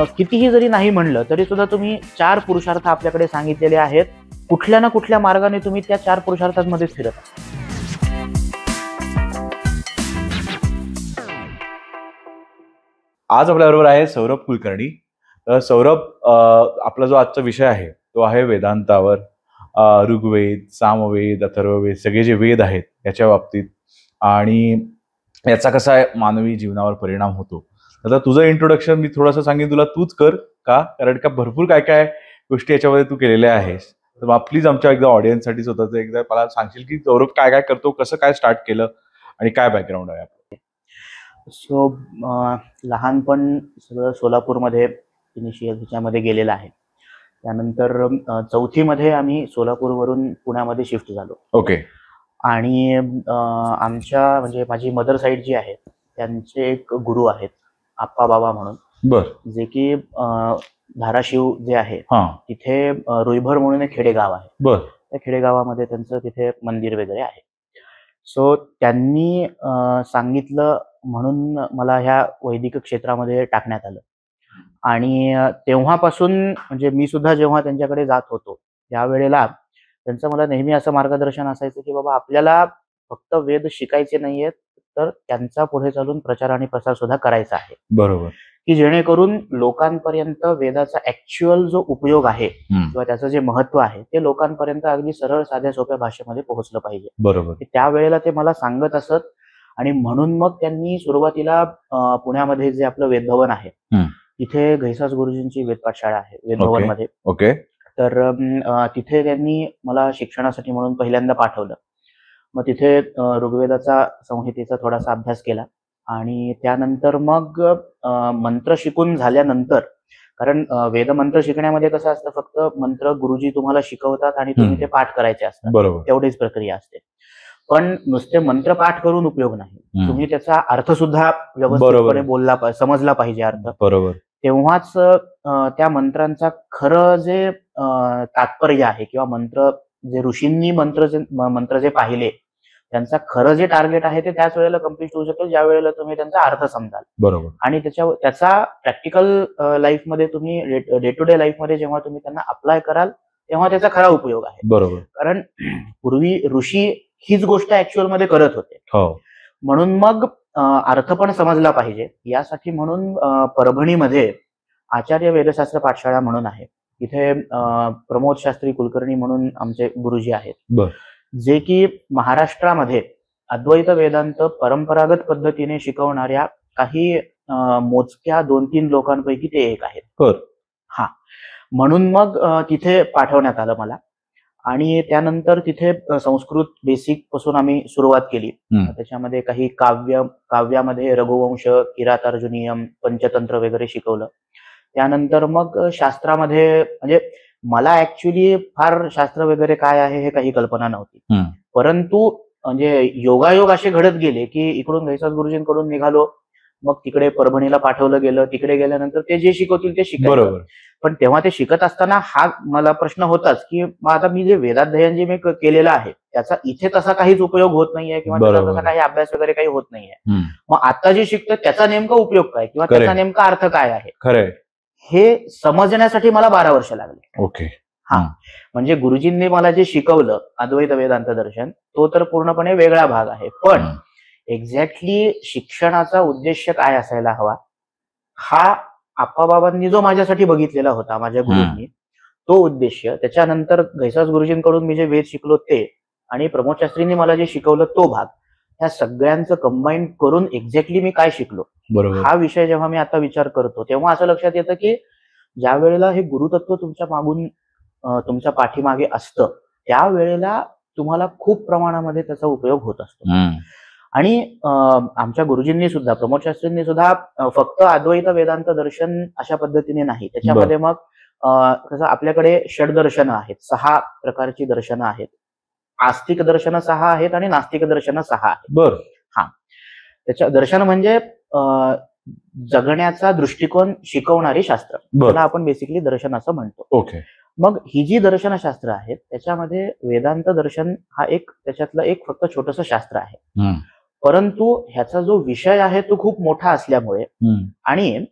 कितीही जरी नाही म्हणलं तरी सुद्धा तुम्ही 4 पुरुषार्थ आपल्याकडे सांगितलेले आहेत. कुठल्या ना कुठल्या मार्गाने तुम्ही त्या 4 पुरुषार्थांमध्येच फिरत असता. आज आपल्याबरोबर आहे सौरभ कुलकर्णी. सौरभ, आपला जो आजचा विषय आहे तो आहे वेदांतावर. ऋग्वेद, सामवेद, अथर्ववेद सगळे जे वेद आहेत याच्या बाबतीत आणि याचा कसा मानवी जीवनावर परिणाम होतो. आता तुझं इंट्रोडक्शन मी थोडंसं सांगेन तुला, तूच कर का, कारण का भरपूर काय काय गोष्टी याच्यामध्ये तू केलेल्या आहेस. तर प्लीज आमच्या एकदा ऑडियन्ससाठी स्वतःच एकदा मला सांगशील की सौरभ काय काय करतो, कसं काय स्टार्ट केलं आणि काय बॅकग्राऊंड आहे आपलं. सो लहानपण सगळं सोलापूरमध्ये इनिशियल ह्याच्यामध्ये गेलेलं आहे. त्यानंतर 4थी मध्ये आम्ही सोलापूरवरून पुण्यामध्ये शिफ्ट झालो. ओके. आणि आमच्या म्हणजे माझी मदर साईड जी आहे त्यांचे एक गुरु आहेत आप्पा बाबा म्हणून. बर. जे की धाराशिव जे आहे हा, तिथे रुईभर म्हणून एक खेडेगाव आहे. बर. त्या खेडेगावामध्ये त्यांचं तिथे मंदिर वगैरे आहे. सो त्यांनी सांगितलं म्हणून मला ह्या वैदिक क्षेत्रामध्ये टाकण्यात आलं. आणि तेव्हापासून म्हणजे मी सुद्धा जेव्हा त्यांच्याकडे जात होतो त्यावेळेला त्यांचं मला नेहमी असं मार्गदर्शन असायचं की बाबा आपल्याला फक्त वेद शिकायचे नाहीयेत तर त्यांचा पुढे चालून प्रचार आणि प्रसार सुद्धा करायचा आहे. बरोबर. की जेणेकरून लोकांपर्यंत वेदाचा ऍक्च्युअल जो उपयोग आहे किंवा त्याचं जे महत्व आहे ते लोकांपर्यंत अगदी सरळ साध्या सोप्या भाषेमध्ये पोहोचलं पाहिजे. बरोबर. त्यावेळेला ते मला सांगत असत. आणि म्हणून मग त्यांनी सुरुवातीला पुण्यामध्ये जे आपलं वेदभवन आहे तिथे घैसास गुरुजींची वेदपाठशाळा आहे वेदभवन मध्ये. ओके. तर तिथे त्यांनी मला शिक्षणासाठी म्हणून पहिल्यांदा पाठवलं. मग तिथे ऋग्वेदाचा संहितेचा थोडासा अभ्यास केला आणि त्यानंतर मग मंत्र शिकून झाल्यानंतर, कारण वेदमंत्र शिकण्यामध्ये कसं असतं फक्त मंत्र गुरुजी तुम्हाला शिकवतात आणि तुम्ही ते पाठ करायचे असतात. बरोबर. तेवढीच प्रक्रिया असते. पण नुसते मंत्र पाठ करून उपयोग नाही. तुम्ही त्याचा अर्थ सुद्धा व्यवस्थितपणे समजला पाहिजे अर्थ. बरोबर. तेव्हाच त्या मंत्रांचा खरं जे तात्पर्य आहे किंवा मंत्र जे ऋषींनी मंत्र जे पाहिले त्यांचा खरं जे टार्गेट आहे ते त्याच वेळेला कम्प्लीट होऊ शकेल ज्या वेळेला तुम्ही त्यांचा अर्थ समजाल. बरोबर. आणि त्याचा प्रॅक्टिकल लाईफमध्ये तुम्ही डे टू डे लाईफमध्ये जेव्हा तुम्ही त्यांना अप्लाय कराल तेव्हा त्याचा खरा उपयोग आहे. बरोबर. कारण पूर्वी ऋषी हीच गोष्ट ऍक्च्युअल मध्ये करत होते. म्हणून मग अर्थ पण समजला पाहिजे यासाठी म्हणून परभणीमध्ये आचार्य वेदशास्त्र पाठशाळा म्हणून आहे. इथे प्रमोद शास्त्री कुलकर्णी म्हणून आमचे गुरुजी आहेत. जे की महाराष्ट्रामध्ये अद्वैत वेदांत परंपरागत पद्धतीने शिकवणाऱ्या काही मोजक्या 2-3 लोकांपैकी ते एक आहेत. हा, म्हणून मग तिथे पाठवण्यात आलं मला. आणि त्यानंतर तिथे संस्कृत बेसिक पासून आम्ही सुरुवात केली. त्याच्यामध्ये काही काव्यामध्ये रघुवंश, किरातार्जुनीयम, पंचतंत्र वगैरे शिकवलं. त्यानंतर मग शास्त्रामध्ये म्हणजे मला ऍक्च्युली फार शास्त्र वगैरे काय आहे हे काही कल्पना नव्हती. परंतु म्हणजे योगायोग असे घडत गेले की इकडून घैसास गुरुजींकडून निघालो, मग तिकडे परभणीला पाठवलं गेलं. तिकडे गेल्यानंतर ते जे शिकवतील ते शिकायचं. पण तेव्हा ते शिकत असताना हा मला प्रश्न होताच की मग आता मी जे वेदाध्ययन जे मी केलेलं आहे त्याचा इथे तसा काहीच उपयोग होत नाहीये किंवा त्याचा तसा काही अभ्यास वगैरे काही होत नाहीये. मग आता जे शिकतोय त्याचा नेमका उपयोग काय किंवा त्याचा नेमका अर्थ काय आहे हे समजण्यासाठी मला 12 वर्ष लागले. ओके. हा, म्हणजे गुरुजींनी मला जे शिकवलं अद्वैत वेदांत दर्शन तो तर पूर्णपणे वेगळा भाग आहे. पण एक्झॅक्टली शिक्षणाचा उद्देश काय असायला हवा हा आप्पाबाबांनी जो माझ्यासाठी बघितलेला होता माझ्या गुरुंनी तो उद्देश, त्याच्यानंतर घैसास गुरुजींकडून मी जे वेद शिकलो ते आणि प्रमोद शास्त्रींनी मला जे शिकवलं तो भाग, ह्या सगळ्यांचं कंबाईन करून एक्झॅक्टली मी काय शिकलो हा विषय जेव्हा मी आता विचार करतो तेव्हा असं लक्षात येतं की ज्या वेळेला हे गुरुतत्व तुमच्या मागून तुमच्या पाठीमागे असतं त्यावेळेला तुम्हाला खूप प्रमाणामध्ये त्याचा उपयोग होत असतो. आणि आमच्या गुरुजींनी सुद्धा प्रमोद शास्त्रींनी सुद्धा फक्त अद्वैत वेदांत दर्शन अशा पद्धतीने नाही, त्याच्यामध्ये मग कसं आपल्याकडे षडदर्शनं आहेत, 6 प्रकारची दर्शनं आहेत. आस्तिक दर्शनं 6 आहेत आणि नास्तिक दर्शनं 6 आहेत. हा, त्याच्या दर्शन म्हणजे जगण्याचा दृष्टिकोन शिकवणारी शास्त्र, त्याला आपण बेसिकली दर्शन असं म्हणतो. ओके. मग ही जी दर्शनशास्त्र आहेत त्याच्यामध्ये वेदांत दर्शन हा एक त्याच्यातलं एक फक्त छोटंसं शास्त्र आहे. परंतु ह्याचा जो विषय आहे तो खूप मोठा असल्यामुळे आणि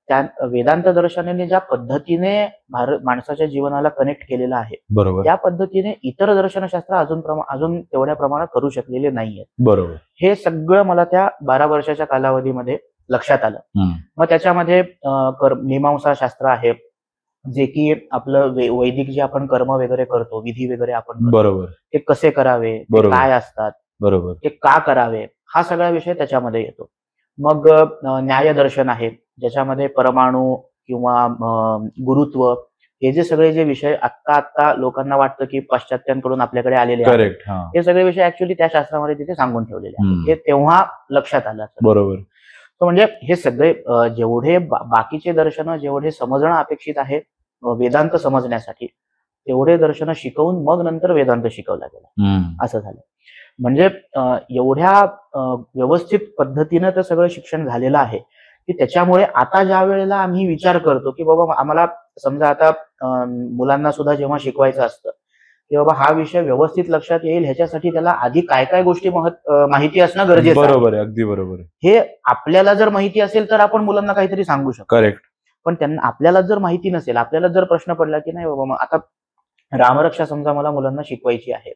त्या वेदांत दर्शनाने ज्या पद्धतीने माणसाच्या जीवनाला कनेक्ट केलेलं आहे, बरोबर, त्या पद्धतीने इतर दर्शनशास्त्र अजून तेवढ्या प्रमाणात करू शकलेले नाहीयेत. बरोबर. हे सगळं मला त्या 12 वर्षाच्या कालावधीमध्ये लक्षात आलं. मग त्याच्यामध्ये मीमांसा शास्त्र आहे, जे की आपलं वैदिक जे आपण कर्म वगैरे करतो, विधी वगैरे आपण करतो, बरोबर, ते कसे करावे, ते काय असतात, बरोबर, ते का करावे, हा सगळा विषय त्याच्यामध्ये येतो. मग न्यायदर्शन आहे, ज्याच्यामध्ये परमाणू किंवा गुरुत्व हे जे सगळे जे विषय आता लोकांना वाटतं की पाश्चात्यांकडून आपल्याकडे आलेले आहेत, करेक्ट, हे सगळे विषय ऍक्च्युअली त्या शास्त्रामध्ये तिथे सांगून ठेवलेले आहेत. हे तेव्हा लक्षात आलं. बरोबर. तो म्हणजे हे सगळे जेवढे बाकीचे दर्शन जेवढे समजणं अपेक्षित आहे वेदांत समजण्यासाठी, तेवढे दर्शन शिकवून मग नंतर वेदांत शिकवला गेला, असं झालं. म्हणजे एवढ्या व्यवस्थित पद्धतीनं ते सगळं शिक्षण झालेलं आहे की त्याच्यामुळे आता ज्या वेळेला आम्ही विचार करतो की बाबा आम्हाला समजा आता मुलांना सुद्धा जेव्हा शिकवायचं असतं की बाबा हा विषय व्यवस्थित लक्षात येईल, ह्याच्यासाठी त्याला आधी काय काय गोष्टी माहिती असणं गरजेचं आहे. बरोबर आहे, अगदी बरोबर आहे. हे आपल्याला जर माहिती असेल तर आपण मुलांना काहीतरी सांगू शकतो. करेक्ट. पण त्यांना आपल्याला जर माहिती नसेल, आपल्याला जर प्रश्न पडला की नाही बाबा मग आता रामरक्षा समजा मला मुलांना शिकवायची आहे,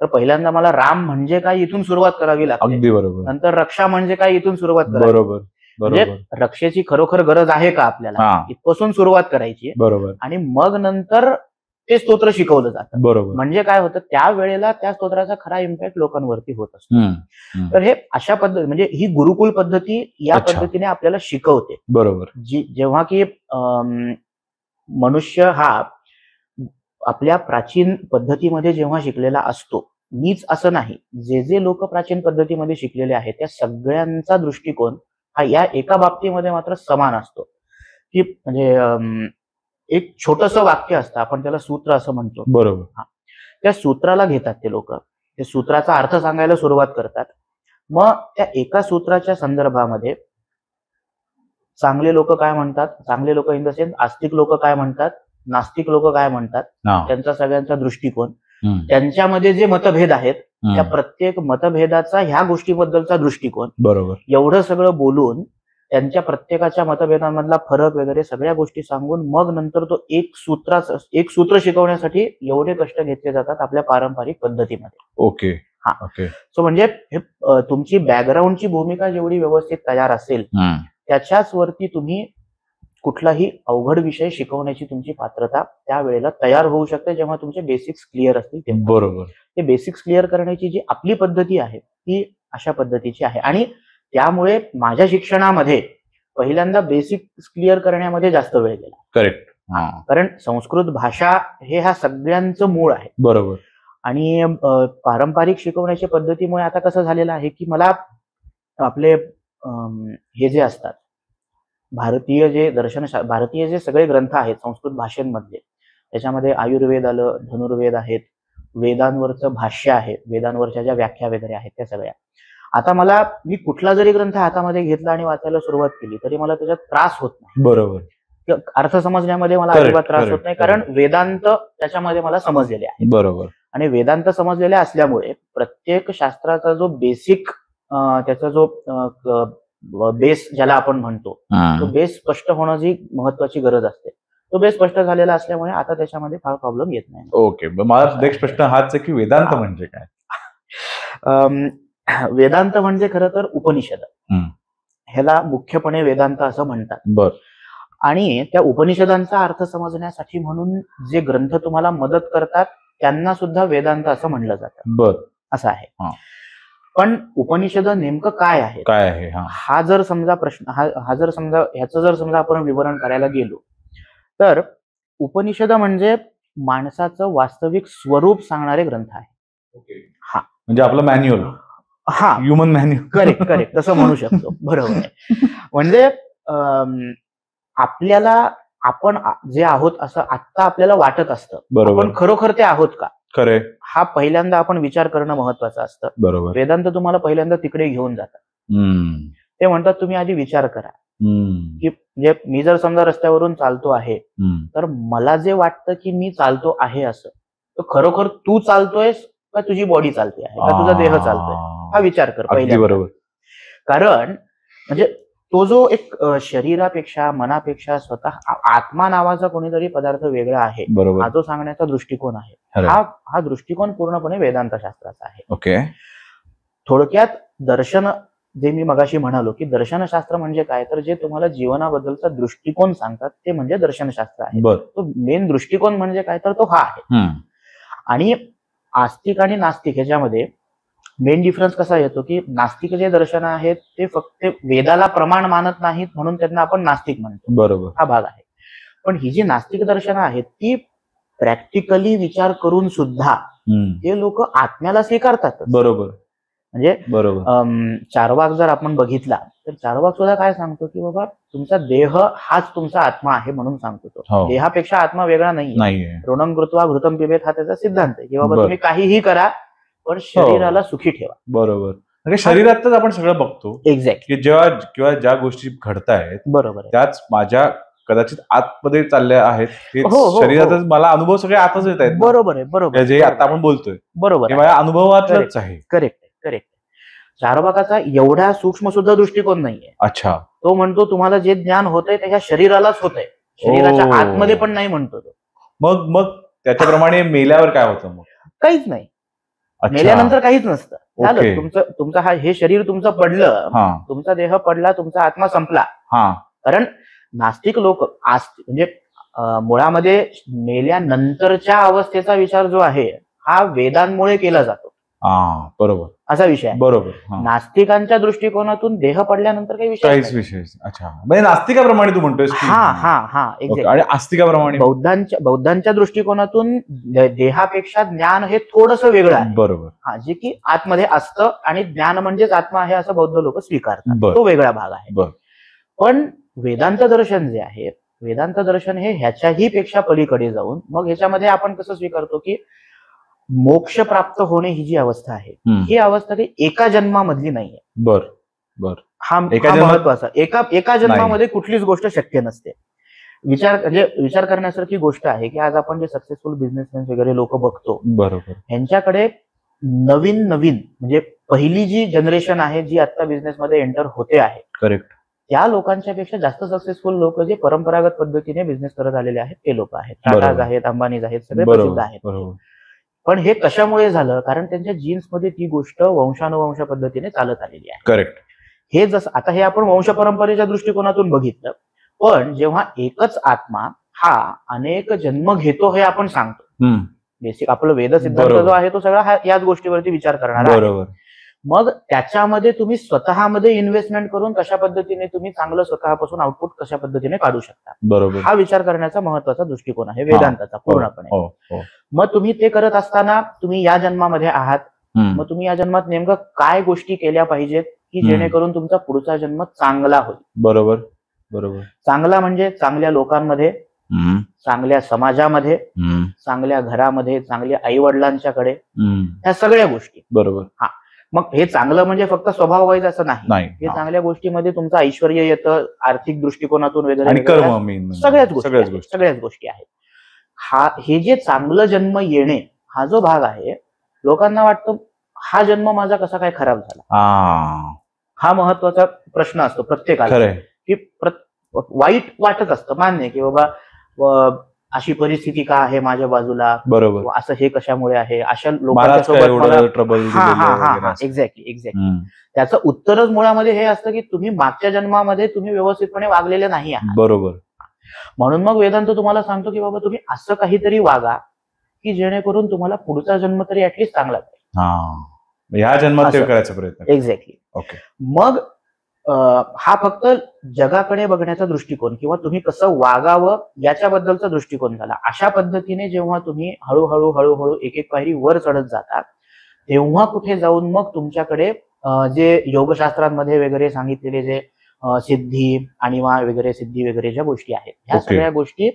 तर पहिल्यांदा मला राम म्हणजे काय इथून सुरुवात करावी लागते. अगदी बरोबर. नंतर रक्षा म्हणजे काय इथून सुरुवात करावी. बरोबर, म्हणजे रक्षेची खरोखर गरज आहे का आपल्याला, इथपासून सुरुवात करायची. बरोबर. आणि मग नंतर ते स्तोत्र शिकवलं जातं. बरोबर. म्हणजे काय होतं, त्या वेळेला त्या स्तोत्राचा खरा इम्पॅक्ट लोकांवरती होत असतो. तर हे अशा पद्धती म्हणजे ही गुरुकुल पद्धती या पद्धतीने आपल्याला शिकवते. बरोबर. जेव्हा की मनुष्य हा आपल्या प्राचीन पद्धतीमध्ये जेव्हा शिकलेला असतो, मीच असं नाही, जे लोक प्राचीन पद्धतीमध्ये शिकलेले आहेत त्या सगळ्यांचा दृष्टिकोन हा या एका बाबतीमध्ये मात्र समान असतो की म्हणजे एक छोटंसं वाक्य असतं, आपण त्याला सूत्र असं म्हणतो. बरोबर. त्या सूत्राला घेतात ते लोक, त्या सूत्राचा अर्थ सांगायला सुरुवात करतात. मग त्या एका सूत्राच्या संदर्भामध्ये चांगले लोक काय म्हणतात, चांगले लोक इन द सेन्स आस्तिक लोक काय म्हणतात, नास्तिक लोक काय म्हणतात, त्यांचा सगळ्यांचा दृष्टिकोन, त्यांच्यामध्ये जे मतभेद आहेत त्या प्रत्येक मतभेदाचा ह्या गोष्टीबद्दलचा दृष्टिकोन, बरोबर, एवढं सगळं बोलून त्यांच्या प्रत्येकाच्या मतभेदांमधला फरक वगैरे सगळ्या गोष्टी सांगून मग नंतर तो एक सूत्र शिकवण्यासाठी एवढे कष्ट घेतले जातात आपल्या पारंपरिक पद्धतीमध्ये. ओके. हा. सो म्हणजे तुमची बॅकग्राऊंडची भूमिका जेवढी व्यवस्थित तयार असेल त्याच्याच वरती तुम्ही कुठलाही अवघड विषय शिकवण्याची तुमची पात्रता त्यावेळेला तयार होऊ शकते, जेव्हा तुमचे बेसिक्स क्लिअर असतील तेव्हा. बरोबर. ते बेसिक्स क्लिअर करण्याची जी आपली पद्धती आहे ती अशा पद्धतीची आहे. आणि त्यामुळे माझ्या शिक्षणामध्ये पहिल्यांदा बेसिक्स क्लिअर करण्यामध्ये जास्त वेळ गेला. करेक्ट. कारण संस्कृत भाषा हे ह्या सगळ्यांचं मूळ आहे. बरोबर. आणि पारंपरिक शिकवण्याच्या पद्धतीमुळे आता कसं झालेलं आहे की मला आपले हे जे असतात भारतीय जे सगळे ग्रंथ आहेत संस्कृत भाषेमधले, त्याच्यामध्ये आयुर्वेद आलं, धनुर्वेद आहेत, वेदांवरचं भाष्य आहे, वेदांवरच्या ज्या व्याख्या वगैरे आहेत त्या सगळ्या. आता मी कुठला जरी ग्रंथ हातामध्ये घेतला आणि वाचायला सुरुवात केली तरी मला त्याच्यात त्रास होत नाही. बरोबर. अर्थ समजण्यामध्ये मला अजिबात त्रास होत नाही, कारण वेदांत त्याच्यामध्ये मला समजलेले आहे. बरोबर. आणि वेदांत समजलेले असल्यामुळे प्रत्येक शास्त्राचा जो बेसिक त्याचा जो बेस ज्याला आपण म्हणतो, तो बेस स्पष्ट होणं जी महत्वाची गरज असते, तो बेस स्पष्ट झालेला असल्यामुळे आता त्याच्यामध्ये फार प्रॉब्लेम येत नाही. ओके. मला नेक्स्ट प्रश्न हाच आहे की वेदांत म्हणजे काय? वेदांत म्हणजे खरं तर उपनिषद, ह्याला मुख्यपणे वेदांत असं म्हणतात. बर. आणि त्या उपनिषदांचा अर्थ समजण्यासाठी म्हणून जे ग्रंथ तुम्हाला मदत करतात त्यांना सुद्धा वेदांत असं म्हणलं जातं. बर. असं आहे. पण उपनिषद नेमकं काय आहे, हा जर समजा प्रश्न ह्याचं जर समजा आपण विवरण करायला गेलो तर उपनिषद म्हणजे माणसाचं वास्तविक स्वरूप सांगणारे ग्रंथ आहे. हा म्हणजे आपलं मॅन्युअल. हा, ह्युमन मॅन्युअल. करेक्ट तसं म्हणू शकतो. बरोबर आहे. म्हणजे आपल्याला आपण जे आहोत असं आत्ता आपल्याला वाटत असतं, आपण खरोखर ते आहोत का, खरे, हा पहिल्यांदा आपण विचार करणं महत्वाचं असतं. बरोबर. वेदांत तुम्हाला पहिल्यांदा तिकडे घेऊन जातात. ते म्हणतात तुम्ही आधी विचार करा की म्हणजे मी जर समजा रस्त्यावरून चालतो आहे तर मला जे वाटतं की मी चालतो आहे असं, तर खरोखर तू चालतोयस का तुझी बॉडी चालते आहे का तुझा देह चालतोय, हा विचार कर पहिल्यांदा. बरोबर. कारण म्हणजे तो जो एक शरीरापेक्षा मनापेक्षा स्वतः आत्मा नावाचा कोणीतरी पदार्थ वेगळा आहे, बरोबर. हा जो सांगण्याचा दृष्टिकोन आहे, खरंय. हा दृष्टिकोन पूर्णपणे वेदांत शास्त्राचा आहे. ओके. थोडक्यात दर्शन, जे मी मगाशी म्हणालो की दर्शनशास्त्र म्हणजे काय, तर जे तुम्हाला जीवनाबद्दलचा दृष्टिकोन सांगतात ते म्हणजे दर्शनशास्त्र आहे. बर. तो मेन दृष्टिकोन म्हणजे काय, तर तो हा आहे. आणि आस्तिक आणि नास्तिक ह्याच्यामध्ये मेन डिफरन्स कसा येतो की नास्तिक जे दर्शन आहेत ते फक्त वेदाला प्रमाण मानत नाहीत म्हणून त्यांना आपण नास्तिक म्हणतो. बरोबर. हा भाग आहे. पण ही जी नास्तिक दर्शनं आहेत ती प्रॅक्टिकली विचार करून सुद्धा ते लोक आत्म्याला स्वीकारतात. बरोबर. म्हणजे बरोबर. चार्वाक जर आपण बघितला तर चार्वाक सुद्धा काय सांगतो की बाबा तुमचा देह हाच तुमचा आत्मा आहे म्हणून सांगतो तो. देहापेक्षा आत्मा वेगळा नाहीये. ऋणं कृत्वा घृतं पिबेत हा त्याचा सिद्धांत आहे की बाबा तुम्ही काहीही करा पण शरीराला सुखी ठेवा. बरोबर. म्हणजे शरीरातच आपण सगळं बघतो. एक्झॅक्टली. की जेव्हा किंवा ज्या गोष्टी घडतायत बरोबर त्याच माझ्या कदाचित आतमध्ये चालल्या आहेत. शरीरातच मला अनुभव सगळे आतच येत आहेत. बरोबर आहे. बरोबर. जे आता आपण बोलतोय बरोबर माझ्या अनुभवातलंच आहे. Correct correct. चार्वाकाचा एवढा सूक्ष्म सुद्धा दृष्टिकोन नाहीये. अच्छा. तो म्हणतो तुम्हाला जे ज्ञान होतंय ते ह्या शरीरालाच होतंय, शरीराच्या आतमध्ये पण नाही म्हणतो तो. मग त्याच्याप्रमाणे मेल्यावर काय होतं? मग काहीच नाही. मेल्यानंतर काहीच नसतं. झालं तुमचं हे शरीर तुमचं पडलं, तुमचा देह पडला, तुमचा आत्मा संपला. कारण नास्तिक लोक म्हणजे मुळामध्ये मेल्यानंतरच्या अवस्थेचा विचार जो आहे हा वेदांमुळे केला जातो. बरोबर. असा विषय आहे. बरोबर. नास्तिकांच्या दृष्टिकोनातून देह पडल्यानंतर काही विषय. अच्छा. म्हणजे नास्तिकाप्रमाणे तू म्हणतोय. आणि आस्तिकाप्रमाणे बौद्धांच्या दृष्टिकोनातून देहापेक्षा ज्ञान हे थोडस वेगळं आहे. बरोबर. जे की आतमध्ये असतं आणि ज्ञान म्हणजेच आत्मा आहे असं बौद्ध लोक स्वीकारतात. तो वेगळा भाग आहे. पण वेदांत दर्शन जे आहे, वेदांत दर्शन हे ह्याच्याही पेक्षा पलीकडे जाऊन मग ह्याच्यामध्ये आपण कसं स्वीकारतो की मोक्ष प्राप्त होणे ही जी अवस्था आहे ही अवस्था ती एका जन्मामधली नाहीये. बर. हा महत्वाचा. एका जन्मामध्ये कुठलीच गोष्ट शक्य नसते. विचार करण्यासारखी गोष्ट आहे की आज आपण जे सक्सेसफुल बिझनेसमॅन वगैरे लोक बघतो, बरोबर, यांच्याकडे नवीन म्हणजे पहिली जी जनरेशन आहे जी आता बिझनेसमध्ये एंटर होते आहे, करेक्ट, त्या लोकांच्या पेक्षा जास्त सक्सेसफुल लोक जे परंपरागत पद्धतीने बिझनेस करत आलेले आहेत ते लोक आहेत. टाटाज आहेत, अंबानीज आहेत, सगळे प्रसिद्ध आहेत. पण हे कशामुळे झालं? कारण त्यांच्या जीन्स मध्ये ती गोष्ट वंशानुवंश पद्धतीने चालत आलेली आहे. करेक्ट. हे जसं आता हे आपण वंश परंपरेच्या दृष्टिकोनातून बघितलं, पण जेव्हा एकच आत्मा हा अनेक जन्म घेतो हे आपण सांगतो, बेसिक आपलं वेद सिद्धांत जो आहे तो सगळा याच गोष्टीवरती विचार करणार आहे. मग त्याच्यामध्ये तुम्ही स्वतःमध्ये इन्व्हेस्टमेंट करून कशा पद्धतीने तुम्ही चांगलं स्वतःपासून आउटपुट कशा पद्धतीने काढू शकता, बरोबर, हा विचार करण्याचा महत्वाचा दृष्टिकोन आहे वेदांताचा पूर्णपणे. मग तुम्ही ते करत असताना तुम्ही या जन्मामध्ये आहात, मग तुम्ही या जन्मात नेमकं काय गोष्टी केल्या पाहिजेत की जेणेकरून तुमचा पुढचा जन्म चांगला होईल. बरोबर बरोबर. चांगला म्हणजे चांगल्या लोकांमध्ये, चांगल्या समाजामध्ये, चांगल्या घरामध्ये, चांगल्या आई वडिलांच्याकडे, ह्या सगळ्या गोष्टी. बरोबर. हा, मग हे चांगलं म्हणजे फक्त स्वभाव वाईज असं नाही. हे चांगल्या गोष्टीमध्ये तुमचं ऐश्वर येतं, आर्थिक दृष्टिकोनातून वगैरे सगळ्याच गोष्टी आहेत. हे जे चांगलं जन्म येणे हा जो भाग आहे, लोकांना वाटतं हा जन्म माझा कसा काय खराब झाला, हा महत्वाचा प्रश्न असतो प्रत्येकाला. की वाईट वाटत असतं, मान्य की बाबा अशी परिस्थिती का आहे माझ्या बाजूला, बरोबर, असं हे कशामुळे आहे, अशा लोकांसोबत ट्रबल. एक्झॅक्टली. त्याचं उत्तरच मुळामध्ये हे असतं की तुम्ही मागच्या जन्मामध्ये तुम्ही व्यवस्थितपणे वागलेले नाही आहात. बरोबर. म्हणून मग वेदांत तुम्हाला सांगतो की बाबा तुम्ही असं काहीतरी वागा की जेणेकरून तुम्हाला पुढचा जन्म तरी ऍटलीस्ट चांगला जाईल. ह्या जन्मात करायचा प्रयत्न. एक्झॅक्टली. ओके. मग हा फक्त जगाकडे बघण्याचा दृष्टिकोन किंवा तुम्ही कसं वागावं याच्याबद्दलचा दृष्टिकोन झाला. अशा पद्धतीने जेव्हा तुम्ही हळूहळू एक एक पायरी वर चढत जाता, तेव्हा कुठे जाऊन मग तुमच्याकडे जे योगशास्त्रांमध्ये वगैरे सांगितलेले जे सिद्धी आणि वगैरे सिद्धी वगैरे ज्या गोष्टी आहेत, ह्या सगळ्या गोष्टी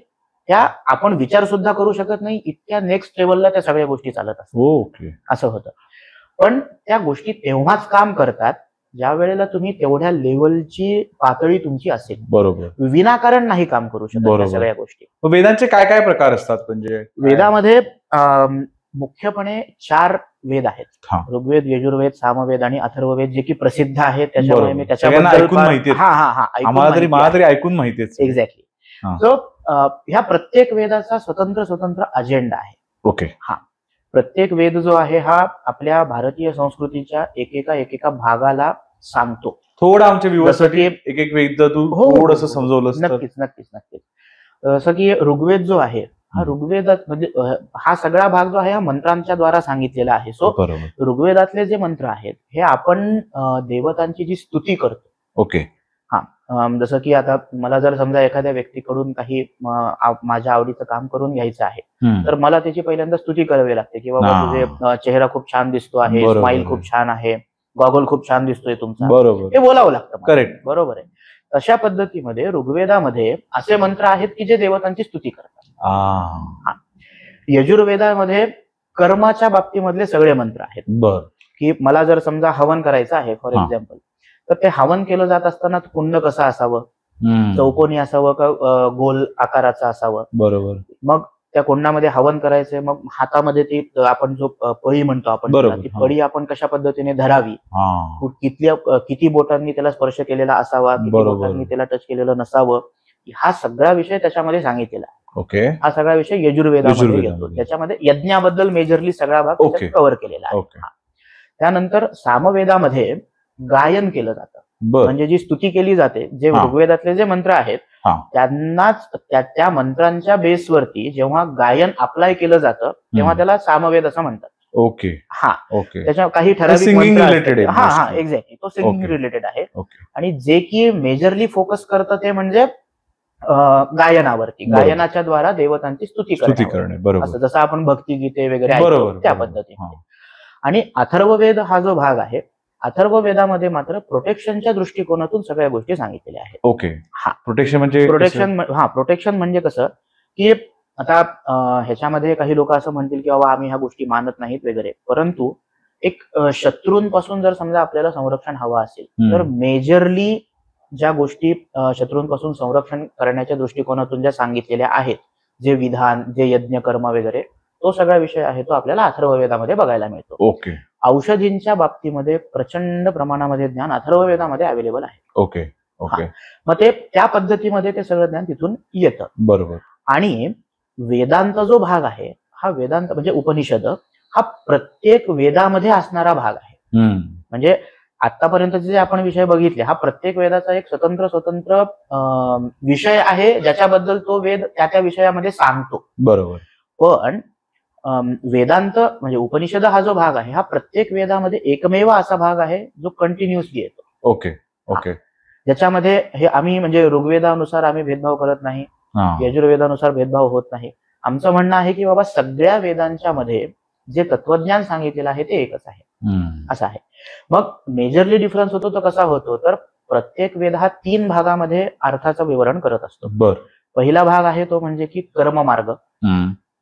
त्या आपण विचार सुद्धा करू शकत नाही, इतक्या नेक्स्ट लेवलला त्या सगळ्या गोष्टी चालत असतात. असं होतं. पण त्या गोष्टी तेव्हाच काम करतात ज्या वेळेला तुम्ही तेवढ्या लेवलची पातळी तुमची असेल. बरोबर. विनाकारण नाही काम करू शकत त्या सगळ्या गोष्टी. वेदांचे काय काय प्रकार असतात? म्हणजे वेदामध्ये मुख्यपणे 4 वेद आहेत. हा. ऋग्वेद, यजुर्वेद, सामवेद आणि अथर्ववेद, जे की प्रसिद्ध आहेत. त्याच्यामुळे बरोबर. मी सगळ्यांना त्याच्याबद्दल ऐकून माहिती आहे. ऐकून मला माहिती तरी ऐकून माहिती आहे. एक्झॅक्टली. हा. सो ह्या प्रत्येक वेदाचा स्वतंत्र अजेंडा आहे. ओके. प्रत्येक वेद जो आहे हा आपल्या भारतीय संस्कृतीच्या एकेका भागाला सांगतो. थोडं आमच्या व्ह्यूअर्ससाठी एक वेद तू थोडंसं समजवलंस तर. नक्कीच. जसं की ऋग्वेद जो आहे हा ऋग्वेदात म्हणजे हा सगळा भाग जो आहे हा मंत्रांच्या द्वारा सांगितलेला आहे. सो ऋग्वेदातले जे मंत्र आहेत हे आपण देवतांची जी स्तुती करतो. ओके. जसं की आता मला जर समजा एखाद्या व्यक्तीकडून काही माझ्या आवडीचं काम करून घ्यायचं आहे, तर मला त्याची पहिल्यांदा स्तुती करावी लागते की बाबा तुझे चेहरा खूप छान दिसतो आहे, स्माईल खूप छान आहे, गॉगल खूप छान दिसतोय तुमचा, बरोबर, हे बोलावं लागतं. करेक्ट, बरोबर आहे. तशा पद्धतीमध्ये ऋग्वेदामध्ये असे मंत्र आहेत की जे देवतांची स्तुती करतात. यजुर्वेदामध्ये कर्माच्या बाबतीमधले सगळे मंत्र आहेत. बर. की मला जर समजा हवन करायचं आहे फॉर एक्झाम्पल, तर ते हवन केलं जात असताना कुंड कसं असावं, चौकोनी असावं का गोल आकाराचं असावं. बरोबर. मग त्या कुंडामध्ये हवन करायचंय, मग हातामध्ये ती आपण जो पळी म्हणतो आपण, ती पळी आपण कशा पद्धतीने धरावी, किती बोटांनी त्याला स्पर्श केलेला असावा, किती बोटांनी त्याला टच केलेलं नसावं, हा सगळा विषय त्याच्यामध्ये सांगितलेला आहे. ओके. हा सगळा विषय यजुर्वेदामध्ये येतो. त्याच्यामध्ये यज्ञाबद्दल मेजरली सगळा भाग कव्हर केलेला आहे. त्यानंतर सामवेदामध्ये गायन केलं जातं, म्हणजे जी स्तुती केली जाते. जे ऋग्वेदातले जे मंत्र आहेत त्यांनाच त्या मंत्रांच्या बेसवरती जेव्हा गायन अप्लाय केलं जातं तेव्हा त्याला सामवेद असं म्हणतात. ओके. त्याच्या काही ठराविक एक्झॅक्टली तो सिंगिंग रिलेटेड आहे. आणि जे की मेजरली फोकस करतं ते म्हणजे गायनावरती, गायनाच्या द्वारा देवतांची स्तुती करणे. असं जसं आपण भक्तिगीते वगैरे त्या पद्धतीने. आणि अथर्ववेद हा जो भाग आहे, अथर्ववेदामध्ये मात्र प्रोटेक्शनच्या दृष्टिकोनातून सगळ्या गोष्टी सांगितलेल्या आहेत. ओके. प्रोटेक्शन म्हणजे कसं की आता ह्याच्यामध्ये काही लोक असं म्हणतील की बाबा आम्ही ह्या गोष्टी मानत नाहीत वगैरे, परंतु एक शत्रूंपासून जर समजा आपल्याला संरक्षण हवं असेल तर मेजरली ज्या गोष्टी शत्रूंपासून संरक्षण करण्याच्या दृष्टिकोनातून ज्या सांगितलेल्या आहेत, जे विधान, जे यज्ञ कर्म वगैरे, तो सगळा विषय आहे तो आपल्याला अथर्ववेदामध्ये बघायला मिळतो. ओके. औषधींच्या बाबतीमध्ये प्रचंड प्रमाणामध्ये ज्ञान अथर्ववेदामध्ये अवेलेबल आहे. ओके. ओके. मग ते त्या पद्धतीमध्ये ते सगळं ज्ञान तिथून येतं. बरोबर. आणि वेदांत जो भाग आहे हा वेदांत म्हणजे उपनिषद हा प्रत्येक वेदामध्ये असणारा भाग आहे. म्हणजे आतापर्यंत जे आपण विषय बघितले हा प्रत्येक वेदाचा एक स्वतंत्र विषय आहे ज्याच्याबद्दल तो वेद त्या विषयामध्ये सांगतो. बरोबर. पण वेदांत म्हणजे उपनिषद हा जो भाग आहे हा प्रत्येक वेदामध्ये एकमेव असा भाग आहे जो कंटिन्युअसली येतो. ओके. ओके. ज्याच्यामध्ये हे आम्ही म्हणजे ऋग्वेदानुसार आम्ही भेदभाव करत नाही, यजुर्वेदानुसार भेदभाव होत नाही. आमचं म्हणणं आहे की बाबा सगळ्या वेदांच्या मध्ये जे तत्वज्ञान सांगितलेलं आहे ते एकच आहे, असं आहे. मग मेजरली डिफरन्स होतो तो कसा होतो, तर प्रत्येक वेद हा 3 भागामध्ये अर्थाचं विवरण करत असतो. पहिला भाग आहे तो म्हणजे की कर्म मार्ग,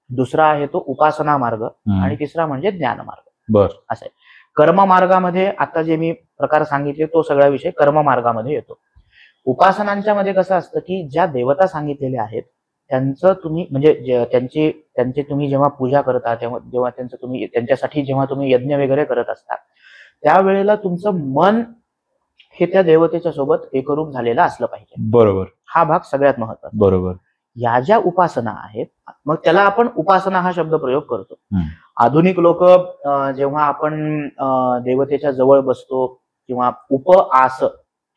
दुसरा आहे तो उपासना मार्ग आणि तिसरा म्हणजे ज्ञान मार्ग. असं आहे. कर्म मार्गामध्ये आता जे मी प्रकार सांगितले तो सगळा विषय कर्म मार्गामध्ये येतो. उपासनांच्या मध्ये कसं असतं की ज्या देवता सांगितलेल्या आहेत त्यांचं तुम्ही म्हणजे त्यांची तुम्ही जेव्हा पूजा करता जेव्हा त्यांच्यासाठी जेव्हा तुम्ही यज्ञ वगैरे करत असता त्यावेळेला तुमचं मन हे त्या देवतेच्या सोबत एकरूप झालेलं असलं पाहिजे. बरोबर. हा भाग सगळ्यात महत्वाचा. बरोबर. या ज्या उपासना आहेत मग त्याला आपण उपासना हा शब्द प्रयोग करतो. आधुनिक लोक जेव्हा आपण देवतेच्या जवळ बसतो किंवा उपआस,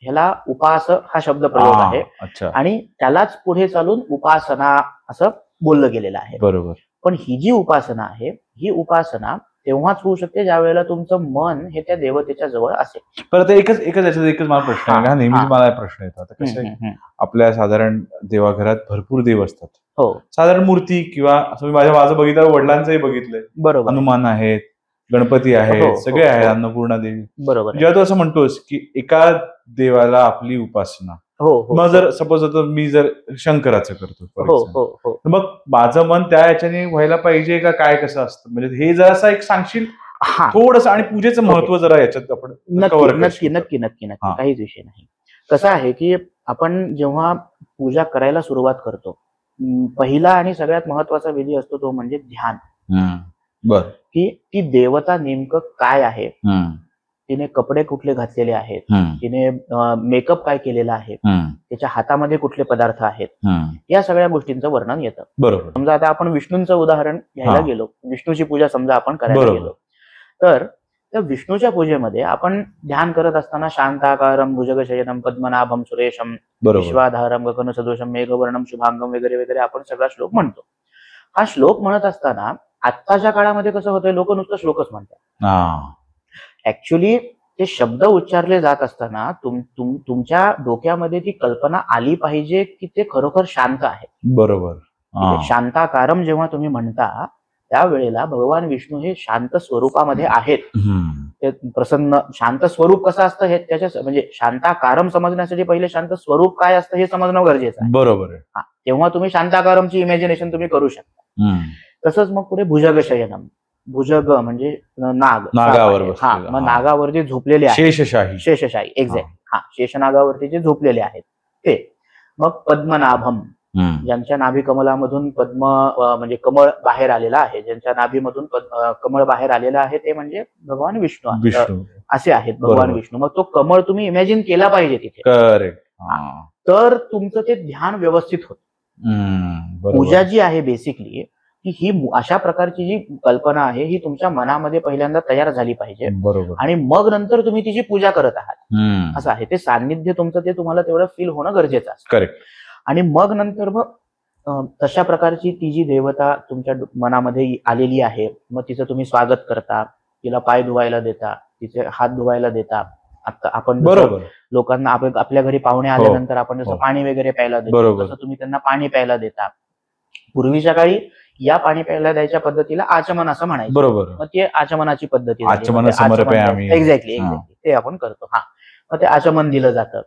ह्याला उपास हा शब्द प्रयोग आहे आणि त्यालाच पुढे चालून उपासना असं बोललं गेलेलं आहे. बरोबर. पण ही जी उपासना आहे ही उपासना तेव्हाच होऊ शकते ज्या वेळेला तुमचं मन हे त्या देवतेच्या जवळ असेल. परत एकच मला प्रश्न आहे, नेहमीच मला प्रश्न येतो. आता कसं आहे, आपल्या साधारण देवाघरात भरपूर देव असतात. हो. साधारण मूर्ती किंवा असं मी माझं बघितलं, वडिलांचंही बघितलंय. बरोबर. हनुमान आहेत, गणपती आहेत, सगळे आहेत, अन्नपूर्णा देवी. बरोबर. जेव्हा तू असं म्हणतोस की एका देवाला आपली उपासना, मग जर सपोज आता मी जर शंकराचं करतो मग माझं मन त्या याच्याने व्हायला पाहिजे का काय, कसं असतं म्हणजे हे जर असं एक सांगशील थोडंसं, आणि पूजेचं महत्व जरा याच्यात आपण नक्की काहीच विषय नाही. कसं आहे की आपण जेव्हा पूजा करायला सुरुवात करतो पहिला आणि सगळ्यात महत्वाचा विधी असतो तो म्हणजे ध्यान. बर. की ती देवता नेमकं काय आहे, तिने कपडे कुठले घातलेले आहेत, तिने मेकअप काय केलेला आहे, त्याच्या हातामध्ये कुठले पदार्थ आहेत, या सगळ्या गोष्टींचं वर्णन येतं. बरोबर. समजा आता आपण विष्णूंचं उदाहरण घ्यायला गेलो, विष्णूची पूजा समजा आपण करायला बरोबर. गेलो, तर त्या विष्णूच्या पूजेमध्ये आपण ध्यान करत असताना शांताकारम भुजगशयनम पद्मनाभम सुरेशम बरोबर. विश्वाधारम गगनसदृशम मेघवर्णम शुभांगम वगैरे वगैरे आपण सगळा श्लोक म्हणतो. हा श्लोक म्हणत असताना आत्ताच्या काळामध्ये कसं होतंय, लोक नुसतं श्लोकच म्हणतात. ऍक्च्युली ते शब्द उच्चारले जात असताना तुमच्या डोक्यामध्ये ती कल्पना आली पाहिजे की ते खरोखर शांत आहे. बरोबर. शांताकारम जेव्हा तुम्ही म्हणता त्यावेळेला भगवान विष्णू हे शांत स्वरूपामध्ये आहेत. ते प्रसन्न शांत स्वरूप कसं असतं हे त्याच्या म्हणजे शांताकारम समजण्यासाठी पहिले शांत स्वरूप काय असतं हे समजणं गरजेचं आहे. बरोबर. तेव्हा तुम्ही शांताकारमची इमॅजिनेशन तुम्ही करू शकता. तसंच मग पुढे भुजगशयनम, भुजग म्हणजे नाग, नागावर मग नागावर जे झोपलेले आहेत, शेषशाही एक्झॅक्ट, शेषनागावरती जे झोपलेले आहेत ते. मग पद्मनाभम, ज्यांच्या नाभी कमलामधून पद्म म्हणजे कमळ बाहेर आलेला आहे, ज्यांच्या नाभीमधून कमळ बाहेर आलेला आहे ते म्हणजे भगवान विष्णू असे आहेत. भगवान विष्णू, मग तो कमळ तुम्ही इमॅजिन केला पाहिजे तिथे. करेक्ट. तर तुमचं ते ध्यान व्यवस्थित होतं. पूजा जी आहे बेसिकली ही अशा प्रकारची जी कल्पना आहे ही तुमच्या मनामध्ये पहिल्यांदा तयार झाली पाहिजे. बरोबर. आणि मग नंतर तुम्ही तिची पूजा करत आहात असं आहे. ते सान्निध्य तुमचं ते तुम्हाला तेवढं फील होणं गरजेचं असतं. करेक्ट. आणि मग नंतर मग तशा प्रकारची ती जी देवता तुमच्या मनामध्ये आलेली आहे, मग तिचं तुम्ही स्वागत करता, तिला पाय धुवायला देता, तिचे हात धुवायला देता. आता आपण बरोबर लोकांना आपल्या घरी पाहुणे आल्यानंतर आपण जसं पाणी वगैरे प्यायला देतो तसं तुम्ही त्यांना पाणी प्यायला देता. पूर्वीच्या काळी या पाणी प्यायला द्यायच्या पद्धतीला आचमन असं म्हणायचं. बरोबर. मग ते आचमनाची पद्धती एक्झॅक्टली ते आपण करतो. मग ते आचमन दिलं जातं.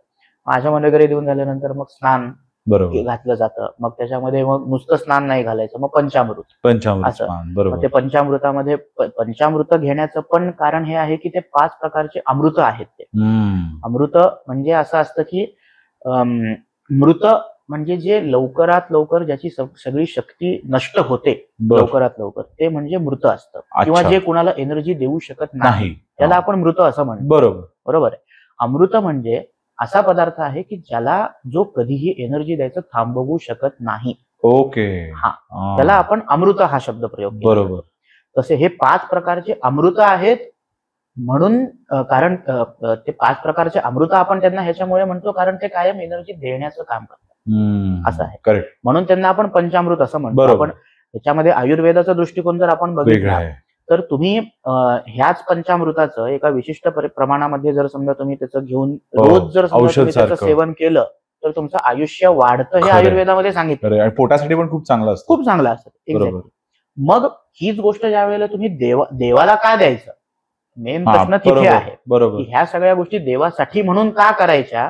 आचमन वगैरे देऊन झाल्यानंतर मग स्नान घातलं जातं. मग त्याच्यामध्ये मग नुसतं स्नान नाही घालायचं, मग पंचामृत असं. मग ते पंचामृतामध्ये पंचामृत घेण्याचं पण कारण हे आहे की ते 5 प्रकारचे अमृत आहेत. ते अमृत म्हणजे असं असतं की मृत म्हणजे जे लवकरात लवकर ज्याची सगळी शक्ती नष्ट होते लवकरात लवकर, ते म्हणजे मृत असतं. किंवा जे कुणाला एनर्जी देऊ शकत नाही त्याला आपण मृत असं म्हणतो. बरोबर आहे. अमृत म्हणजे असा पदार्थ आहे की ज्याला जो कधीही एनर्जी द्यायचं थांबवू शकत नाही. ओके. त्याला आपण अमृत हा शब्द प्रयोग केला. बरोबर. तसे हे 5 प्रकारचे अमृत आहेत. म्हणून कारण ते 5 प्रकारचे अमृत आपण त्यांना ह्याच्यामुळे म्हणतो कारण ते कायम एनर्जी देण्याचं काम करतात असं आहे. करेक्ट. म्हणून त्यांना आपण पंचामृत असं म्हणतो. आपण त्याच्यामध्ये आयुर्वेदाचा दृष्टिकोन जर आपण बघितला तर तुम्ही ह्याच पंचामृताचं एका विशिष्ट प्रमाणामध्ये जर समजा तुम्ही त्याचं घेऊन रोज जर समजा त्याचं सेवन केलं तर तुमचं आयुष्य वाढतं हे आयुर्वेदामध्ये सांगितलं. आणि पोटासाठी पण खूप चांगलं असतं. खूप चांगलं असतं. मग हीच गोष्ट ज्या वेळेला तुम्ही देवाला का द्यायचं, मेन प्रश्न तिथे आहे. बरोबर. ह्या सगळ्या गोष्टी देवासाठी म्हणून का करायच्या,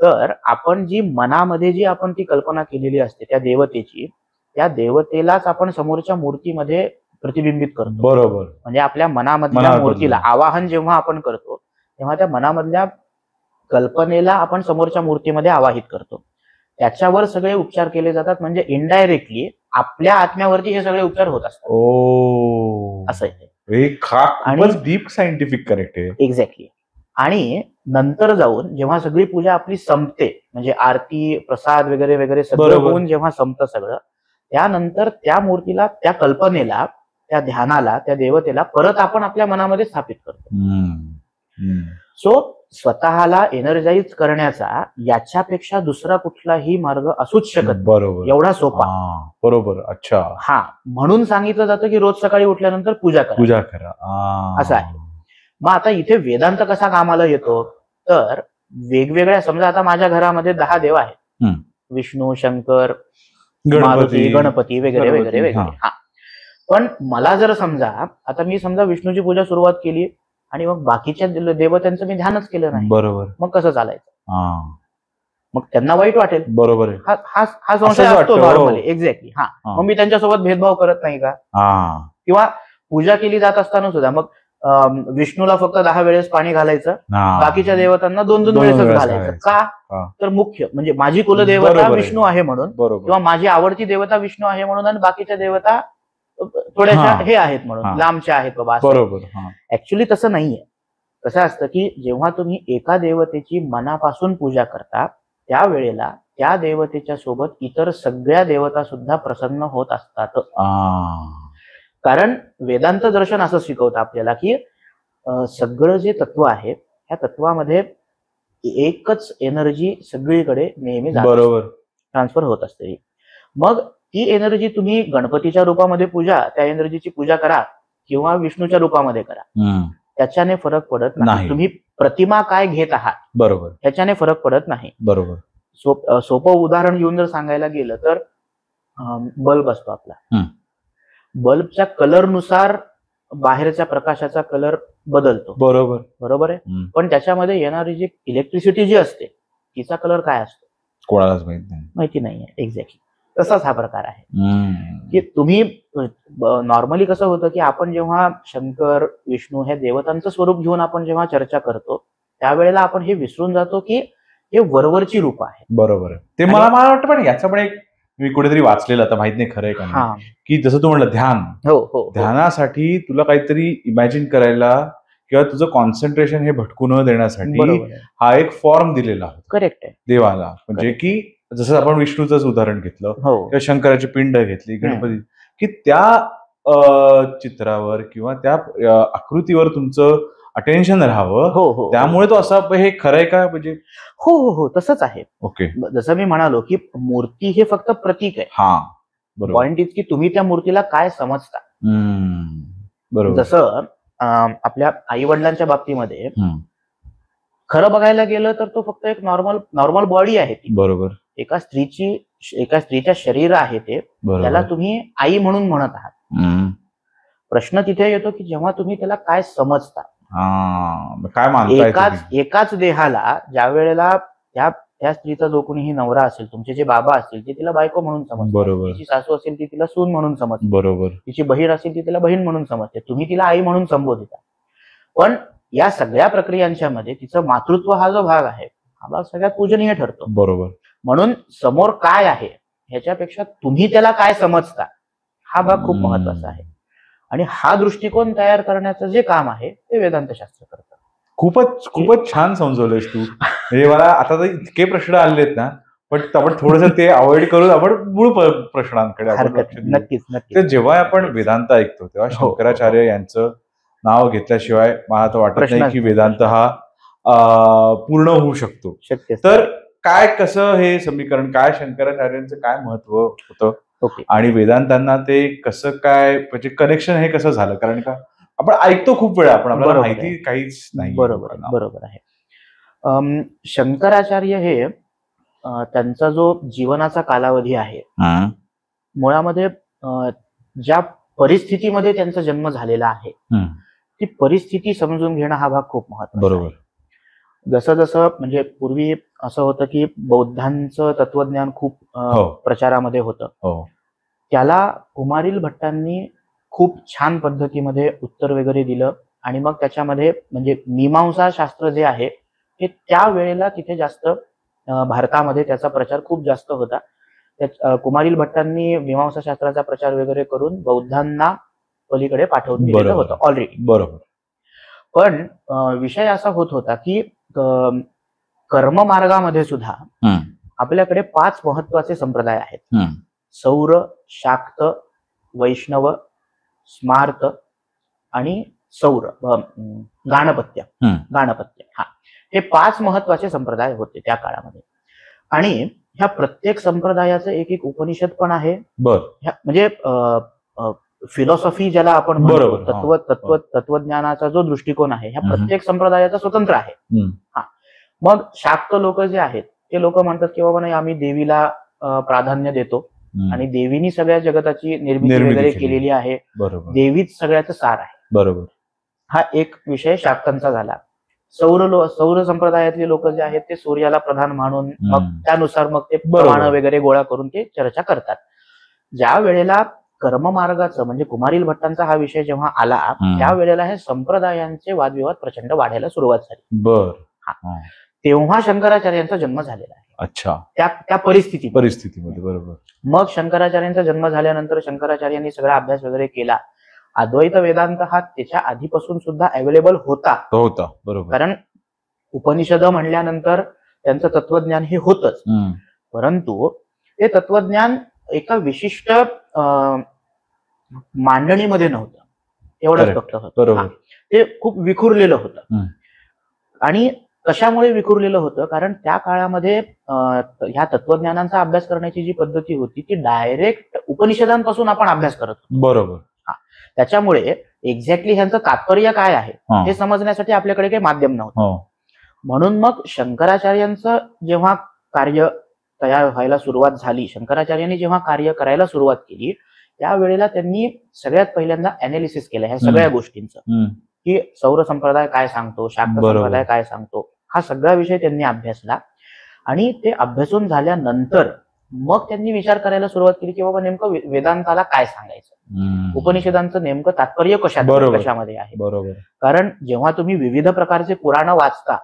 तर आपण जी मनामध्ये जी आपण ती कल्पना केलेली असते त्या देवतेची, त्या देवतेलाच आपण समोरच्या मूर्तीमध्ये प्रतिबिंबित करतो. बरोबर. म्हणजे आपल्या मनामधल्या मूर्तीला आवाहन जेव्हा आपण करतो तेव्हा त्या मनामधल्या कल्पनेला आपण समोरच्या मूर्तीमध्ये आवाहित करतो. त्याच्यावर सगळे उपचार केले जातात. म्हणजे इनडायरेक्टली आपल्या आत्म्यावरती हे सगळे उपचार होत असतात. असं आहे. डीप सायंटिफिक करेक्ट आहे. एक्झॅक्टली. आणि नंतर जाऊन जेव्हा सगळी पूजा आपली संपते, म्हणजे आरती प्रसाद वगैरे वगैरे सगळं होऊन जेव्हा संपतं सगळं, त्यानंतर त्या मूर्तीला, त्या कल्पनेला, त्या ध्यानाला, त्या देवतेला परत आपण आपल्या मनामध्ये स्थापित करतो. सो स्वतःला एनर्जाइज करण्याचा याच्यापेक्षा दुसरा कुठलाही मार्ग असूच शकत. बरोबर. एवढा सोपा. बरोबर. अच्छा. म्हणून सांगितलं जातं की रोज सकाळी उठल्यानंतर पूजा करा. असं आहे. मग आता इथे वेदांत कसा कामाला येतो, तर वेगवेगळ्या, समजा आता माझ्या घरामध्ये 10 देव आहेत, विष्णू, शंकर, मारुती, गणपती वगैरे वगैरे वगैरे. पण मला जर समजा आता मी विष्णूची पूजा सुरुवात केली आणि मग बाकीच्या देवतांचं मी ध्यानच केलं नाही, बरोबर, मग कसं चालायचं? मग त्यांना वाईट वाटेल. बरोबर. हा संशय असतो नॉर्मली. एक्झॅक्टली. मग मी त्यांच्यासोबत भेदभाव करत नाही का? किंवा पूजा केली जात असताना सुद्धा मग विष्णूला फक्त 10 वेळेस पाणी घालायचं, बाकीच्या देवतांना 2-2 वेळेसच घालायचं का? तर मुख्य म्हणजे माझी कुलदेवता विष्णू आहे म्हणून, किंवा माझी आवडती देवता विष्णू आहे म्हणून, आणि बाकीच्या देवता थोड्याशा हा. हे आहेत म्हणून, हा. लांबच्या आहेत बाबा असं. बरोबर. हा. ऍक्च्युली तसं नाहीये. कसं असतं की जेव्हा तुम्ही एका देवतेची मनापासून पूजा करता त्यावेळेला त्या देवतेच्या सोबत इतर सगळ्या देवता सुद्धा प्रसन्न होत असतात. कारण वेदांत दर्शन असं शिकवतं आपल्याला की सगळं जे तत्व आहे ह्या तत्वामध्ये एकच एनर्जी सगळीकडे नेहमी बरोबर. ट्रान्सफर होत असते. मग ती एनर्जी तुम्ही गणपतीच्या रूपामध्ये त्या एनर्जीची पूजा करा किंवा विष्णूच्या रूपामध्ये करा, त्याच्याने फरक पडत नाही. तुम्ही प्रतिमा काय घेत आहात बरोबर, त्याच्याने फरक पडत नाही. बरोबर. सोपं उदाहरण घेऊन जर सांगायला गेलं तर बल्ब असतो आपला, बल्बच्या कलरनुसार बाहेरच्या प्रकाशाचा कलर बदलतो. बरोबर, बरोबर आहे. पण त्याच्यामध्ये येणारी जी इलेक्ट्रिसिटी जी असते तिचा कलर काय असतो कोणालाच माहिती नाहीये. एक्झॅक्टली तसाच हा प्रकार आहे की तुम्ही नॉर्मली कसं होतं की आपण जेव्हा शंकर विष्णू हे देवतांचं स्वरूप घेऊन आपण जेव्हा चर्चा करतो त्यावेळेला आपण हे विसरून जातो की हे वरवरची रूप आहे. बरोबर आहे. ते मला वाटतं पण याचं पण एक मी कुठेतरी वाचलेलं, आता माहित नाही खरंय का नाही, की जसं तू म्हणलं ध्यान, ध्यानासाठी तुला काहीतरी इमॅजिन करायला किंवा तुझं कॉन्सन्ट्रेशन हे भटकू न देण्यासाठी हा एक फॉर्म दिलेला आहे. करेक्ट आहे देवाला. म्हणजे की जसं आपण विष्णूचंच उदाहरण घेतलं किंवा शंकराची पिंड घेतली, गणपती, की त्या चित्रावर किंवा त्या आकृतीवर तुमचं अटेन्शन राहावं. त्यामुळे तो असा हे खरंय का म्हणजे हो तसंच आहे. ओके. जसं मी म्हणालो की मूर्ती हे फक्त प्रतीक आहे. हा बरोबर. पॉइंट इज की तुम्ही त्या मूर्तीला काय समजता. बरोबर. जसं आपल्या आई वडिलांच्या बाबतीमध्ये खरं बघायला गेलं तर तो फक्त एक नॉर्मल बॉडी आहे ती. बरोबर. एका स्त्रीच्या शरीर आहे ते, त्याला तुम्ही आई म्हणून म्हणत आहात. प्रश्न तिथे येतो की जेव्हा तुम्ही त्याला काय समजता, काय मानता. एकाच देहाला ज्या वेळेला त्या स्त्रीचा जो कोणीही नवरा असेल, तुमचे जे बाबा असतील ते तिला बायको म्हणून समजतात, तिची सासू असेल ती तिला सून म्हणून समजते, बरोबर, तिची बहीण असेल ती तिला बहीण म्हणून समजते, तुम्ही तिला आई म्हणून संबोधिता. पण या सगळ्या प्रक्रियांच्या मध्ये तिचं मातृत्व हा जो भाग आहे हा भाग सगळ्यात पूजनीय ठरतो. बरोबर. म्हणून समोर काय आहे ह्याच्यापेक्षा तुम्ही त्याला काय समजता हा भाग खूप महत्वाचा आहे. आणि हा दृष्टिकोन तयार करण्याचं जे काम आहे ते वेदांत शास्त्र करतं. खूपच छान समजवलंयस तू. म्हणजे मला आता तर इतके प्रश्न आले आहेत ना, पण आपण थोडंसं ते अवॉइड करून आपण मूळ प्रश्नांकडे नक्कीच. जेव्हा आपण वेदांत ऐकतो तेव्हा शंकराचार्य यांचं नाव घेतल्याशिवाय मला तर वाटत नाही की वेदांत हा पूर्ण होऊ शकतो. तर काय कसं हे समीकरण, काय शंकराचार्यांचं काय महत्व होतं आणि वेदांतांना ते कसं काय म्हणजे कनेक्शन हे कसं झालं? कारण का आपण ऐकतो खूप वेळा पण आपल्याला माहिती काहीच नाही. बरोबर आहे. शंकराचार्य हे त्यांचा जो जीवनाचा कालावधी आहे मुळामध्ये ज्या परिस्थितीमध्ये त्यांचा जन्म झालेला आहे ती परिस्थिती समजून घेणं हा भाग खूप महत्त्वाचा. बरोबर. जसं म्हणजे पूर्वी असं होतं की बौद्धांचं तत्वज्ञान खूप प्रचारामध्ये होतं. त्याला कुमारील भट्टांनी खूप छान पद्धतीमध्ये उत्तर वगैरे दिलं आणि मग त्याच्यामध्ये म्हणजे मीमांसा शास्त्र जे आहे ते त्या वेळेला तिथे जास्त भारतामध्ये त्याचा प्रचार खूप जास्त होता. कुमारील भट्टांनी मीमांसा शास्त्राचा प्रचार वगैरे करून बौद्धांना पलीकडे पाठवून दिलेलं होतं ऑलरेडी. बरोबर. पण विषय असा होत होता की कर्म मार्गामध्ये सुद्धा आपल्याकडे 5 महत्वाचे संप्रदाय आहेत. सौर, शाक्त, वैष्णव, स्मार्त आणि सौर गाणपत्य. हा हे 5 महत्वाचे संप्रदाय होते त्या काळामध्ये. आणि ह्या प्रत्येक संप्रदायाचं एक उपनिषद पण आहे. म्हणजे फिलॉसॉफी ज्याला आपण म्हणतो, तत्वज्ञानाचा जो दृष्टिकोन आहे ह्या प्रत्येक संप्रदायाचा स्वतंत्र आहे. मग शाक्त लोक जे आहेत ते लोक म्हणतात की बाबा नाही आम्ही देवीला प्राधान्य देतो आणि देवीनी सगळ्या जगताची निर्मिती वगैरे केलेली आहे, देवीच सगळ्याचं सार आहे. बरोबर. हा एक विषय शाक्तांचा झाला. सौर संप्रदायातले लोक जे आहेत ते सूर्याला प्रधान मानून मग त्यानुसार मग ते प्रमाण वगैरे गोळा करून ते चर्चा करतात. ज्या वेळेला कर्ममार्गाचं म्हणजे कुमारील भट्टांचा हा विषय जेव्हा आला त्यावेळेला हे संप्रदायांचे वादविवाद प्रचंड वाढायला सुरुवात झाली. तेव्हा शंकराचार्यांचा जन्म झालेला आहे. अच्छा, त्या परिस्थितीमध्ये. बरोबर. मग शंकराचार्यांचा जन्म झाल्यानंतर शंकराचार्यांनी सगळा अभ्यास वगैरे केला. अद्वैत वेदांत हा त्याच्या आधीपासून सुद्धा अवेलेबल होता. बरोबर. कारण उपनिषद म्हणल्यानंतर त्यांचं तत्वज्ञान हे होतच, परंतु ते तत्वज्ञान एका विशिष्ट मांडणीमध्ये नव्हतं, एवढंच फक्त होतं. ते खूप विखुरलेलं होतं. आणि कशामुळे विखुरलेलं होतं? कारण त्या काळामध्ये ह्या तत्वज्ञानांचा अभ्यास करण्याची जी पद्धती होती ती डायरेक्ट उपनिषदांपासून आपण अभ्यास करत होतो. बरोबर. त्याच्यामुळे एक्झॅक्टली ह्यांचं तात्पर्य काय आहे हे समजण्यासाठी आपल्याकडे काही माध्यम नव्हतं. म्हणून मग शंकराचार्यांचं जेव्हा कार्य तयार व्हायला सुरुवात झाली, शंकराचार्यांनी जेव्हा कार्य करायला सुरुवात केली, त्यावेळेला त्यांनी सगळ्यात पहिल्यांदा अनालिसिस केलं ह्या सगळ्या गोष्टींचं, की सौर संप्रदाय काय सांगतो, शाक्त संप्रदाय काय सांगतो, हा सगळा विषय त्यांनी अभ्यासला. आणि ते अभ्यासून झाल्यानंतर मग त्यांनी विचार करायला सुरुवात केली की बाबा नेमकं वेदांताला काय सांगायचं, उपनिषदांचं नेमकं तात्पर्य कशामध्ये आहे. बरोबर. कारण जेव्हा तुम्ही विविध प्रकारचे पुराण वाचता,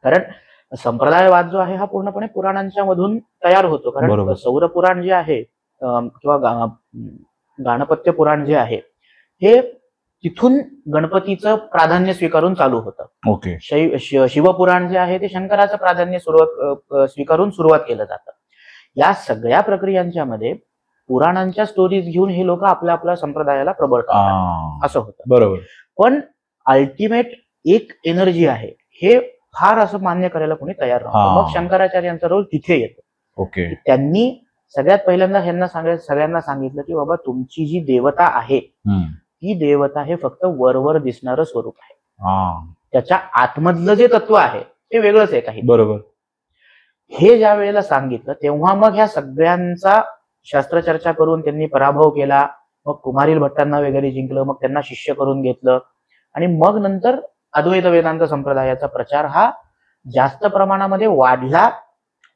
कारण संप्रदायवाद जो आहे हा पूर्णपणे पुराणांच्या मधून तयार होतो. कारण सौर पुराण जे आहे किंवा गाणपत्य पुराण जे आहे हे तिथून गणपतीचं प्राधान्य स्वीकारून चालू होतं. ओके. शिवपुराण जे आहे ते शंकराचं प्राधान्य स्वीकारून सुरुवात केलं जातं. या सगळ्या प्रक्रियांच्या मध्ये पुराणांच्या स्टोरीज घेऊन हे लोक आपल्या संप्रदायाला प्रबळ करतात, असं होतं. बरोबर. पण अल्टिमेट एक एनर्जी आहे हे फार असं मान्य करायला कोणी तयार नव्हतं. मग शंकराचार्यांचा रोल तिथे येतो. ओके. त्यांनी सगळ्यात पहिल्यांदा ह्यांना सगळ्यांना सांगितलं की बाबा तुमची जी देवता आहे ती देवता हे फक्त वरवर दिसणारं स्वरूप आहे, त्याच्या आतमधलं जे तत्व आहे ते वेगळंच आहे काही. बरोबर. हे ज्या वेळेला सांगितलं तेव्हा मग ह्या सगळ्यांचा शास्त्रचर्चा करून त्यांनी पराभव केला. मग कुमारील भट्टांना वगैरे जिंकलं, मग त्यांना शिष्य करून घेतलं आणि मग नंतर अद्वैत वेदांत संप्रदायाचा प्रचार हा जास्त प्रमाणामध्ये वाढला.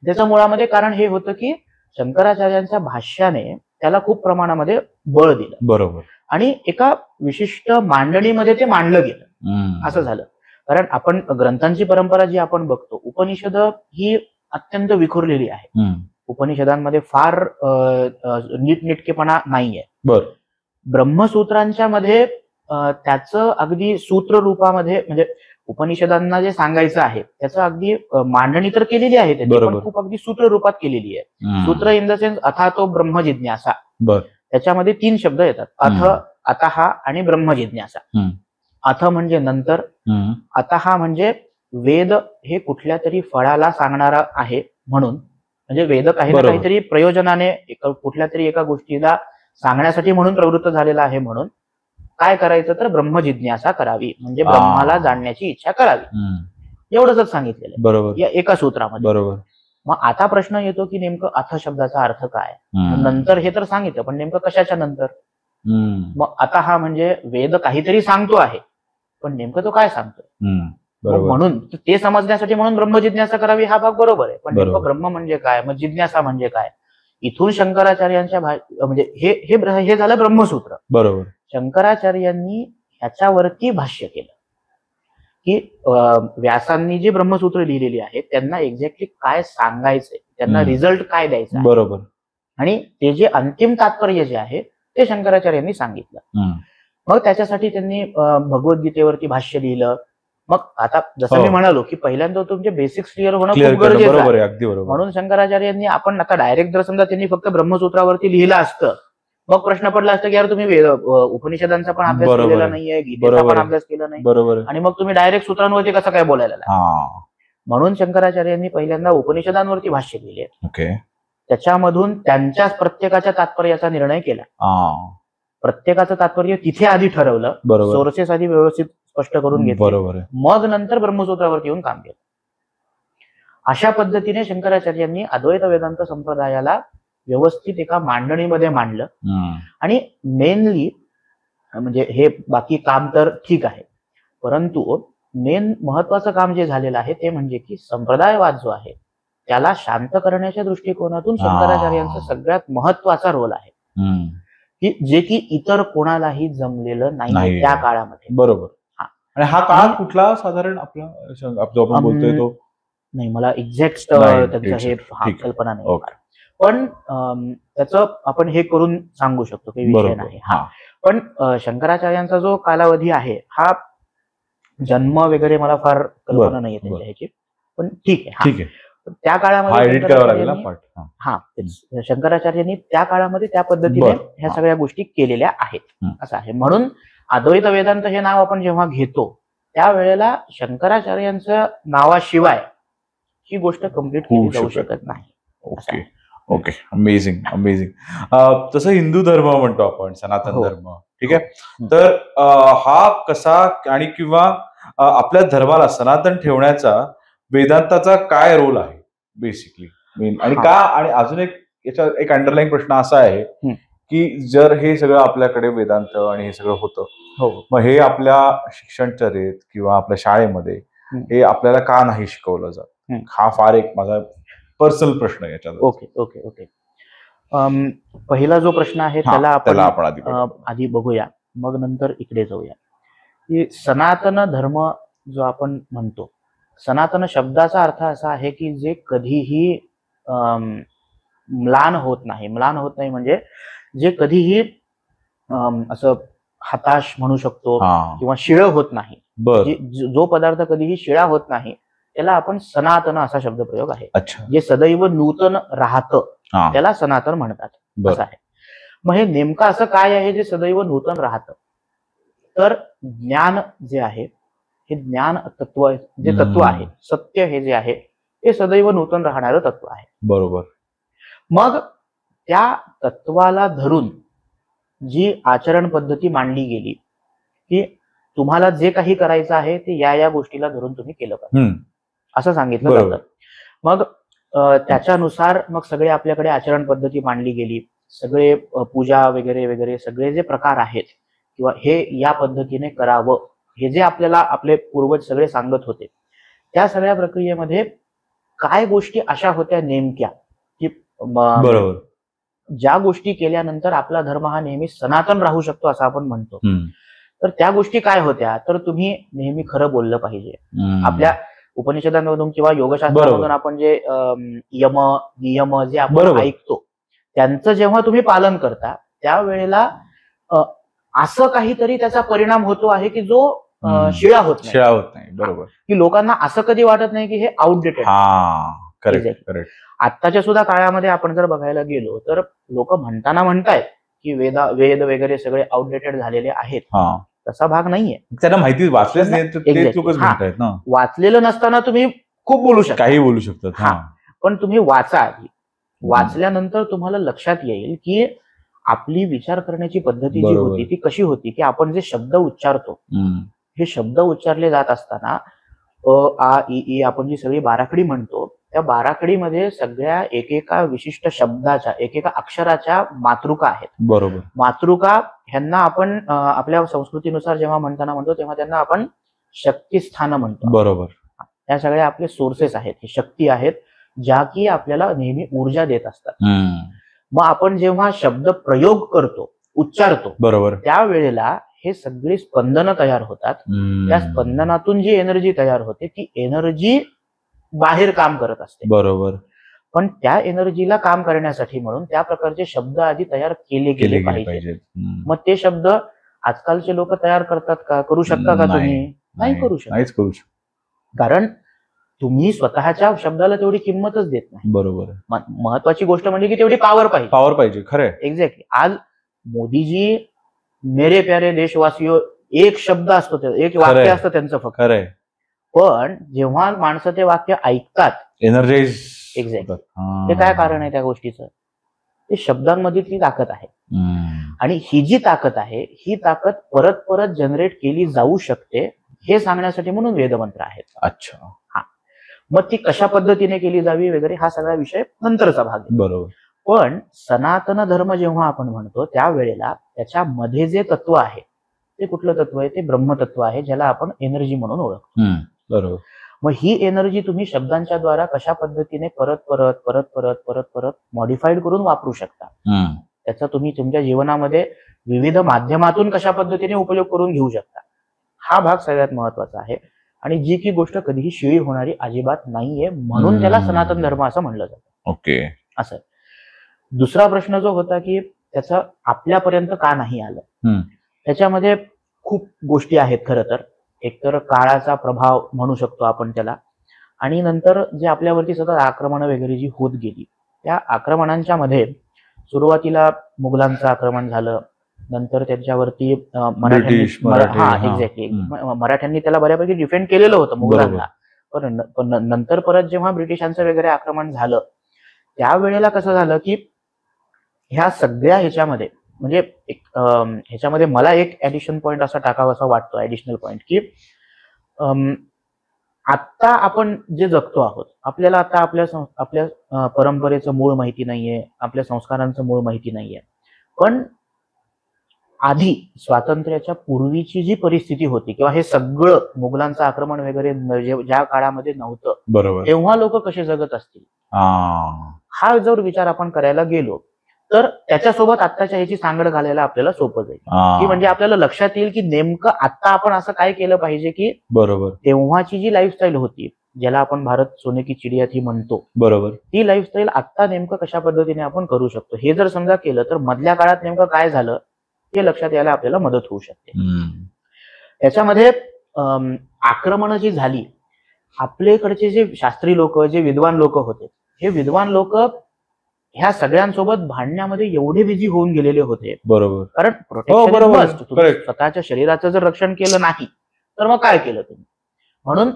त्याच्या मुळामध्ये कारण हे होतं की शंकराचार्यांच्या भाष्याने त्याला खूप प्रमाणामध्ये बळ दिलं. बरोबर. आणि एका विशिष्ट मांडणीमध्ये ते मांडलं गेलं, असं झालं. कारण आपण ग्रंथांची परंपरा जी आपण बघतो, उपनिषद ही अत्यंत विखुरलेली आहे. उपनिषदांमध्ये फार नीटनेटकेपणा नाहीये. ब्रह्मसूत्रांच्या मध्ये त्याचं अगदी सूत्र रूपामध्ये, म्हणजे उपनिषदांना जे सांगायचं आहे त्याचं अगदी मांडणी तर केलेली आहे त्यांनी, पण खूप अगदी सूत्र रूपात केलेली आहे. सूत्र इन द सेन्स अथा तो ब्रह्म जिज्ञासा, त्याच्यामध्ये 3 शब्द येतात, अथ, अतः आणि ब्रह्म जिज्ञासा. अथ म्हणजे नंतर, अतः म्हणजे वेद हे कुठल्या तरी फळाला सांगणारा आहे म्हणून, म्हणजे वेद काही ना काहीतरी प्रयोजनाने कुठल्या तरी एका गोष्टीला सांगण्यासाठी म्हणून प्रवृत्त झालेला आहे. म्हणून काय करायचं तर ब्रह्म जिज्ञासा करावी, म्हणजे ब्रह्माला जाणण्याची इच्छा करावी, एवढंच सांगितलेलं बरोबर या एका सूत्रामध्ये. बरोबर. मग आता प्रश्न येतो की नेमकं अथ शब्दाचा अर्थ काय. नंतर हे तर सांगितलं, पण नेमकं कशाच्या नंतर. मग आता हा म्हणजे वेद काहीतरी सांगतो आहे, पण नेमकं तो काय सांगतोय. म्हणून ते समजण्यासाठी म्हणून ब्रह्म जिज्ञासा करावी हा भाग बरोबर आहे, पण नेमकं ब्रह्म म्हणजे काय, मग जिज्ञासा म्हणजे काय. इथून शंकराचार्यांच्या म्हणजे हे झालं ब्रह्मसूत्र. बरोबर. शंकराचार्यांनी ह्याच्यावरती भाष्य केलं की व्यासांनी जे ब्रह्मसूत्र लिहिलेली आहेत त्यांना एक्झॅक्टली काय सांगायचंय, त्यांना रिझल्ट काय द्यायचा. बरोबर. आणि ते जे अंतिम तात्पर्य जे आहे ते शंकराचार्यांनी सांगितलं. मग त्याच्यासाठी त्यांनी भगवद्गीतेवरती भाष्य लिहिलं. मग आता जसं मी म्हणालो की पहिल्यांदा तुमचे बेसिक्स क्लिअर होणं खूप गरजेचं आहे. म्हणून शंकराचार्यांनी आपण आता डायरेक्ट जर समजा त्यांनी फक्त ब्रह्मसूत्रावरती लिहिलं असतं, मग प्रश्न पडला असता की यार तुम्ही उपनिषदांचा पण अभ्यास केलेला नाहीये, गीतेचा पण अभ्यास केला नाही, बरोबर, आणि मग तुम्ही डायरेक्ट सूत्रांवरती कसं काय बोलायला लागला. म्हणून शंकराचार्यांनी पहिल्यांदा उपनिषदांवरती भाष्य लिहिले. त्याच्यामधून त्यांच्या प्रत्येकाच्या तात्पर्याचा निर्णय केला. प्रत्येकाचं तात्पर्य तिथे आधी ठरवलं, सोर्सेस आधी व्यवस्थित स्पष्ट करून घेतले, मग नंतर ब्रह्मसूत्रावरती येऊन काम केलं. अशा पद्धतीने शंकराचार्यांनी अद्वैत वेदांत संप्रदायाला व्यवस्थित एका मांडणीमध्ये मांडलं. आणि मेनली म्हणजे हे बाकी काम तर ठीक आहे, परंतु मेन महत्वाचं काम जे झालेलं आहे ते म्हणजे की संप्रदायवाद जो आहे त्याला शांत करण्याच्या दृष्टिकोनातून शंकराचार्यांचा सगळ्यात महत्वाचा रोल आहे, की जे की इतर कोणालाही जमलेलं नाही त्या काळामध्ये. बरोबर. आणि हा काळ कुठला साधारण आपला आपण बोलतोय तो नाही, मला एक्झॅक्ट नाही, त्यांचं हे ठीक आहे. कल्पना नाही. ओके. पण त्याचं आपण हे करून सांगू शकतो, काही विषय बरोबर. नाही. हा. पण शंकराचार्यांचा जो कालावधी आहे हा जन्म वगैरे मला फार कल्पना नाहीये त्यांच्या ह्याची, पण ठीक आहे. ठीक आहे. त्या हा काळामध्ये एडिट करावा लागेल ना पाठ. हा, शंकराचार्यांनी त्या काळामध्ये त्या पद्धतीने बरं. ह्या सगळ्या गोष्टी केलेल्या आहेत, हं. असं आहे. म्हणून अद्वैत वेदांत हे नाव आपण जेव्हा घेतो त्यावेळेला शंकराचार्यांच्या नावाशिवाय ही गोष्ट कम्प्लीट केली जाऊ शकत नाही. Okay okay, amazing amazing. तसं हिंदू धर्म म्हणतो आपण, सनातन धर्म, ठीक आहे. तर हा कसा आणि किंवा आपल्या धर्माला सनातन ठेवण्याचा वेदांताचा काय रोल आहे बेसिकली मेन, आणि का? आणि अजून याचा एक अंडरलाईन प्रश्न असा आहे की जर हे सगळं आपल्याकडे वेदांत आणि हे सगळं होतं, मग हे आपल्या शिक्षणचर्येत किंवा आपल्या शाळेमध्ये हे आपल्याला का नाही शिकवलं जात? हा फार एक माझा पर्सनल प्रश्न आहे याच्यात. Okay okay okay. पहिला जो प्रश्न आहे त्याला आपण आधी बघूया, मग नंतर इकडे जाऊया. की सनातन धर्म जो आपण म्हणतो, सनातन शब्दाचा अर्थ असा आहे की जे कधीही म्लान होत नाही. म्लान होत नाही म्हणजे जे कधीही असं हताश म्हणू शकतो किंवा शिळ होत नाही. जो पदार्थ कधीही शिळा होत नाही त्याला आपण सनातन असा शब्दप्रयोग आहे. जे सदैव नूतन राहतं त्याला सनातन म्हणतात, असं आहे. मग हे नेमकं असं काय आहे जे सदैव नूतन राहतं? तर ज्ञान जे आहे, हे ज्ञान तत्व, जे तत्व आहे, सत्य हे जे आहे ते सदैव नूतन राहणारं तत्व आहे. बरोबर. मग त्या तत्वाला धरून जी आचरण पद्धती मांडली गेली की तुम्हाला जे काही करायचं आहे ते या गोष्टीला धरून तुम्ही केलं पाहिजे, असं सांगितलं जातं. मग त्याच्यानुसार मग सगळे आपल्याकडे आचरण पद्धती मांडली गेली. सगळे पूजा वगैरे वगैरे सगळे जे प्रकार आहेत किंवा हे या पद्धतीने करावं हे जे आपल्याला आपले पूर्वज सगळे सांगत होते, त्या सगळ्या प्रक्रियेमध्ये काय गोष्टी अशा होत्या नेमक्या की ज्या गोष्टी केल्यानंतर आपला धर्म हा नेहमी सनातन राहू शकतो असं आपण म्हणतो. तर त्या गोष्टी काय होत्या? तर तुम्ही नेहमी खरं बोललं पाहिजे. आपल्या उपनिषदांमधून किंवा योगशास्त्रामधून आपण जे यम नियम जे आपण ऐकतो त्यांचं जेव्हा तुम्ही पालन करता त्यावेळेला असं काहीतरी त्याचा परिणाम होतो आहे की जो शिळा होत नाही. बरोबर. की लोकांना असं कधी वाटत नाही की हे आउटडेटेड. आत्ताच्या सुद्धा काळामध्ये आपण जर बघायला गेलो तर लोक म्हणतायत की वेद वगैरे सगळे आउटडेटेड झालेले आहेत. तसा भाग नाहीये. त्यांना माहिती वाचलेच नाही. वाचलेलं नसताना तुम्ही खूप बोलू शकता, काही बोलू शकतात. पण तुम्ही वाचा. वाचल्यानंतर तुम्हाला लक्षात येईल की आपली विचार करण्याची पद्धती जी होती ती कशी होती की आपण जे शब्द उच्चारतो हे शब्द उच्चारले जात असताना आ इ आपण जी सगळी बाराखडी म्हणतो त्या बाराखडीमध्ये सगळ्या एकेका विशिष्ट शब्दाच्या एकेका अक्षराच्या मातृका आहेत. बरोबर. मातृका ह्यांना आपण आपल्या संस्कृतीनुसार जेव्हा म्हणतो तेव्हा त्यांना आपण शक्तिस्थान म्हणतो. बरोबर. त्या सगळ्या आपले सोर्सेस आहेत, हे शक्ती आहेत ज्या की आपल्याला नेहमी ऊर्जा देत असतात. मग आपण जेव्हा शब्द प्रयोग करतो, उच्चारतो, बरोबर, त्यावेळेला हे सगळी स्पंदनं तयार होतात. त्या स्पंदनातून जी एनर्जी तयार होते ती एनर्जी बाहेर काम करत असते. बरोबर. पण त्या एनर्जीला काम करण्यासाठी म्हणून त्या प्रकारचे शब्द आधी तयार केले गेले पाहिजे. मग ते शब्द आजकालचे लोक तयार करतात का? करू शकता का तुम्ही? नाही करू शकत. कारण तुम्ही स्वतःच्या शब्दाला तेवढी किंमतच देत नाही. बरोबर. महत्वाची गोष्ट म्हणजे की तेवढी पॉवर पाहिजे. खरंय. एक्झॅक्टली. आज मोदीजी मेरे प्यारे देशवासियो एक शब्द असतो, एक वाक्य असतं त्यांचं फक्त. खरंय. पण जेव्हा माणसं ते वाक्य ऐकतात एनर्जाइज. एक्झॅक्टली. ते काय कारण आहे त्या गोष्टीचं? ते शब्दांमध्ये ती ताकद आहे. आणि ही जी ताकद आहे ही ताकद परत परत जनरेट केली जाऊ शकते हे सांगण्यासाठी म्हणून वेदमंत्र आहेत. अच्छा. मग ती कशा पद्धतीने केली जावी वगैरे हा सगळा विषय नंतरचा भाग आहे. बरोबर. पण सनातन धर्म जेव्हा आपण म्हणतो त्यावेळेला त्याच्यामध्ये जे तत्व आहे ते कुठलं तत्व आहे? ते ब्रह्मतत्व आहे, ज्याला आपण एनर्जी म्हणून ओळखतो. बरोबर. मग ही एनर्जी तुम्ही शब्दांच्या द्वारा कशा पद्धतीने परत परत परत परत परत परत मॉडिफाईड करून वापरू शकता, त्याचा तुम्ही तुमच्या जीवनामध्ये विविध माध्यमातून कशा पद्धतीने उपयोग करून घेऊ शकता, हा भाग सगळ्यात महत्वाचा आहे. आणि जी की गोष्ट कधीही शिळी होणारी अजिबात नाहीये, म्हणून त्याला सनातन धर्म असं म्हणलं जातं. ओके. असं. दुसरा प्रश्न जो होता की त्याचं आपल्यापर्यंत का नाही आलं, त्याच्यामध्ये खूप गोष्टी आहेत खरं तर. एकतर काळाचा प्रभाव म्हणू शकतो आपण त्याला, आणि नंतर जे आपल्यावरती सतत आक्रमणं वगैरे जी होत गेली, त्या आक्रमणांच्या मध्ये सुरुवातीला मुघलांचं आक्रमण झालं, नंतर त्याच्यावरती एक्झॅक्टली मराठ्यांनी त्याला बऱ्यापैकी डिफेंड केलेलं होतं मुघलांना. पण नंतर परत जेव्हा ब्रिटिशांचं वगैरे आक्रमण झालं, त्यावेळेला कसं झालं की ह्या सगळ्या ह्याच्यामध्ये म्हणजे ह्याच्यामध्ये मला एक ऍडिशन पॉइंट असा टाकावासा वाटतो, ऍडिशनल पॉइंट, की आत्ता आपण जे जगतो आहोत, आपल्याला आता आपल्या परंपरेचं मूळ माहिती नाहीये, आपल्या संस्कारांचं मूळ माहिती नाहीये. पण आधी स्वातंत्र्याच्या पूर्वीची जी परिस्थिती होती किंवा हे सगळं मुघलांचं आक्रमण वगैरे ज्या काळामध्ये नव्हतं, बरोबर, तेव्हा लोक कसे जगत असतील, हा जर विचार आपण करायला गेलो तर त्याच्यासोबत आत्ताच्या ह्याची सांगड घालायला आपल्याला सोपं जाईल. की म्हणजे आपल्याला लक्षात येईल की नेमकं आता आपण असं काय केलं पाहिजे की बरोबर तेव्हाची जी लाईफस्टाईल होती, ज्याला आपण भारत सोने की चिडिया थी म्हणतो, बरोबर, ती लाईफस्टाईल आता नेमकं कशा पद्धतीने आपण करू शकतो, हे जर समजा केलं तर मधल्या काळात नेमकं काय झालं हे लक्षात यायला आपल्याला मदत होऊ शकते. त्याच्यामध्ये आक्रमणं जी झाली, आपल्याकडचे जे शास्त्री लोक, जे विद्वान लोक होते, हे विद्वान लोक ह्या सगळ्यांसोबत भांडण्यामध्ये एवढे बिझी होऊन गेलेले होते. बरोबर, कारण प्रोटेक्शन, स्वतःच्या शरीराचं जर रक्षण केलं नाही तर मग काय केलं तुम्ही, म्हणून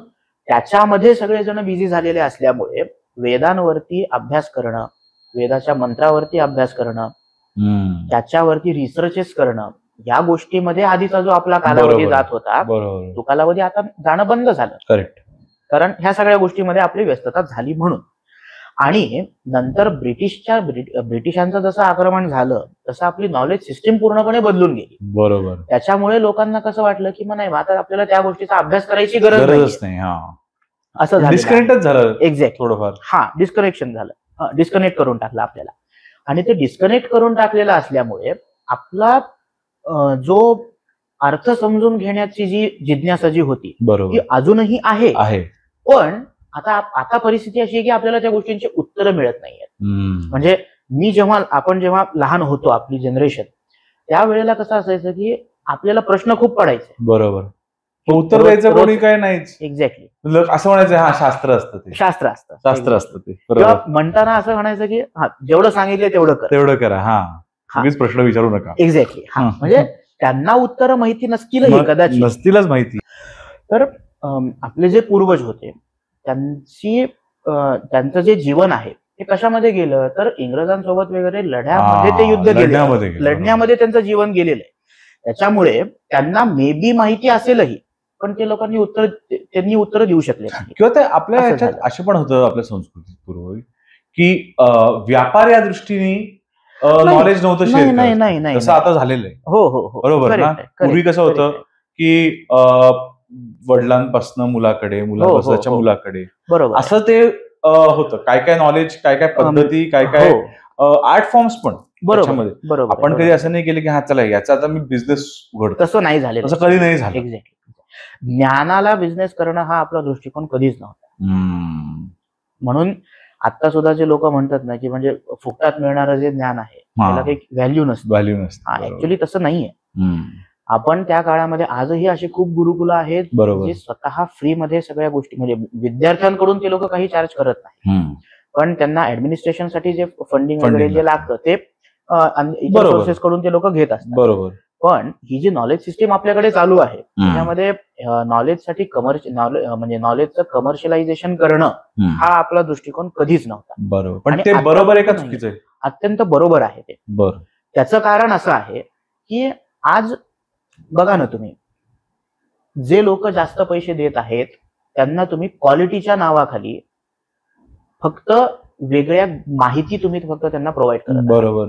त्याच्यामध्ये सगळेजण बिझी झालेले असल्यामुळे वेदांवरती अभ्यास करणं, वेदाच्या मंत्रावरती अभ्यास करणं, त्याच्यावरती रिसर्चेस करणं, या गोष्टीमध्ये आधीचा जो आपला कालावधी जात होता, तो कालावधी आता जाणं बंद झालं. करेक्ट. कारण ह्या सगळ्या गोष्टीमध्ये आपली व्यस्तता झाली म्हणून. आणि नंतर ब्रिटिशांचं जसं आक्रमण झालं तसं आपली नॉलेज सिस्टीम पूर्णपणे बदलून गेली. बरोबर. त्याच्यामुळे लोकांना कसं वाटलं की नाही, आता आपल्याला त्या गोष्टीचा अभ्यास करायची गरज नाही, असं झालं. डिस्कनेक्टच झालं. एक्झॅक्ट, थोडंफार डिस्कनेक्शन झालं, डिस्कनेक्ट करून टाकलं आपल्याला. आणि ते डिस्कनेक्ट करून टाकलेलं असल्यामुळे आपला जो अर्थ समजून घेण्याची जी जिज्ञासा जी होती, ती अजूनही आहे. पण आता परिस्थिती अशी आहे की आपल्याला त्या गोष्टींची उत्तरं मिळत नाहीयेत. म्हणजे आपण जेव्हा लहान होतो, आपली जनरेशन, त्यावेळेला कसं असायचं की आपल्याला प्रश्न खूप पडायचे. बरोबर. उत्तर द्यायचं कोणी काय नाहीच. एक्झॅक्टली. असं म्हणायचं हा शास्त्र असतं ते, शास्त्र असतं ते. म्हणताना असं म्हणायचं की जेवढं सांगितलं तेवढं करा, सगळीच प्रश्न विचारू नका. एक्झॅक्टली. म्हणजे त्यांना उत्तरं माहिती नसतीलच माहिती. तर आपले जे पूर्वज होते त्यांचं जे जीवन आहे ते कशामध्ये गेलं, तर इंग्रजांसोबत वगैरे लढ्यामध्ये ते युद्ध लढण्यामध्ये त्यांचं जीवन गेलेलं आहे. त्याच्यामुळे त्यांना मे बी माहिती असेलही, पण ते लोकांनी त्यांनी उत्तर देऊ शकले नाही. किंवा ते आपल्या ह्याच्यात असे पण होतं आपल्या संस्कृतीत पूर्वी की व्यापार या दृष्टीने नॉलेज नव्हतं, नाही तसं आता झालेलं आहे. हो, बरोबर ना. पूर्वी कसं होतं की वडिलांपासून मुलाकडे, मुलापासून मुलाकडे, बरोबर, असं ते होतं. काय नॉलेज, काय पद्धती, काय आर्ट फॉर्म्स पण. बरोबर. आपण कधी असं नाही केलं की हा चला याचा आता मी बिझनेस उघडतो, तसं नाही झालं, तसं कधी नाही झालं. एक्झॅक्टली. ज्ञानाला बिझनेस करणं हा आपला दृष्टिकोन कधीच नव्हता. म्हणून आता सुद्धा जे लोक म्हणतात ना की म्हणजे फुकटात मिळणारं जे ज्ञान आहे त्याला काही व्हॅल्यू नसते. ऍक्च्युली तसं नाहीये. आपण त्या काळामध्ये आजही अशी खूप गुरुकुलं आहेत जे स्वतः फ्री मध्ये सगळ्या गोष्टी, म्हणजे विद्यार्थ्यांकडून ते लोक काही चार्ज करत नाही, पण त्यांना ऍडमिनिस्ट्रेशनसाठी जे फंडिंग वगैरे जे लागतं ते इतर सोर्सेस कडून ते लोक घेत असतात. बरोबर. पण ही जी नॉलेज सिस्टीम आपल्याकडे चालू आहे त्याच्यामध्ये नॉलेजसाठी म्हणजे नॉलेजचं कमर्शियलायझेशन करणं हा आपला दृष्टिकोन कधीच नव्हता. बरोबर. पण ते बरोबर आहे का चुकीचं आहे? अत्यंत बरोबर आहे ते. त्याचं कारण असं आहे की आज बघा ना, तुम्ही जे लोक जास्त पैसे देत आहेत त्यांना तुम्ही क्वालिटीच्या नावाखाली फक्त वेगळ्या माहिती तुम्ही फक्त त्यांना प्रोव्हाइड करत, बरोबर,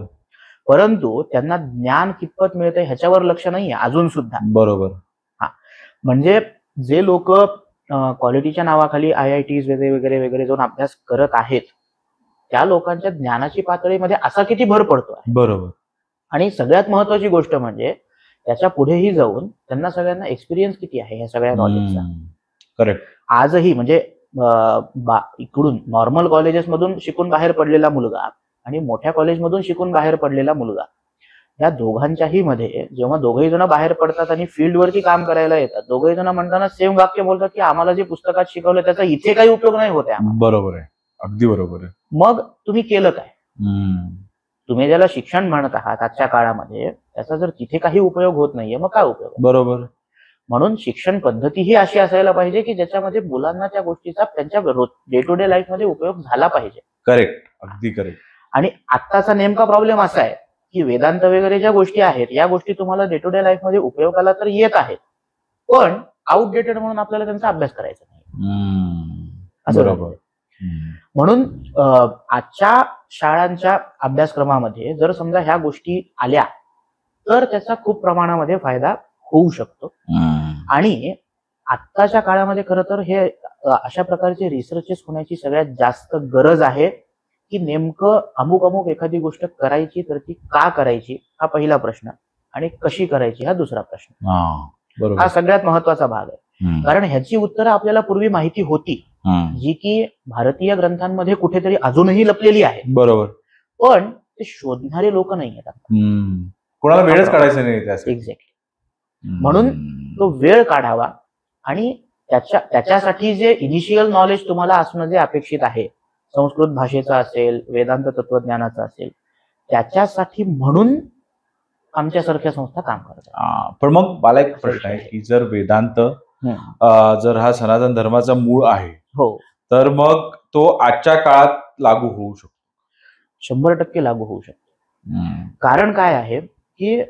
परंतु त्यांना ज्ञान कितपत मिळतंय ह्याच्यावर लक्ष नाहीये अजून सुद्धा. बरोबर. म्हणजे जे लोक क्वालिटीच्या नावाखाली IITs वगैरे वगैरे जाऊन अभ्यास करत आहेत त्या लोकांच्या ज्ञानाची पातळीमध्ये असा किती भर पडतो. बरोबर. आणि सगळ्यात महत्वाची गोष्ट म्हणजे त्याच्या पुढेही जाऊन त्यांना सगळ्यांना एक्सपिरियन्स किती आहे ह्या सगळ्या नॉलेजचा. करेक्ट. आजही म्हणजे इकडून नॉर्मल कॉलेजेसमधून शिकून बाहेर पडलेला मुलगा आणि मोठ्या कॉलेजमधून शिकून बाहेर पडलेला मुलगा, या दोघांच्याही मध्ये जेव्हा दोघेही जण बाहेर पडतात आणि फील्डवरती काम करायला येतात, दोघेही जण म्हणताना सेम वाक्य बोलतात की आम्हाला जे पुस्तकात शिकवलं त्याचा इथे काही उपयोग नाही होत आहे. बरोबर आहे, अगदी बरोबर आहे. मग तुम्ही केलं काय? तुम्ही ज्याला शिक्षण म्हणत आहात आजच्या काळामध्ये, त्याचा जर तिथे काही उपयोग होत नाहीये, मग काय उपयोग? बरोबर. म्हणून शिक्षण पद्धती ही अशी असायला पाहिजे की ज्याच्यामध्ये मुलांना त्या गोष्टीचा त्यांच्या डे टू डे लाईफ मध्ये उपयोग झाला पाहिजे. करेक्ट, अगदी करेक्ट. आणि आत्ताचा नेमका प्रॉब्लेम असा आहे की वेदांत वगैरे ज्या गोष्टी आहेत, या गोष्टी तुम्हाला डे टू डे लाईफ मध्ये उपयोगाला तर येत आहेत, पण आउटडेटेड म्हणून आपल्याला त्यांचा अभ्यास करायचा नाही. असं बरोबर. म्हणून आजच्या शाळांच्या अभ्यासक्रमामध्ये जर समजा ह्या गोष्टी आल्या तर त्याचा खूप प्रमाणामध्ये फायदा होऊ शकतो. आणि आत्ताच्या काळामध्ये खरं तर हे अशा प्रकारचे रिसर्चेस होण्याची सगळ्यात जास्त गरज आहे की नेमकं अमुक अमुक एखादी गोष्ट करायची तर ती का करायची, हा पहिला प्रश्न, आणि कशी करायची हा दुसरा प्रश्न. हा सगळ्यात महत्वाचा भाग आहे. कारण ह्याची उत्तरं आपल्याला पूर्वी माहिती होती, जी की भारतीय ग्रंथांमध्ये कुठेतरी अजूनही लपलेली आहे. बरोबर. पण ते शोधणारे लोक नाही आहेत, कोणाला वेळच काढायचा नाही. एक्झॅक्टली. म्हणून तो वेळ काढावा आणि त्याच्यासाठी जे इनिशियल नॉलेज तुम्हाला असणं जे अपेक्षित आहे, संस्कृत भाषेचा असेल, वेदांत तत्वज्ञानाचा असेल, त्याच्यासाठी म्हणून आमच्यासारख्या संस्था काम करतात. पण मग मला एक प्रश्न आहे की जर वेदांत जर हा सनातन धर्माचा मूळ आहे, हो, तर मग तो आजच्या काळात लागू होऊ शकतो? 100% लागू होऊ शकतो. कारण काय आहे की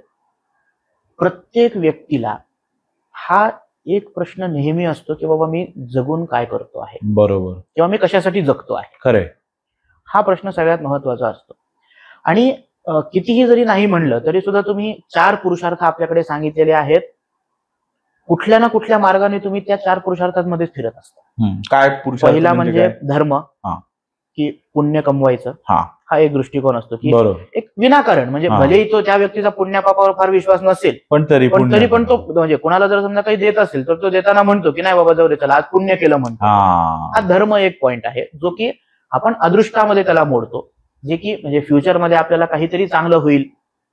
प्रत्येक व्यक्तीला हा एक प्रश्न नेहमी असतो की बाबा मी जगून काय करतो आहे, बरोबर, किंवा मी कशासाठी जगतो आहे. खरंय. हा प्रश्न सगळ्यात महत्वाचा असतो. आणि कितीही जरी नाही म्हणलं तरी सुद्धा तुम्ही 4 पुरुषार्थ आपल्याकडे सांगितलेले आहेत. कुठल्या ना कुठल्या मार्गाने तुम्ही त्या 4 पुरुषार्थांमध्येच फिरत असता. काय पुरुषार्थ? पहिला म्हणजे धर्म, की पुण्य कमवायचं, हा एक दृष्टिकोन असतो की एक विनाकारण, म्हणजे भलेही तो त्या व्यक्तीचा पुण्यापापावर फार विश्वास नसेल, पण तरी पण तो म्हणजे कुणाला जर समजा काही देत असेल तर तो देताना म्हणतो की नाही बाबा जाऊ दे, चला आज पुण्य केलं म्हणतो. हा धर्म एक पॉइंट आहे जो की आपण अदृष्टामध्ये त्याला मोडतो, जे की म्हणजे फ्युचरमध्ये आपल्याला काहीतरी चांगलं होईल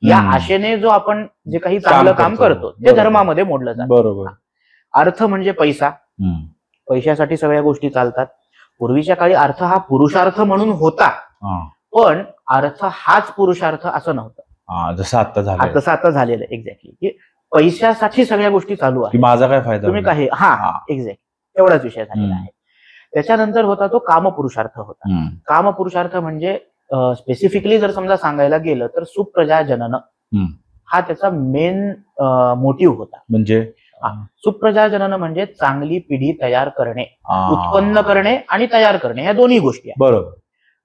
या आशेने जो आपण जे काही चांगलं काम करतो ते धर्मामध्ये मोडलं जातं. बरोबर. अर्थ म्हणजे पैसा, पैशासाठी सगळ्या गोष्टी चालतात. पूर्वीच्या काळी अर्थ हा पुरुषार्थ म्हणून होता, पण अर्थ हाच पुरुषार्थ असं नव्हतं, जसं आता झालेलं. एक्झॅक्टली, की पैशासाठी सगळ्या गोष्टी चालू आहेत, माझा काय फायदा, तुम्ही काय, एक्झॅक्टली एवढाच विषय झालेला आहे. त्याच्यानंतर होता तो कामपुरुषार्थ होता. कामपुरुषार्थ म्हणजे स्पेसिफिकली जर समजा सांगायला गेलं तर सुप्रजा जनन हा त्याचा मेन मोटिव्ह होता. म्हणजे सुप्रजा जनन म्हणजे चांगली पिढी तयार करणे, उत्पन्न करणे आणि तयार करणे, ह्या दोन्ही गोष्टी आहेत. बरोबर.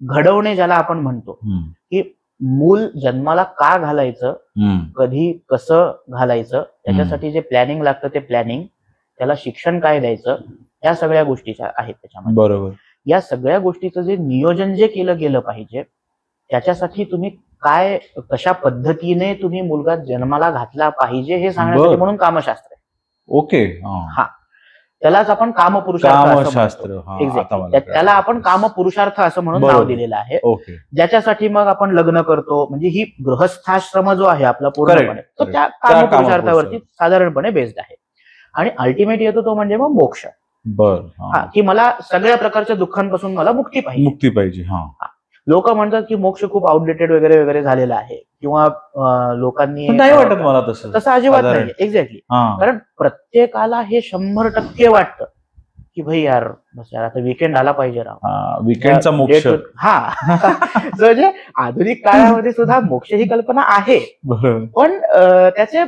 घडवणे ज्याला आपण म्हणतो, की मूल जन्माला का घालायचं, कधी कसं घालायचं, त्याच्यासाठी जे प्लॅनिंग लागतं ते प्लॅनिंग, त्याला शिक्षण काय द्यायचं, या सगळ्या गोष्टीच्या आहेत त्याच्यामध्ये. बरोबर. या सगळ्या गोष्टीचं जे नियोजन जे केलं गेलं पाहिजे, त्याच्यासाठी तुम्ही काय कशा पद्धतीने तुम्ही मुलगा जन्माला घातला पाहिजे हे सांगण्यासाठी म्हणून कामशास्त्र आहे. ओके. हा, त्यालाच आपण कामपुरुषार्थ, त्याला आपण कामपुरुषार्थ असं म्हणून नाव दिलेलं आहे. ज्याच्यासाठी मग आपण लग्न करतो, म्हणजे ही गृहस्थाश्रम जो आहे आपला पूर्णपणे तो त्या कामपुरुषार्थावरती साधारणपणे बेस्ड आहे. आणि अल्टिमेट येतो तो म्हणजे मग मोक्ष. की मला सगळ्या प्रकारच्या दुःखांपासून मला मुक्ती पाहिजे. लोक म्हणतात की मोक्ष खूप आउटडेटेड वगैरे वगैरे झालेला आहे, किंवा लोकांनी, नाही वाटत मला तसं अजिबात नाही. एक्झॅक्टली. कारण प्रत्येकाला हे 100% वाटतं की भाई यार बस यार आता वीकेंड आला पाहिजे राव, वीकेंडचा मोक्ष. म्हणजे आधुनिक काळामध्ये सुद्धा मोक्ष ही कल्पना आहे, पण त्याचे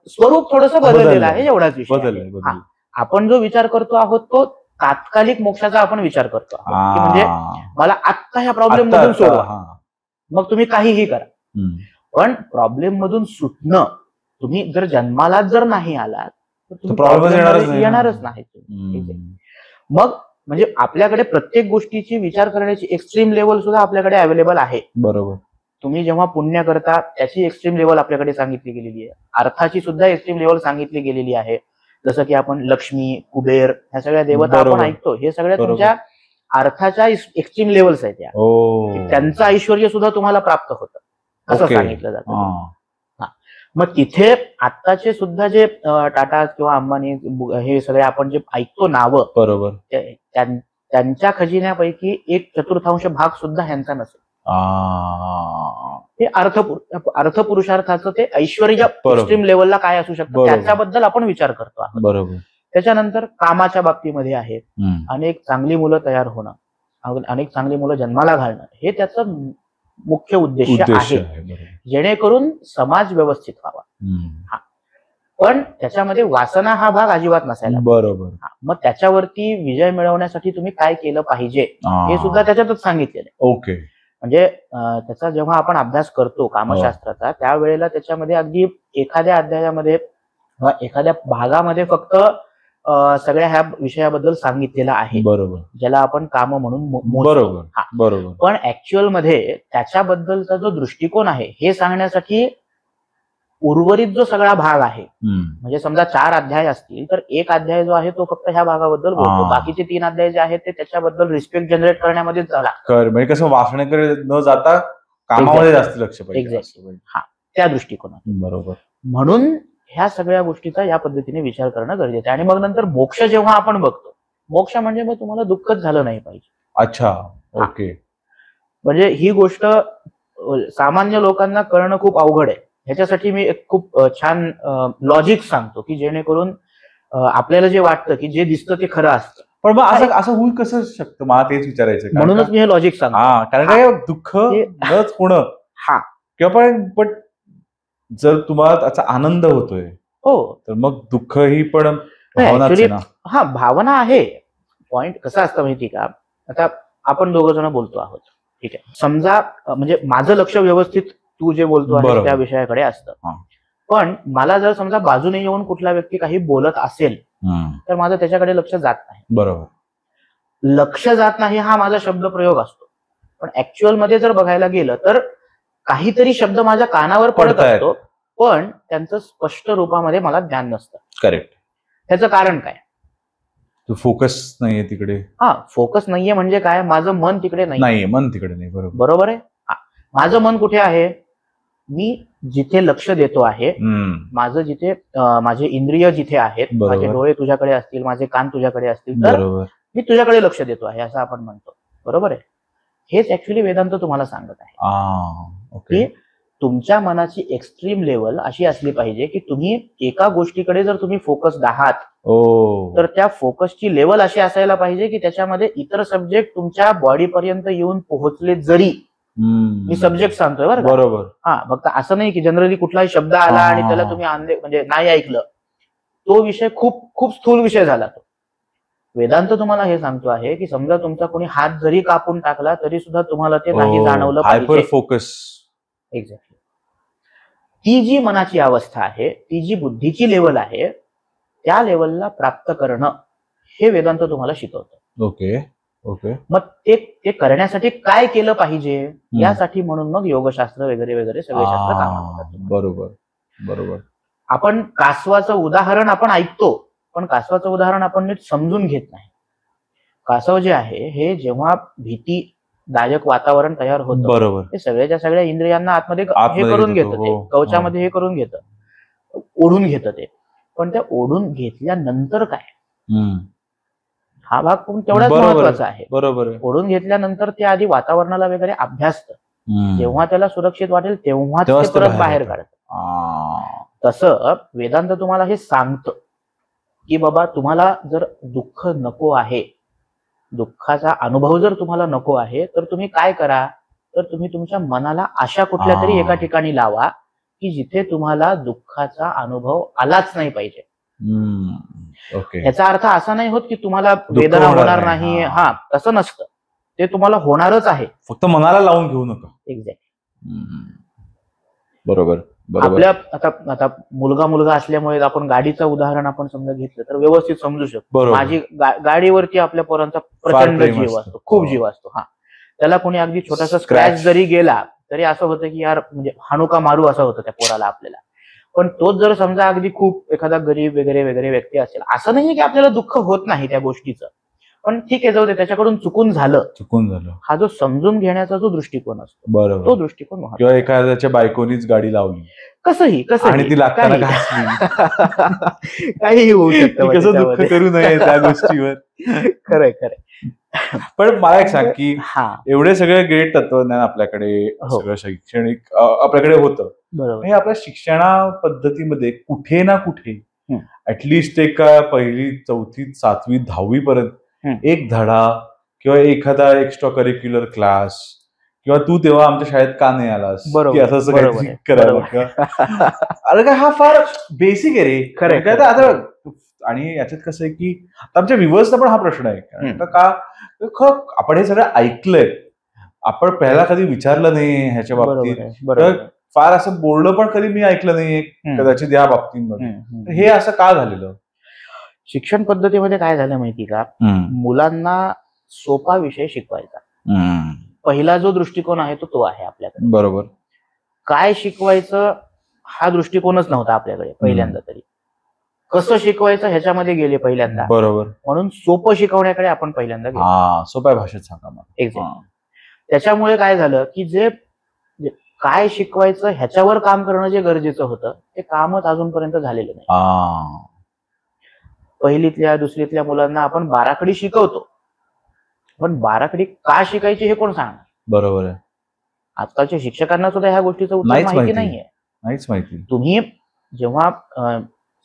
स्वरूप थोडंसं बदललेलं आहे, एवढाच विषय. आपण जो विचार करतो आहोत तो तात्कालिक मोक्षाचा आपण विचार करतो आहोत, की म्हणजे मला आत्ता ह्या प्रॉब्लेम मधून सोडवा, मग तुम्ही काहीही करा. पण प्रॉब्लेम मधून सुटणं, तुम्ही जर जन्माला जर नाही आलात तर प्रॉब्लेम येणारच नाही. मग म्हणजे आपल्याकडे प्रत्येक गोष्टीची विचार करण्याची एक्स्ट्रीम लेवल सुद्धा आपल्याकडे अवेलेबल आहे. बरोबर. तुम्ही जेव्हा पुण्य करता त्याची एक्स्ट्रीम लेवल आपल्याकडे सांगितली गेलेली आहे, अर्थाची सुद्धा एक्स्ट्रीम लेवल सांगितली गेलेली आहे, जसं की आपण लक्ष्मी, कुबेर ह्या सगळ्या देवता आपण बरोबर. ऐकतो, हे सगळ्या बरोबर. तुमच्या अर्थाच्या एक्स्ट्रीम लेवल्स आहेत या. त्यांचं ऐश्वर्य सुद्धा तुम्हाला प्राप्त होतं असं ओके. सांगितलं जातं. मग तिथे आत्ताचे सुद्धा जे टाटा किंवा अंबानी हे सगळे आपण जे ऐकतो नावं, बरोबर, त्यांच्या खजिन्यापैकी 1/4 भाग सुद्धा ह्यांचा नसेल. हे अर्थपुरुषार्थाचं ते ऐश्वर्य एक्स्ट्रीम लेवलला काय असू शकतं बरोबर. त्याच्याबद्दल आपण विचार करतो आहोत. बरोबर. त्याच्यानंतर कामाच्या बाबतीमध्ये आहे, अनेक चांगली मुलं तयार होणं, अनेक चांगली मुलं जन्माला घालणं, हे त्याचं मुख्य उद्देश आहे, जेणेकरून समाज व्यवस्थित व्हावा. पण त्याच्यामध्ये वासना हा भाग अजिबात नसायला. बरोबर. मग त्याच्यावरती विजय मिळवण्यासाठी तुम्ही काय केलं पाहिजे हे सुद्धा त्याच्यातच सांगितलेलं आहे. ओके. म्हणजे त्याचा जेव्हा आपण अभ्यास करतो कामशास्त्राचा, त्यावेळेला त्याच्यामध्ये अगदी एखाद्या अध्यायामध्ये किंवा एखाद्या भागामध्ये फक्त सगळ्या ह्या विषयाबद्दल सांगितलेलं आहे, बरोबर, ज्याला आपण काम म्हणून बरोबर. बरोबर. पण ऍक्च्युअल मध्ये त्याच्याबद्दलचा जो दृष्टिकोन आहे हे सांगण्यासाठी उर्वरित जो सगळा भाग आहे, म्हणजे समजा 4 अध्याय असतील तर एक अध्याय जो आहे तो फक्त ह्या भागाबद्दल बोलतो, बाकीचे 3 अध्याय जे आहेत ते त्याच्याबद्दल रिस्पेक्ट जनरेट करण्यामध्ये झाला. म्हणजे कसं वाचण्याकडे न जाता कामामध्ये जास्त लक्ष पाहिजे. त्या दृष्टिकोनात. बरोबर. म्हणून ह्या सगळ्या गोष्टीचा या पद्धतीने विचार करणं गरजेचं आहे. आणि मग नंतर मोक्ष जेव्हा आपण बघतो, मोक्ष म्हणजे मग तुम्हाला दुःखच झालं नाही पाहिजे. अच्छा. ओके. म्हणजे ही गोष्ट सामान्य लोकांना कळणं खूप अवघड आहे. ह्याच्यासाठी मी एक खूप छान लॉजिक सांगतो की जेणेकरून आपल्याला जे वाटतं की जे दिसतं ते खरं असतं. पण मग असं होऊ कसं शकतं, मला तेच विचारायचं. म्हणूनच मी हे लॉजिक सांगतो. कारण काय दुःख नच होणं किंवा पण जर तुम्हाला त्याचा आनंद होतोय तर मग दुःख ही पण भावना आहे. पॉइंट कसं असतं माहिती का, आता आपण 2 जण बोलतो आहोत, ठीक आहे, समजा म्हणजे माझं लक्ष व्यवस्थित तू जे बोलतो आहे त्या विषयाकडे असतं, पण मला जर समजा बाजूने येऊन कुठला व्यक्ती काही बोलत असेल तर माझं त्याच्याकडे लक्ष जात नाही. बरोबर. लक्ष जात नाही हा माझा शब्दप्रयोग असतो, पण ऍक्च्युअल मध्ये जर बघायला गेलं तर काहीतरी शब्द माझ्या कानावर पडत असतो, पण त्यांचं स्पष्ट रूपामध्ये मला ज्ञान नसतं. करेक्ट. त्याचं कारण काय? फोकस नाहीये तिकडे. फोकस नाहीये म्हणजे काय, माझं मन तिकडे नाही. मन तिकडे नाही. बरोबर आहे. माझं मन कुठे आहे? मी जिथे लक्ष देतो आहे, माझं जिथे माझे इंद्रिय जिथे आहेत, माझे डोळे तुझ्याकडे असतील, माझे कान तुझ्याकडे असतील, तर मी तुझ्याकडे लक्ष देतो आहे असं आपण म्हणतो. बरोबर आहे. हेच ऍक्च्युअली वेदांत तुम्हाला सांगत आहे की तुमच्या मनाची एक्स्ट्रीम लेवल अशी असली पाहिजे की तुम्ही एका गोष्टीकडे जर तुम्ही फोकस्ड आहात तर त्या फोकसची लेवल अशी असायला पाहिजे की त्याच्यामध्ये इतर सब्जेक्ट तुमच्या बॉडीपर्यंत येऊन पोहोचले जरी. मी सब्जेक्ट सांगतोय बरं. बरोबर. फक्त असं नाही की जनरली कुठलाही शब्द आला आणि त्याला तुम्ही म्हणजे नाही ऐकलं, तो विषय खूप खूप स्थूल विषय झाला. तो वेदांत तुम्हाला हे सांगतो आहे की समजा तुमचा कोणी हात जरी कापून टाकला तरी सुद्धा तुम्हाला ते नाही जाणवलं पाहिजे. Hyper focus. एक्झॅक्टली. ती जी मनाची अवस्था आहे, ती जी बुद्धीची लेवल आहे, त्या लेवलला प्राप्त करणं हे वेदांत तुम्हाला शिकवतं. ओके. ओके. मग ते करण्यासाठी काय केलं पाहिजे यासाठी म्हणून मग योगशास्त्र वगैरे वगैरे सगळे शास्त्र कामाला येतात. बरोबर. बरोबर. आपण कासवाचं उदाहरण आपण ऐकतो, पण कासवाचं उदाहरण आपण नीट समजून घेत नाही. कासव जे आहे हे जेव्हा भीतीदायक वातावरण तयार होतं, बरोबर, ते सगळ्याच्या सगळ्या इंद्रियांना आतमध्ये हे करून घेतं, ते कवचामध्ये हे करून घेतं, ओढून घेतं ते. पण त्या ओढून घेतल्यानंतर काय, हा भाग पण तेवढाच महत्वाचा आहे. बरोबर. ओढून घेतल्यानंतर ते आधी वातावरणाला वगैरे अभ्यासतं, जेव्हा त्याला सुरक्षित वाटेल तेव्हाच ते परत बाहेर काढतं. तसं वेदांत तुम्हाला हे सांगतं की बाबा तुम्हाला जर दुःख नको आहे, दुःखाचा अनुभव जर तुम्हाला नको आहे, तर तुम्ही काय करा, तर तुम्ही तुमच्या मनाला अशा कुठल्या तरी एका ठिकाणी लावा की जिथे तुम्हाला दुःखाचा अनुभव आलाच नाही पाहिजे. याचा अर्थ असा नाही होत की तुम्हाला वेदना होणार नाही, तसं नसतं. ते तुम्हाला होणारच आहे, फक्त मनाला लावून घेऊ नका. एक्झॅक्टली. बरोबर. आपल्या आता मुलगा असल्यामुळे आपण गाडीचं उदाहरण आपण समजा घेतलं तर व्यवस्थित समजू शकतो. माझी गाडीवरती आपल्या पोरांचा प्रचंड जीव असतो, खूप जीव असतो. त्याला कोणी अगदी छोटासा स्क्रॅच जरी गेला तरी असं होतं की यार म्हणजे हाणू का मारू असं होतं त्या पोराला आपल्याला. पण तोच जर समजा अगदी खूप एखादा गरीब वगैरे वगैरे व्यक्ती असेल, असं नाहीये की आपल्याला दुःख होत नाही त्या गोष्टीचं, पण ठीक आहे जाऊ दे, त्याच्याकडून चुकून झालं, हा जो समजून घेण्याचा जो दृष्टिकोन असतो, बरोबर, तो दृष्टिकोन महत्त्वाचा. किंवा एखाद्याच्या बायकोनीच गाडी लावली, कसंही आणि ती लागताना घासली, काहीही होऊ शकतं, कसं दुःख करू नये त्या गोष्टीवर. खरंय खरंय. पण मला एक सांग की एवढे सगळे ग्रेट तत्वज्ञान आपल्याकडे, सगळं शैक्षणिक आपल्याकडे होतं, हे आपल्या शिक्षणा पद्धतीमध्ये कुठे ना कुठे ऍटलिस्ट एक पहिली, चौथी, 7वी, 10वी पर्यंत एक धडा किंवा एखादा एक्स्ट्रा करिक्युलर क्लास, किंवा तू तेव्हा आमच्या शाळेत का नाही आलास की असं काहीतरी करायला, अरे काय हा फार बेसिक आहे रे खरं. आता आणि याच्यात कसं आहे की आमच्या व्ह्युअर्सला पण हा प्रश्न आहे का आपण हे सगळं ऐकलंय, आपण पहिला कधी विचारलं नाही ह्याच्या बाबतीत, फार असं बोलणं पण कधी मी ऐकलं नाही कदाचित या बाबतीमध्ये. हे असं का झालेलं? शिक्षण पद्धतीमध्ये काय झालं माहिती का, मुलांना सोपा विषय शिकवायचा, पहिला जो दृष्टिकोन आहे तो आहे आपल्याकडे. बरोबर. काय शिकवायचं हा दृष्टिकोनच नव्हता आपल्याकडे पहिल्यांदा तरी. कसं शिकवायचं ह्याच्यामध्ये गेले पहिल्यांदा. बरोबर. म्हणून सोपं शिकवण्याकडे आपण पहिल्यांदा गेलो. सोप्या भाषेत सांगा मला. एक्झॅक्ट. त्याच्यामुळे काय झालं की जे काय शिकवायचं ह्याच्यावर काम करणं जे गरजेचं होतं ते कामच अजूनपर्यंत झालेलं नाही. पहिलीतल्या दुसरीतल्या मुलांना आपण बाराखडी शिकवतो, पण बाराखडी का शिकायची हे कोण सांगणार? बरोबर आहे. आजकालच्या शिक्षकांना सुद्धा ह्या गोष्टीचं उत्तर माहिती नाहीये. नाहीच माहिती. तुम्ही जेव्हा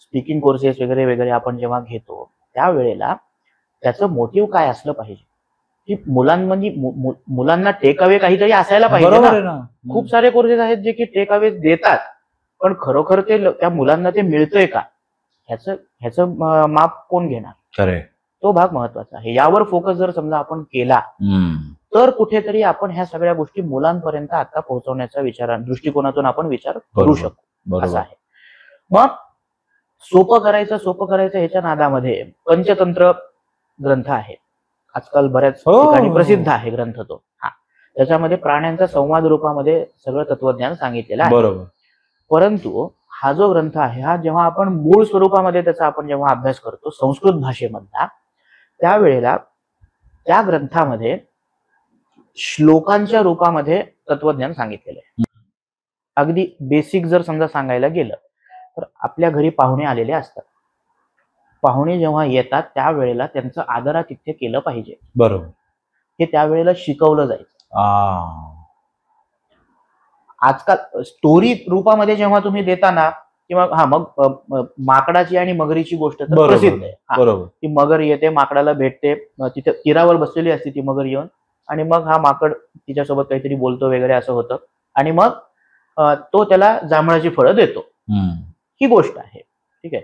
स्पीकिंग कोर्सेस वगैरे वगैरे आपण जेव्हा घेतो त्यावेळेला त्याचं मोटिव्ह काय असलं पाहिजे की मुलांना टेक अवे काहीतरी असायला पाहिजे ना. खूप सारे कोर्सेस आहेत जे की टेक अवे देतात, पण खरोखर ते त्या मुलांना ते मिळतंय का ह्याचं माप कोण घेणार? खरंय. तो भाग महत्वाचा आहे. यावर फोकस जर समजा आपण केला तर कुठेतरी आपण ह्या सगळ्या गोष्टी मुलांपर्यंत आता पोहोचवण्याच्या दृष्टिकोनातून आपण विचार करू शकतो, असं आहे. मग सोपं करायचं ह्याच्या नादामध्ये पंचतंत्र ग्रंथ आहे, आजकाल बऱ्याच ठिकाणी प्रसिद्ध आहे ग्रंथ तो. त्याच्यामध्ये प्राण्यांचा संवाद रूपामध्ये सगळं तत्वज्ञान सांगितलेलं आहे. बरोबर. परंतु हा जो ग्रंथ आहे हा जेव्हा आपण मूळ स्वरूपामध्ये त्याचा आपण जेव्हा अभ्यास करतो संस्कृत भाषेमधला, त्यावेळेला त्या ग्रंथामध्ये श्लोकांच्या रूपामध्ये तत्वज्ञान सांगितलेलं आहे. अगदी बेसिक जर समजा सांगायला गेलं तर आपल्या घरी पाहुणे आलेले असतात. पाहुणे जेव्हा येतात त्यावेळेला त्यांचं आदरातिथ्य केलं पाहिजे. बरोबर. हे त्यावेळेला शिकवलं जायचं. आजकाल स्टोरी रूपामध्ये जेव्हा तुम्ही देताना किंवा मग माकडाची आणि मगरीची गोष्ट तर प्रसिद्ध आहे. बरोबर. ती मगर येते, माकडाला भेटते, तिथे तीरावर बसलेली असते ती मगर येऊन, आणि मग हा माकड तिच्यासोबत काहीतरी बोलतो वगैरे असं होतं, आणि मग तो त्याला जांभळाची फळं देतो. ही गोष्ट आहे. ठीक आहे.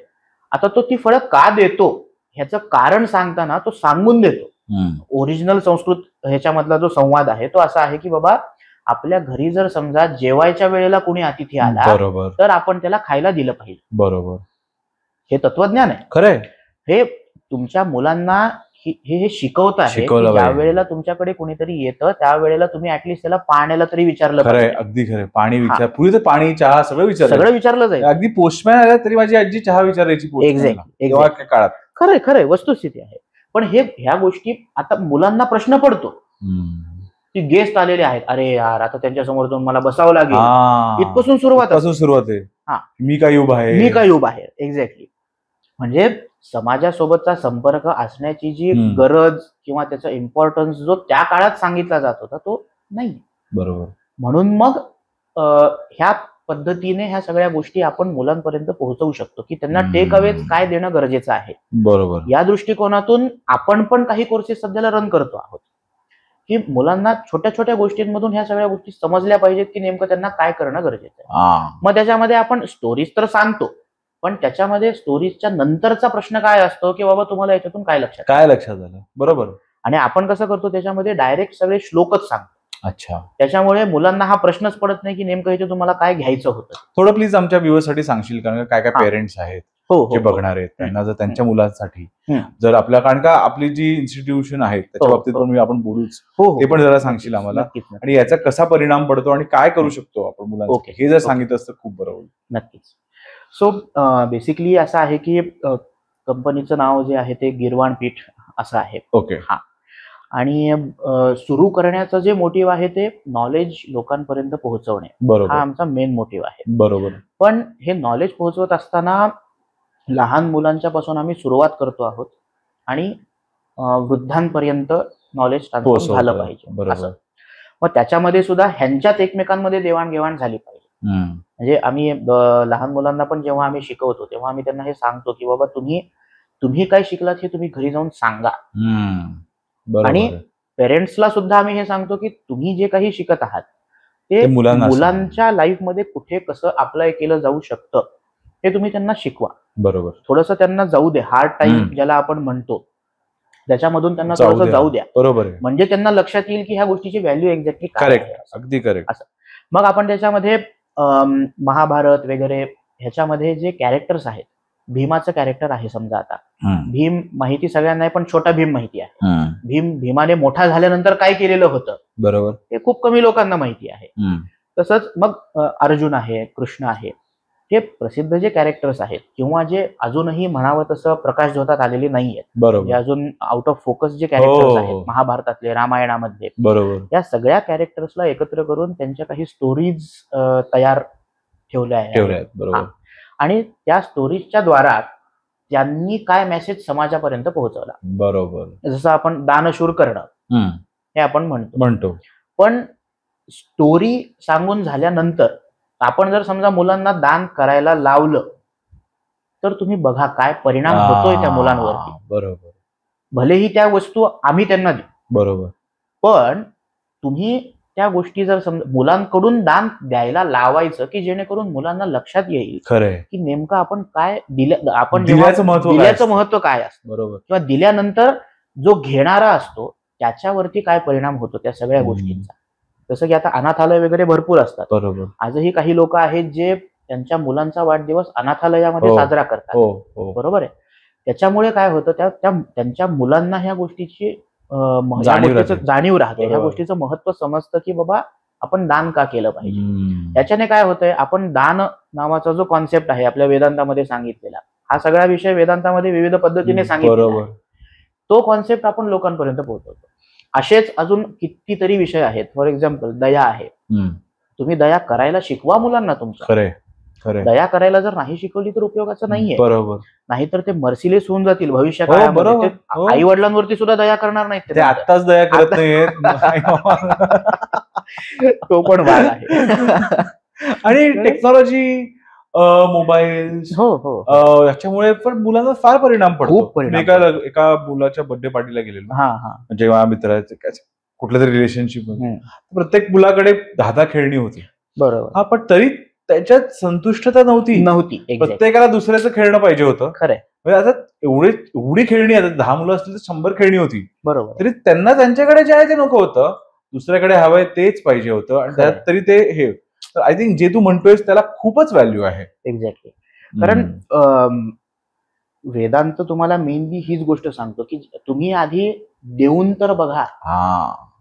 आता तो ती फळं का देतो ह्याचं कारण सांगताना तो सांगून देतो. ओरिजिनल संस्कृत ह्याच्यामधला जो संवाद आहे तो असा आहे की बाबा आपल्या घरी जर समजा जेवायच्या वेळेला कोणी अतिथी आला तर आपण त्याला खायला दिलं पाहिजे. बरोबर. हे तत्वज्ञान आहे. खरंय. हे तुमच्या मुलांना हे शिकवत आहे. ज्या वेळेला तुमच्याकडे कोणीतरी येतं त्यावेळेला तुम्ही ऍटलिस्ट त्याला पाण्याला तरी विचारलं पाहिजे. अगदी खरं. पाणी विचार, पूर्वी तर पाणी, चहा सगळं विचारलं जाईल. अगदी पोस्टमॅन आला तरी माझी आजी चहा विचारायची. एक्झॅक्ट काळात. खरंय वस्तुस्थिती आहे. पण ह्या गोष्टी आता मुलांना प्रश्न पडतो की गेस्ट आलेले आहेत, अरे यार आता त्यांच्या समोर जाऊन मला बसावं लागेल, इथपासून सुरुवात आहे. मी काय उभा आहे. एक्झॅक्टली. म्हणजे समाजासोबतचा संपर्क असण्याची जी गरज किंवा त्याचा इम्पॉर्टन्स जो त्या काळात सांगितला जात होता तो नाही. बरोबर. म्हणून मग ह्या पद्धतीने ह्या सगळ्या गोष्टी आपण मुलांपर्यंत पोहोचवू शकतो की त्यांना टेक अवेज काय देणं गरजेचं आहे. बरोबर. या दृष्टिकोनातून आपण पण काही कोर्सेस सध्याला रन करतो आहोत की मुलांना छोट्या छोट्या गोष्टींमधून ह्या सगळ्या गोष्टी समजल्या पाहिजेत की नेमकं त्यांना काय करणं गरजेचं आहे. मग त्याच्यामध्ये आपण स्टोरीज तर सांगतो, पण त्याच्यामध्ये स्टोरीजच्या नंतरचा प्रश्न काय असतो की बाबा तुम्हाला याच्यातून काय लक्षात आलं. बरोबर. आणि आपण कसं करतो त्याच्यामध्ये डायरेक्ट सगळे श्लोकच सांगतो. अच्छा. त्याच्यामुळे मुलांना हा प्रश्नच पडत नाही की नेमकं इथे तुम्हाला काय घ्यायचं होतं. थोडं प्लीज आमच्या व्ह्यूअर्ससाठी सांगशील, कारण काय काय पेरेंट्स आहेत जे बघणार आहेत त्यांना जर त्यांच्या मुलांसाठी जर आपल्या, कारण का आपली जी इन्स्टिट्यूशन आहेत त्याच्या बाबतीत पण आपण बोलूच, ते पण जरा सांगशील आम्हाला, आणि याचा कसा परिणाम पडतो आणि काय करू शकतो आपण मुलांसाठी हे जर सांगितलं असतं खूप बरं होईल. नक्कीच. सो बेसिकली असं आहे की कंपनीचं नाव जे आहे ते गिरवाण पीठ असं आहे. ओके. हा. आणि सुरू करण्याचं जे मोटिव्ह आहे ते नॉलेज लोकांपर्यंत पोहोचवणे, बरोबर. हा आमचा मेन मोटिव्ह आहे. बरोबर. पण हे नॉलेज पोहोचवत असताना लहान मुलांच्या पासून आम्ही सुरुवात करतो आहोत आणि वृद्धांपर्यंत नॉलेज ट्रान्सफर झालं पाहिजे असं. मग त्याच्यामध्ये सुद्धा ह्यांच्यात एकमेकांमध्ये देवाणघेवाण झाली पाहिजे. म्हणजे आम्ही लहान मुलांना पण जेव्हा आम्ही शिकवतो तेव्हा आम्ही त्यांना हे सांगतो की बाबा तुम्ही काय शिकलात हे तुम्ही घरी जाऊन सांगा. आणि पेरेंट्सला सुद्धा आम्ही हे सांगतो की तुम्ही जे काही शिकत आहात ते मुलांच्या लाईफमध्ये कुठे कसं अप्लाय केलं जाऊ शकतं हे तुम्ही त्यांना शिकवा. बरोबर. थोडंसं त्यांना जाऊ दे, हार्ड टाइम ज्याला आपण म्हणतो त्याच्यामधून त्यांना थोडंसं जाऊ द्या. बरोबर. म्हणजे त्यांना लक्षात येईल की ह्या गोष्टीची व्हॅल्यू एक्झॅक्टली काय आहे. अगदी करेक्ट. असं मग आपण त्याच्यामध्ये महाभारत वगैरे ह्याच्यामध्ये जे कॅरेक्टर्स आहेत, भीमाचं कॅरेक्टर आहे समजा, आता भीम माहिती सगळ्यांना आहे पण छोटा भीम माहिती आहे. भीमाने मोठा झाल्यानंतर काय केलेलं होतं बरोबर हे खूप कमी लोकांना माहिती आहे. तसंच मग अर्जुन आहे, कृष्ण आहे, हे प्रसिद्ध जे कॅरेक्टर्स आहेत किंवा जे अजूनही म्हणावं तसं प्रकाश झोतात आलेले नाहीयेत, म्हणजे अजून आउट ऑफ फोकस जे कॅरेक्टर्स आहेत महाभारतातले, रामायणामधले, बरोबर, या सगळ्या कॅरेक्टर्सला एकत्र करून त्यांच्या काही स्टोरीज तयार ठेवल्या आहेत. बरोबर. आणि त्या स्टोरीजच्या द्वारा त्यांनी काय मेसेज समाजापर्यंत पोहोचवला. बरोबर. जसं आपण दानशूर करणं हे आपण म्हणतो, पण स्टोरी सांगून झाल्यानंतर आपण जर समजा मुलांना दान करायला लावलं तर तुम्ही बघा काय परिणाम होतोय त्या मुलांवरती. बरोबर. भलेही त्या वस्तू आम्ही त्यांना देऊ, बरोबर, पण तुम्ही त्या गोष्टी जर समजा मुलांकडून दान द्यायला लावायचं की जेणेकरून मुलांना लक्षात येईल की नेमकं आपण काय दिलं, आपण दिल्याचं महत्व काय असतं. बरोबर. किंवा दिल्यानंतर जो घेणारा असतो त्याच्यावरती काय परिणाम होतो त्या सगळ्या गोष्टींचा. जसं की आता अनाथालय वगैरे भरपूर असतात. बरोबर. आजही काही लोक आहेत जे त्यांच्या मुलांचा वाढदिवस अनाथालयामध्ये साजरा करतात. बरोबर आहे. त्याच्यामुळे काय होतं, त्यांच्या मुलांना ह्या गोष्टीची जाणीव राहते, ह्या गोष्टीचं महत्व समजतं की बाबा आपण दान का केलं पाहिजे. याच्याने काय होतंय, आपण दान नावाचा जो कॉन्सेप्ट आहे आपल्या वेदांतामध्ये सांगितलेला, हा सगळा विषय वेदांतामध्ये विविध पद्धतीने सांगितलेला, तो कॉन्सेप्ट आपण लोकांपर्यंत पोहोचवतो. असेच अजून कितीतरी विषय आहेत. फॉर एक्झाम्पल दया आहे. तुम्ही दया करायला शिकवा मुलांना तुमच्या. दया करायला जर नाही शिकवली तर उपयोगाचं नाहीये. बरोबर. नाहीतर ते मर्सिलेस होऊन जातील भविष्य काळामध्ये. आई वडिलांवरती सुद्धा दया करणार नाहीत, ते आत्ताच दया करत नाहीत. तो पण भाग आहे. आणि टेक्नॉलॉजी, मोबाईल, याच्यामुळे पण मुलांना फार परिणाम पडतो. एका मुलाच्या बर्थडे पार्टीला गेलेलो, जेव्हा मित्राचे कुठल्या तरी रिलेशनशिप मध्ये प्रत्येक मुलाकडे 10 खेळणी होती. बरोबर. हा, पण तरी त्याच्यात संतुष्टता नव्हती. प्रत्येकाला दुसऱ्याचं खेळणं पाहिजे होतं. खरंय. म्हणजे आता एवढी खेळणी, आता 10 मुलं असतील तर 100 खेळणी होती. बरोबर. तरी त्यांना त्यांच्याकडे जे आहे ते नको होतं, दुसऱ्याकडे हवंय तेच पाहिजे होतं. आणि त्यात तरी ते हे, आय थिंक जे तू म्हणतोयस त्याला खूपच व्हॅल्यू आहे. एक्झॅक्टली. कारण वेदांत तुम्हाला मेनली हीच गोष्ट सांगतो की तुम्ही आधी देऊन तर बघा.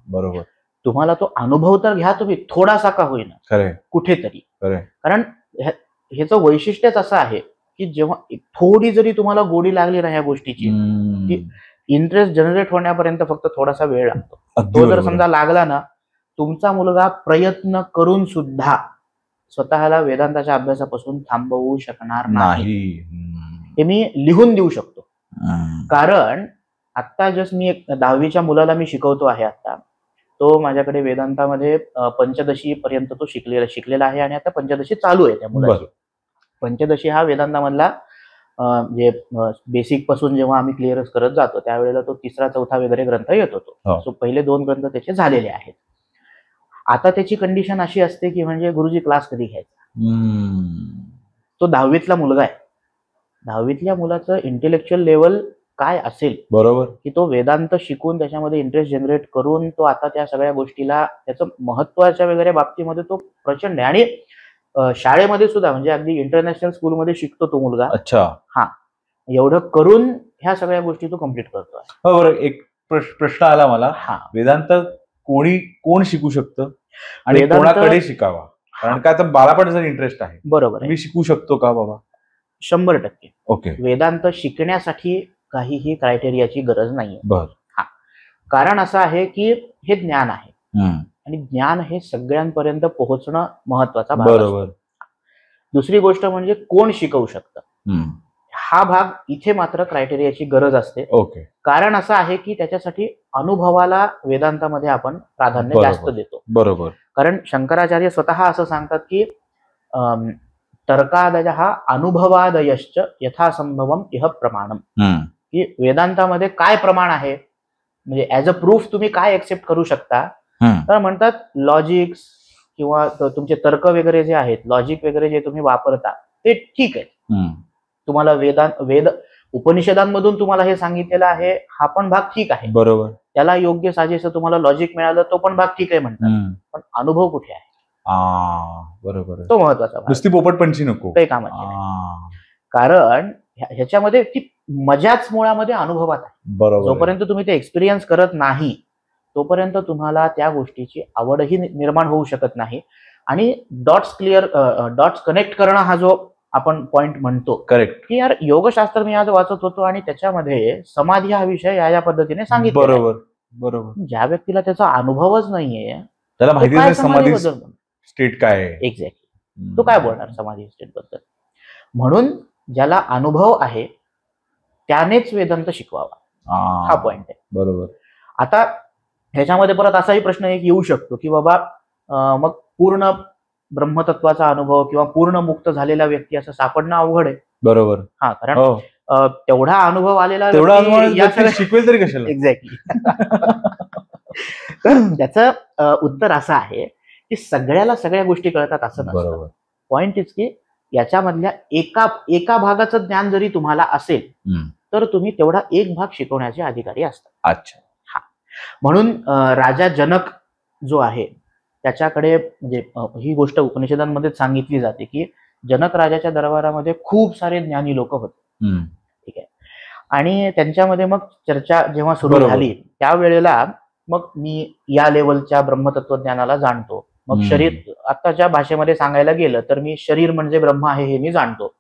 बरोबर. तुम्हाला तो अनुभव तर घ्या तुम्ही, थोडासा का होईना, खरंय, कुठेतरी. कारण ह्याचं वैशिष्ट्यच असं आहे की जेव्हा थोडी जरी तुम्हाला गोडी लागली ना ह्या गोष्टीची, इंटरेस्ट जनरेट होण्यापर्यंत फक्त थोडासा वेळ लागतो. तो जर समजा लागला ना, तुमचा मुलगा प्रयत्न करून सुद्धा स्वतःला वेदांताच्या अभ्यासापासून थांबवू शकणार नाही. हे मी लिहून देऊ शकतो. कारण आता जस्ट मी 10वीच्या मुलाला मी शिकवतो आहे. आता तो माझ्याकडे वेदांतामध्ये पंचदशी पर्यंत तो शिकलेला आहे आणि आता पंचदशी चालू आहे त्या मुलाची. पंचदशी हा वेदांतामधला जे बेसिक पासून जेव्हा आम्ही क्लिअर करत जातो त्यावेळेला तो 3रा 4था वगैरे ग्रंथ येत होतो. सो पहिले 2 ग्रंथ त्याचे झालेले आहेत. आता त्याची कंडिशन अशी असते की म्हणजे गुरुजी क्लास कधी घ्यायचा. तो 10वीतला मुलगा आहे. 10वीतल्या मुलाचं इंटेलेक्च्युअल लेवल काय असेल, बरोबर, की तो वेदांत शिकून त्याच्यामध्ये इंटरेस्ट जनरेट करून तो आता त्या सगळ्या गोष्टीला त्याचं महत्वाच्या वगैरे बाबतीमध्ये तो प्रचंड आहे. आणि शाळेमध्ये सुद्धा म्हणजे अगदी इंटरनॅशनल स्कूलमध्ये शिकतो तो मुलगा. अच्छा. हा, एवढं करून ह्या सगळ्या गोष्टी तो कम्प्लीट करतो. बरोबर. एक प्रश्न आला मला, वेदांत कोण शिकू शकतं आणि कोणाकडे शिकावा? कारण का आता मला पण जर इंटरेस्ट आहे, बरोबर, मी शिकू शकतो का बाबा? 100%. ओके. वेदांत शिकण्यासाठी काहीही क्रायटेरियाची गरज नाहीये. बर. कारण असं आहे की हे ज्ञान आहे हम्म. आणि ज्ञान हे सगळ्यांपर्यंत पोहोचणं महत्वाचा भाग असतो. बरोबर. दुसरी गोष्ट म्हणजे कोण शिकवू शकतं, हम्म. हा भाग इथे मात्र क्रायटेरियाची गरज असते. ओके. कारण असं आहे की त्याच्यासाठी अनुभवाला वेदांतामध्ये आपण प्राधान्य बरोबर. जास्त देतो. बरोबर. कारण शंकराचार्य स्वतः असं सांगतात की तर्कादयः अनुभवादयश्च यथासंभवम इह प्रमाणम, हम्म. की वेदांतामध्ये काय प्रमाण आहे, म्हणजे ऍज अ प्रूफ तुम्ही काय एक्सेप्ट करू शकता. हम्म. तर म्हणतात लॉजिक्स किंवा तुमचे तर्क वगैरे जे आहेत, लॉजिक वगैरे जे तुम्ही वापरता ते ठीक आहे. हम्म. तुम्हाला वेद उपनिषदांमधून तुम्हाला हे सांगितलेलं आहे, हा पण भाग ठीक आहे. बरोबर. त्याला योग्य साजेसं तुम्हाला लॉजिक मिळालं, तो पण भाग ठीक आहे म्हणतात. हम्म. पण अनुभव कुठे आहे, बरोबर. तो महत्वाचा भाग. नुसती पोपटपंची नको. काही कामाची नाही. कारण ह्याच्यामध्ये ती मजाच मुळामध्ये अनुभवात आहे. बरोबर. जोपर्यंत तुम्ही ते एक्सपिरियन्स करत नाही तोपर्यंत तुम्हाला त्या गोष्टीची आवडही निर्माण होऊ शकत नाही. आणि डॉट्स कनेक्ट करणं हा जो आपण पॉइंट म्हणतो, करेक्ट, की यार योगशास्त्र मी आज वाचत होतो आणि त्याच्यामध्ये समाधी हा विषय या पद्धतीने सांगितलं. बरोबर. बरोबर. ज्या व्यक्तीला त्याचा अनुभवच नाहीये त्याला माहिती नाही समाधी बद्दल स्टेट काय आहे. एक्झॅक्टली, तो काय बोलणार समाधी स्टेट बद्दल. म्हणून ज्याला अनुभव आहे त्यानेच वेदांत शिकवावा, हा पॉइंट आहे. बरोबर. आता ह्याच्यामध्ये परत असाही प्रश्न एक येऊ शकतो की बाबा मग पूर्ण ब्रह्मतत्वाचा अनुभव किंवा पूर्ण मुक्त झालेला व्यक्ती असं सापडणं अवघड आहे. बरोबर. हा, कारण तेवढा अनुभव आलेला तेवढा शिकवेल तरी कशाला. एक्झॅक्टली. तर त्याचं उत्तर असं आहे की सगळ्याला सगळ्या गोष्टी कळतात असं नसतं. पॉइंट इज की याच्यामधल्या एका भागाचं ज्ञान जरी तुम्हाला असेल तर तुम्ही तेवढा एक भाग शिकवण्याचे अधिकारी असतात. अच्छा. हा, म्हणून राजा जनक जो आहे त्याच्याकडे म्हणजे ही गोष्ट उपनिषदांमध्ये सांगितली जाते की जनक राजाच्या दरबारामध्ये खूप सारे ज्ञानी लोक होते. ठीक आहे. आणि त्यांच्यामध्ये मग चर्चा जेव्हा सुरू झाली त्यावेळेला मग मी या लेवलच्या ब्रह्मतत्वज्ञानाला जाणतो. मग शरीर, आत्ताच्या भाषेमध्ये सांगायला गेलं तर मी शरीर म्हणजे ब्रह्म आहे हे मी जाणतो,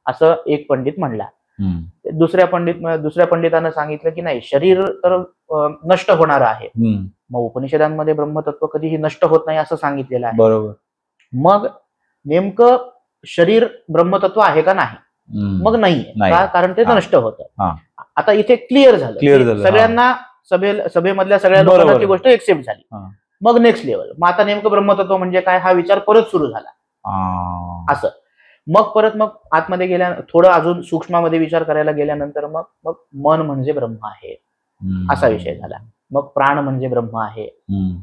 असं एक पंडित म्हणला. दुसऱ्या पंडितानं सांगितलं की नाही, शरीर तर नष्ट होणार आहे. मग उपनिषदांमध्ये ब्रह्मतत्व कधीही नष्ट होत नाही असं सांगितलेलं आहे. बरोबर. मग नेमकं शरीर ब्रह्मतत्व आहे का नाही? मग नाहीये, कारण ते नष्ट होतं. आता इथे क्लिअर झालं, सगळ्यांना सभेमधल्या सगळ्या लोकांना ती गोष्ट एक्सेप्ट झाली. मग नेक्स्ट लेवल, मग आता नेमकं ब्रह्मतत्व म्हणजे काय हा विचार परत सुरू झाला. असं मग आतमध्ये गेल्या थोडं अजून सूक्ष्मामध्ये विचार करायला गेल्यानंतर मग मन म्हणजे ब्रह्म आहे असा विषय झाला. मग प्राण म्हणजे ब्रह्म आहे,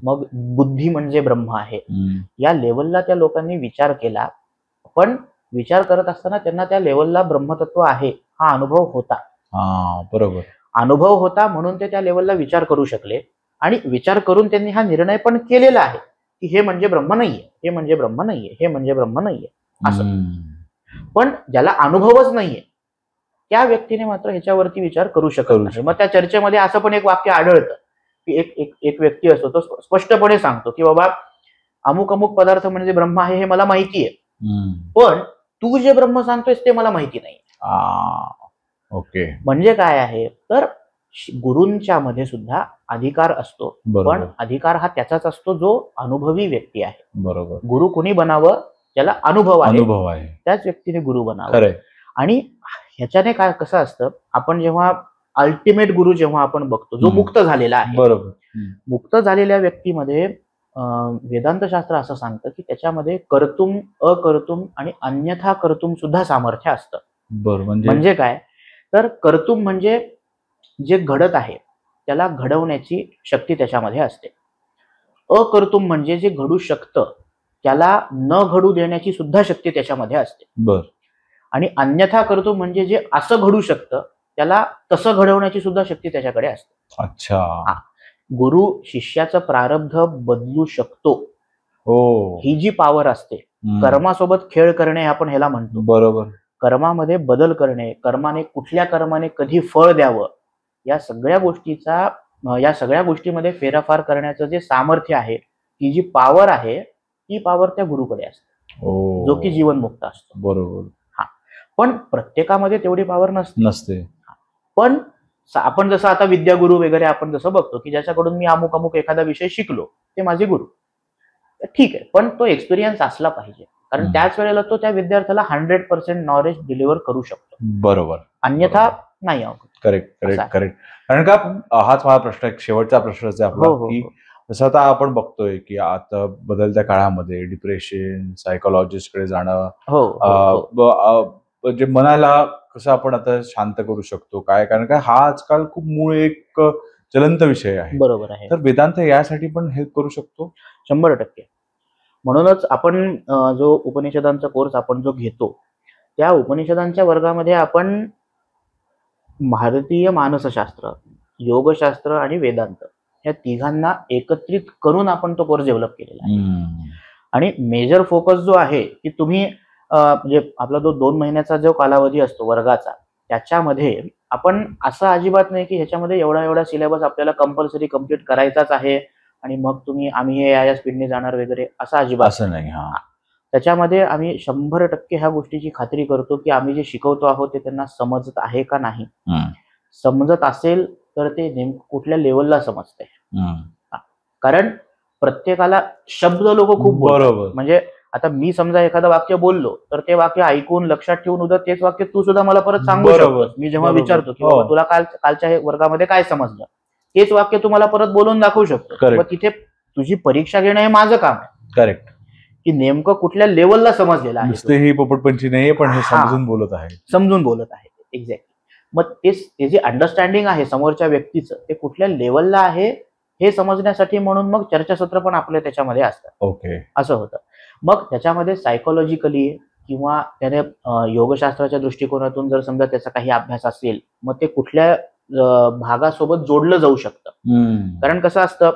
मग बुद्धी म्हणजे ब्रह्म आहे. या लेवलला त्या लोकांनी विचार केला, पण विचार करत असताना त्यांना त्या लेवलला ब्रह्मतत्व आहे हा अनुभव होता. बरोबर. अनुभव होता म्हणून ते त्या लेवलला विचार करू शकले. आणि विचार करून त्यांनी हा निर्णय पण केलेला आहे की हे म्हणजे ब्रह्म नाहीये, हे म्हणजे ब्रह्म नाहीये, हे म्हणजे ब्रह्म नाहीये असं. पण ज्याला अनुभवच नाहीये त्या व्यक्तीने मात्र ह्याच्यावरती विचार करू शकत नाही. मग त्या चर्चेमध्ये असं पण एक वाक्य आढळतं की एक व्यक्ती असतो, तो स्पष्टपणे सांगतो की बाबा अमुक अमुक पदार्थ म्हणजे ब्रह्म आहे हे मला माहिती आहे, पण तू जे ब्रह्म सांगतोयस ते मला माहिती नाही. ओके. म्हणजे काय आहे तर गुरूंच्या मध्ये सुद्धा अधिकार असतो, पण अधिकार हा त्याचाच असतो जो अनुभवी व्यक्ती आहे. बरोबर. गुरु कुणी बनावं, ज्याला अनुभव आहे त्याच व्यक्तीने गुरु बनावं. आणि ह्याच्याने काय कसं असतं, आपण जेव्हा अल्टिमेट गुरु जेव्हा आपण बघतो जो मुक्त झालेला आहे, बरोबर, मुक्त झालेल्या व्यक्तीमध्ये वेदांत शास्त्र असं सांगतं की त्याच्यामध्ये कर्तुम, अकर्तुम आणि अन्यथा कर्तुम सुद्धा सामर्थ्य असतं. बरोबर. म्हणजे काय तर कर्तुम म्हणजे जे घडत आहे त्याला घडवण्याची शक्ती त्याच्यामध्ये असते. अकर्तुम म्हणजे जे घडू शकतं त्याला न घडू देण्याची सुद्धा शक्ती त्याच्यामध्ये असते. आणि अन्यथा कर्तुम म्हणजे जे असं घडू शकतं त्याला तसं घडवण्याची सुद्धा शक्ती त्याच्याकडे असते. अच्छा. गुरु शिष्याचं प्रारब्ध बदलू शकतो, ही जी पॉवर असते. कर्मासोबत खेळ करणे आपण ह्याला म्हणतो. बरोबर. कर्मामध्ये बदल करणे, कर्माने कुठल्या कर्माने कधी फळ द्यावं, या सगळ्या गोष्टीमध्ये फेरफार करण्याचं जे सामर्थ्य आहे, ती जी पॉवर आहे ती पॉवर त्या गुरुकडे असते, जो की जीवनमुक्त असतो. बरोबर. हा, पण प्रत्येकामध्ये तेवढी पॉवर नसते. पण आपण जसं आता विद्यागुरु वगैरे आपण जसं बघतो की ज्याच्याकडून मी अमुक अमुक एखादा विषय शिकलो, ते माझे गुरु, ठीक आहे, पण तो एक्सपिरियन्स असला पाहिजे, कारण त्याच वेळेला तो त्या विद्यार्थ्याला 100% नॉलेज डिलिव्हर करू शकतो. बरोबर. अन्यथा नाही. करेक्ट. कारण का हाच माझा प्रश्न, एक शेवटचा प्रश्नच आहे आपला, की जसं आता आपण बघतोय की आता बदलत्या काळामध्ये डिप्रेशन, सायकोलॉजिस्टकडे जाणं, म्हणजे मनाला कसं आपण आता शांत करू शकतो काय, कारण का हा आजकाल खूप मूळ एक ज्वलंत विषय आहे. बरोबर आहे. तर वेदांत यासाठी पण हेल्प करू शकतो 100%. म्हणूनच आपण जो उपनिषदांचा कोर्स आपण जो घेतो, त्या उपनिषदांच्या वर्गामध्ये आपण भारतीय मानसशास्त्र, योगशास्त्र आणि वेदांत या तिघांना एकत्रित करून आपण तो कोर्स डेव्हलप केलेला आहे. आणि मेजर फोकस जो आहे की तुम्ही म्हणजे आपला जो 2 महिन्याचा जो कालावधी असतो वर्गाचा, त्याच्यामध्ये आपण असं अजिबात नाही की ह्याच्यामध्ये एवढा सिलेबस आपल्याला कंपल्सरी कम्प्लीट करायचाच आहे आणि मग आम्ही हे या स्पीडने जाणार वगैरे, असं अजिबात असं नाही. त्याच्यामध्ये आम्ही 100% ह्या गोष्टीची खात्री करतो की आम्ही जे शिकवतो आहोत ते त्यांना समजत आहे का नाही. समजत असेल तर ते नेमकं कुठल्या लेवलला समजतंय. कारण प्रत्येकाला शब्द लोक खूप बोलतात. म्हणजे आता मी समजा एखादं वाक्य बोललो तर ते वाक्य ऐकून लक्षात ठेवून उद्या तेच वाक्य तू सुद्धा मला परत सांगू शकतोस. मी जेव्हा विचारतो की बाबा तुला कालच्या वर्गामध्ये काय समजलं, तेच वाक्य तुम्हाला परत बोलून दाखवू शकतो. मग तिथे तुझी परीक्षा घेणं हे माझं काम आहे. करेक्ट. की नेमकं कुठल्या लेवलला समजलेलं आहे. नुसते ही पोपटपंची नाहीये, पण हे समजून बोलत आहे. एक्झॅक्टली. मग ते जे अंडरस्टँडिंग आहे समोरच्या व्यक्तीचं, ते कुठल्या लेवलला आहे हे समजण्यासाठी म्हणून मग चर्चासत्र पण आपल्या त्याच्यामध्ये असतात. ओके. असं होतं. मग त्याच्यामध्ये सायकोलॉजिकली किंवा त्याने योगशास्त्राच्या दृष्टिकोनातून जर समजा त्याचा काही अभ्यास असेल, मग ते कुठल्या भागासोबत जोडलं जाऊ शकतं. कारण कसं असतं,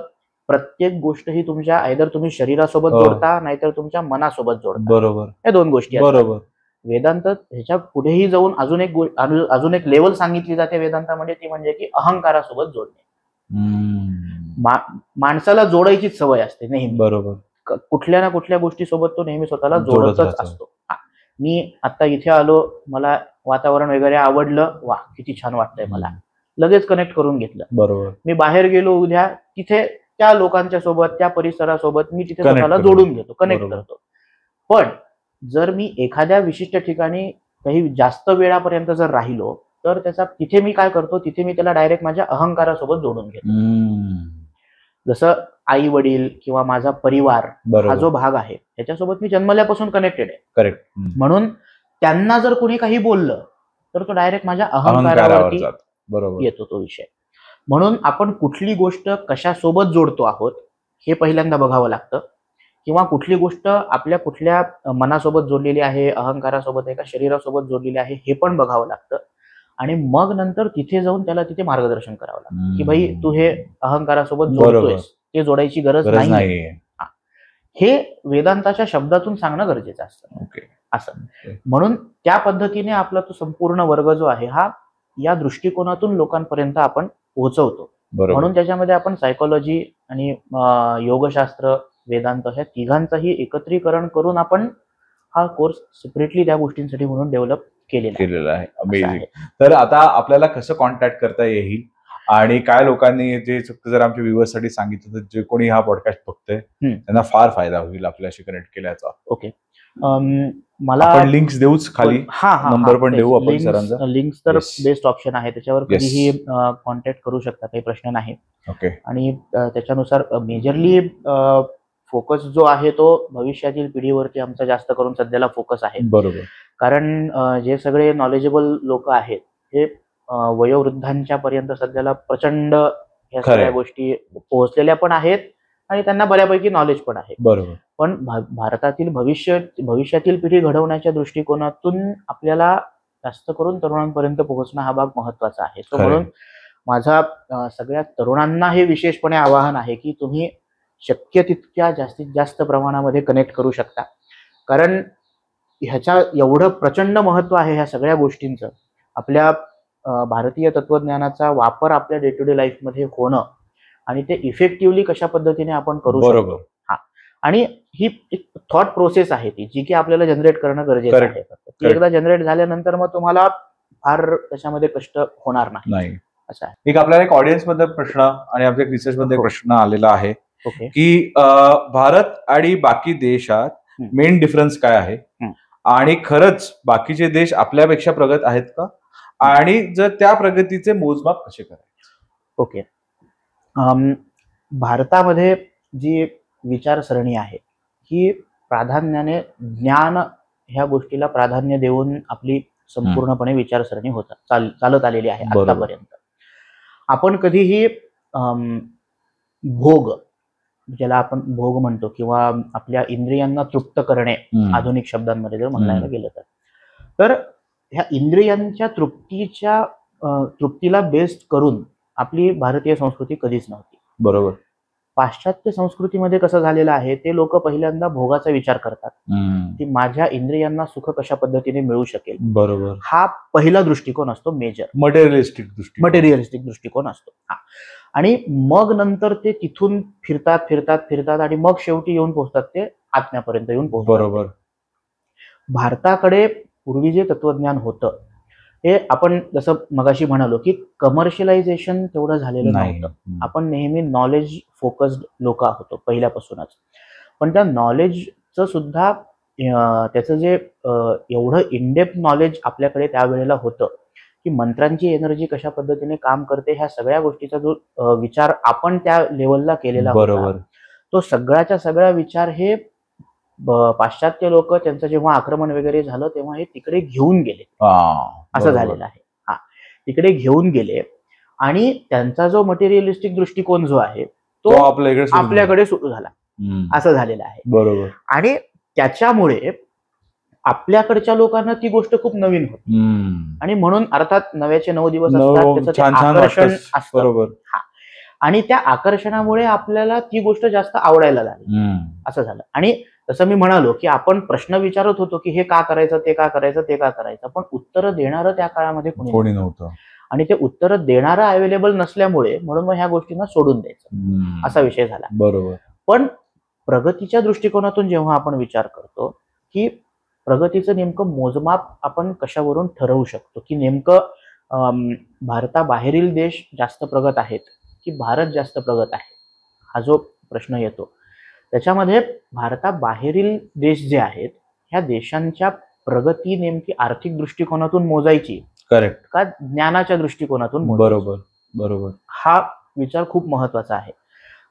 प्रत्येक गोष्ट ही तुमच्या आयदर तुम्ही शरीरासोबत जोडता नाहीतर तुमच्या मनासोबत जोडता. बरोबर. या 2 गोष्टी असतात. बरोबर. वेदांत ह्याच्या पुढेही जाऊन अजून एक लेवल सांगितली जाते वेदांतामध्ये, ती म्हणजे की अहंकारासोबत जोडणे. माणसाला जोडायचीच सवय असते नेहमी. बरोबर. कुठल्या ना कुठल्या गोष्टीसोबत तो नेहमी स्वतःला जोडतच असतो. मी आता इथे आलो, मला वातावरण वगैरे आवडलं, वा किती छान वाटतंय मला, लगेच कनेक्ट करून घेतलं. बरोबर. मी बाहेर गेलो उद्या, तिथे त्या लोकांच्या सोबत, त्या परिसरासोबत मी तिथे स्वतःला जोडून घेतो, कनेक्ट करतो. पण जर मी एखाद्या विशिष्ट ठिकाणी काही जास्त वेळापर्यंत जर राहिलो तर तिथे मी काय करतो, तिथे मी त्याला डायरेक्ट माझ्या अहंकारासोबत जोडून घेतो. जसं आई वडील किंवा माझा परिवार हा जो भाग आहे त्याच्यासोबत मी जन्मल्यापासून कनेक्टेड आहे. करेक्ट. म्हणून त्यांना जर कोणी काही बोललं तर तो डायरेक्ट माझ्या अहंकारावरती येतो तो विषय. म्हणून आपण कुठली गोष्ट कशासोबत जोडतो आहोत हे पहिल्यांदा बघावं लागतं, किंवा कुठली गोष्ट आपल्या कुठल्या मनासोबत जोडलेली आहे, अहंकारासोबत आहे का शरीरासोबत जोडलेली आहे हे पण बघावं लागतं. आणि मग नंतर तिथे जाऊन त्याला तिथे मार्गदर्शन करावं लागतं की भाई तू हे अहंकारासोबत जोडतोयस, ते जोडायची गरज नाही. हे वेदांताच्या शब्दातून सांगणं गरजेचं असतं. असं म्हणून त्या पद्धतीने आपला तो संपूर्ण वर्ग जो आहे हा या दृष्टिकोनातून लोकांपर्यंत आपण पोहोचवतो. म्हणून त्याच्यामध्ये आपण सायकोलॉजी आणि योगशास्त्र, वेदांत ह्या तिघांचंही एकत्रीकरण करून आपण हा कोर्स सेपरेटली त्या गोष्टींसाठी म्हणून डेव्हलप केलेला आहे. अमेझिंग. तर आता आपल्याला कसं कॉन्टॅक्ट करता येईल आणि काय लोकांनी जे जर आमच्या व्ह्युअर्ससाठी सांगितलं तर जे कोणी हा पॉडकास्ट बघतोय त्यांना फार फायदा होईल आपल्याशी कनेक्ट केल्याचा. ओके. मला लिंक्स देऊच खाली, नंबर पण देऊ आपण सरांचा. लिंक्स तर बेस्ट ऑप्शन आहे, त्याच्यावर कधीही कॉन्टॅक्ट करू शकता, काही प्रश्न नाही. ओके. आणि त्याच्यानुसार मेजरली फोकस जो आहे तो भविष्यातील पिढीवरती आमचा जास्त करून सध्याला फोकस आहे. बरोबर. कारण जे सगळे नॉलेजेबल लोक आहेत हे वयोवृद्धांच्या पर्यंत सध्याला प्रचंड या सगळ्या गोष्टी पोहोचलेल्या पण आहेत आणि त्यांना बऱ्यापैकी नॉलेज पण आहे. बरोबर. पण भारतातील भविष्यातील पिढी घडवण्याच्या दृष्टिकोनातून आपल्याला जास्त करून तरुणांपर्यंत पोहोचणं हा भाग महत्वाचा आहे. सो म्हणून माझा सगळ्या तरुणांना हे विशेषपणे आवाहन आहे की तुम्ही शक्य तितक्या जास्तीत जास्त प्रमाणामध्ये कनेक्ट करू शकता, कारण ह्याच्या एवढं प्रचंड महत्व आहे ह्या सगळ्या गोष्टींचं. आपल्या भारतीय तत्वज्ञानाचा वापर आपल्या डे टू डे लाईफमध्ये होणं आणि ते इफेक्टिव्हली कशा पद्धतीने आपण करू शकतो आणि ही एक थॉट प्रोसेस आहे ती, जी की आपल्याला जनरेट करणं गरजेचं Correct. आहे. ती एकदा जनरेट झाल्यानंतर मग तुम्हाला फार त्याच्यामध्ये कष्ट होणार नाही. असं आहे. एक आपल्याला एक ऑडियन्स मध्ये प्रश्न आणि आमच्या रिसर्च मध्ये प्रश्न आलेला आहे ओके. की भारत आणि बाकी देशात मेन डिफरन्स काय आहे आणि खरंच बाकीचे देश आपल्यापेक्षा प्रगत आहेत का, आणि जर त्या प्रगतीचे मोजमाप कसे करायचे? ओके. भारतामध्ये जी विचारसरणी आहे ही प्राधान्याने ज्ञान ह्या गोष्टीला प्राधान्य देऊन आपली संपूर्णपणे विचारसरणी चालत आलेली आहे आतापर्यंत. आपण कधीही भोग, ज्याला आपण भोग म्हणतो, किंवा आपल्या इंद्रियांना तृप्त करणे आधुनिक शब्दांमध्ये जर म्हणायला गेलं तर ह्या इंद्रियांच्या तृप्तीला बेस्ड करून आपली भारतीय संस्कृती कधीच नव्हती. बरोबर. पाश्चात्य संस्कृतीमध्ये कसं झालेलं आहे, ते लोक पहिल्यांदा भोगाचा विचार करतात की माझ्या इंद्रियांना सुख कशा पद्धतीने मिळू शकेल. बरोबर. हा पहिला दृष्टिकोन असतो, मेजर मटेरियलिस्टिक दृष्टिकोन असतो. आणि मग नंतर ते तिथून फिरतात आणि मग शेवटी येऊन पोहोचतात ते आत्म्यापर्यंत येऊन पोहोचतात. बरोबर. भारताकडे पूर्वी जे तत्वज्ञान होतं हे आपण जसं मगाशी म्हणालो की कमर्शियलायझेशन तेवढं झालेलं नव्हतं. आपण नेहमी नॉलेज फोकस्ड लोक होतो पहिल्यापासूनच. पण त्या नॉलेजचं सुद्धा त्याचं जे एवढं इनडेप्थ नॉलेज आपल्याकडे त्यावेळेला होतं की मंत्रांची एनर्जी कशा पद्धतीने काम करते, ह्या सगळ्या गोष्टीचा जो विचार आपण त्या लेवलला केलेला होता, तो सगळ्याच्या सगळा विचार हे पाश्चात्य लोक त्यांचं जेव्हा आक्रमण वगैरे झालं तेव्हा हे तिकडे घेऊन गेले. असं झालेलं आहे. तिकडे घेऊन गेले आणि त्यांचा जो मटेरियलिस्टिक दृष्टिकोन जो आहे तो आपल्याकडे सुरू झाला. असं झालेलं आहे. बरोबर. आणि त्याच्यामुळे आपल्याकडच्या लोकांना ती गोष्ट खूप नवीन होती आणि म्हणून अर्थात नव्याचे 9 दिवस असतात, त्याचं आकर्षण असतं. बरोबर. आणि त्या आकर्षणामुळे आपल्याला ती गोष्ट जास्त आवडायला लागली. असं झालं. आणि तसं मी म्हणालो की आपण प्रश्न विचारत होतो की हे का करायचं, ते का करायचं, ते का करायचं, पण उत्तर देणारं त्या काळामध्ये कोणी नव्हतं. आणि ते उत्तर देणारं अवेलेबल नसल्यामुळे म्हणून मग ह्या गोष्टींना सोडून द्यायचं असा विषय झाला. बरोबर. पण प्रगतीच्या दृष्टिकोनातून जेव्हा आपण विचार करतो की प्रगतीचं नेमकं मोजमाप आपण कशावरून ठरवू शकतो, की नेमकं भारताबाहेरील देश जास्त प्रगत आहेत की भारत जास्त प्रगत आहे, हा जो प्रश्न येतो त्याच्यामध्ये भारताबाहेरील देश जे आहेत ह्या देशांच्या प्रगती नेमकी आर्थिक दृष्टिकोनातून मोजायची करेक्ट का ज्ञानाच्या दृष्टिकोनातून? बरोबर. हा विचार खूप महत्वाचा आहे.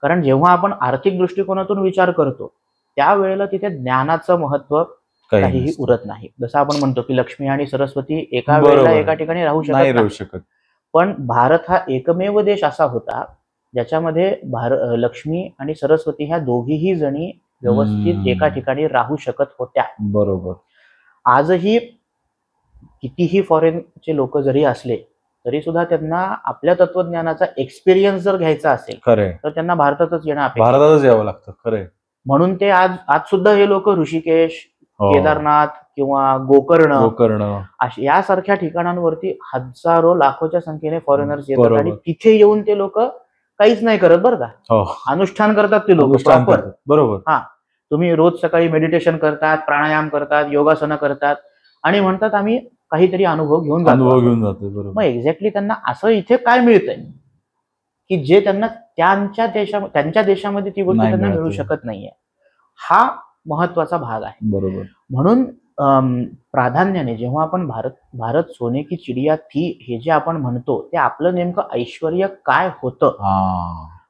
कारण जेव्हा आपण आर्थिक दृष्टिकोनातून विचार करतो त्यावेळेला तिथे ज्ञानाचं महत्व काहीही उरत नाही. जसं आपण म्हणतो की लक्ष्मी आणि सरस्वती एका वेळेला एका ठिकाणी राहू शकत. पण भारत हा एकमेव देश असा होता ज्याच्यामध्ये लक्ष्मी आणि सरस्वती ह्या दोघीही जणी व्यवस्थित एका ठिकाणी राहू शकत होत्या. बरोबर. आजही कितीही फॉरेनचे लोक जरी असले तरी सुद्धा त्यांना आपल्या तत्वज्ञानाचा एक्सपिरियन्स जर घ्यायचा असेल तर त्यांना भारतातच यावं लागतं. खरंय. म्हणून ते आज सुद्धा हे लोक ऋषिकेश, केदारनाथ किंवा गोकर्ण यासारख्या ठिकाणांवरती हजारो लाखोच्या संख्येने फॉरेनर्स येतात आणि तिथे येऊन ते लोक काहीच नाही करत बरं का, अनुष्ठान करतात ते लोक प्रॉपर. बरोबर. तुम्ही रोज सकाळी मेडिटेशन करतात, प्राणायाम करतात, योगासनं करतात आणि म्हणतात आम्ही काहीतरी अनुभव घेऊन जातो. मग एक्झॅक्टली त्यांना असं इथे काय मिळतंय की जे त्यांना त्यांच्या देशामध्ये ती गोष्ट त्यांना मिळू शकत नाहीये? हा महत्वाचा भाग आहे. बरोबर. म्हणून प्राधान्याने जेव्हा आपण भारत सोने की चिडिया थी हे जे आपण म्हणतो ते आपलं नेमकं ऐश्वर्य काय होतं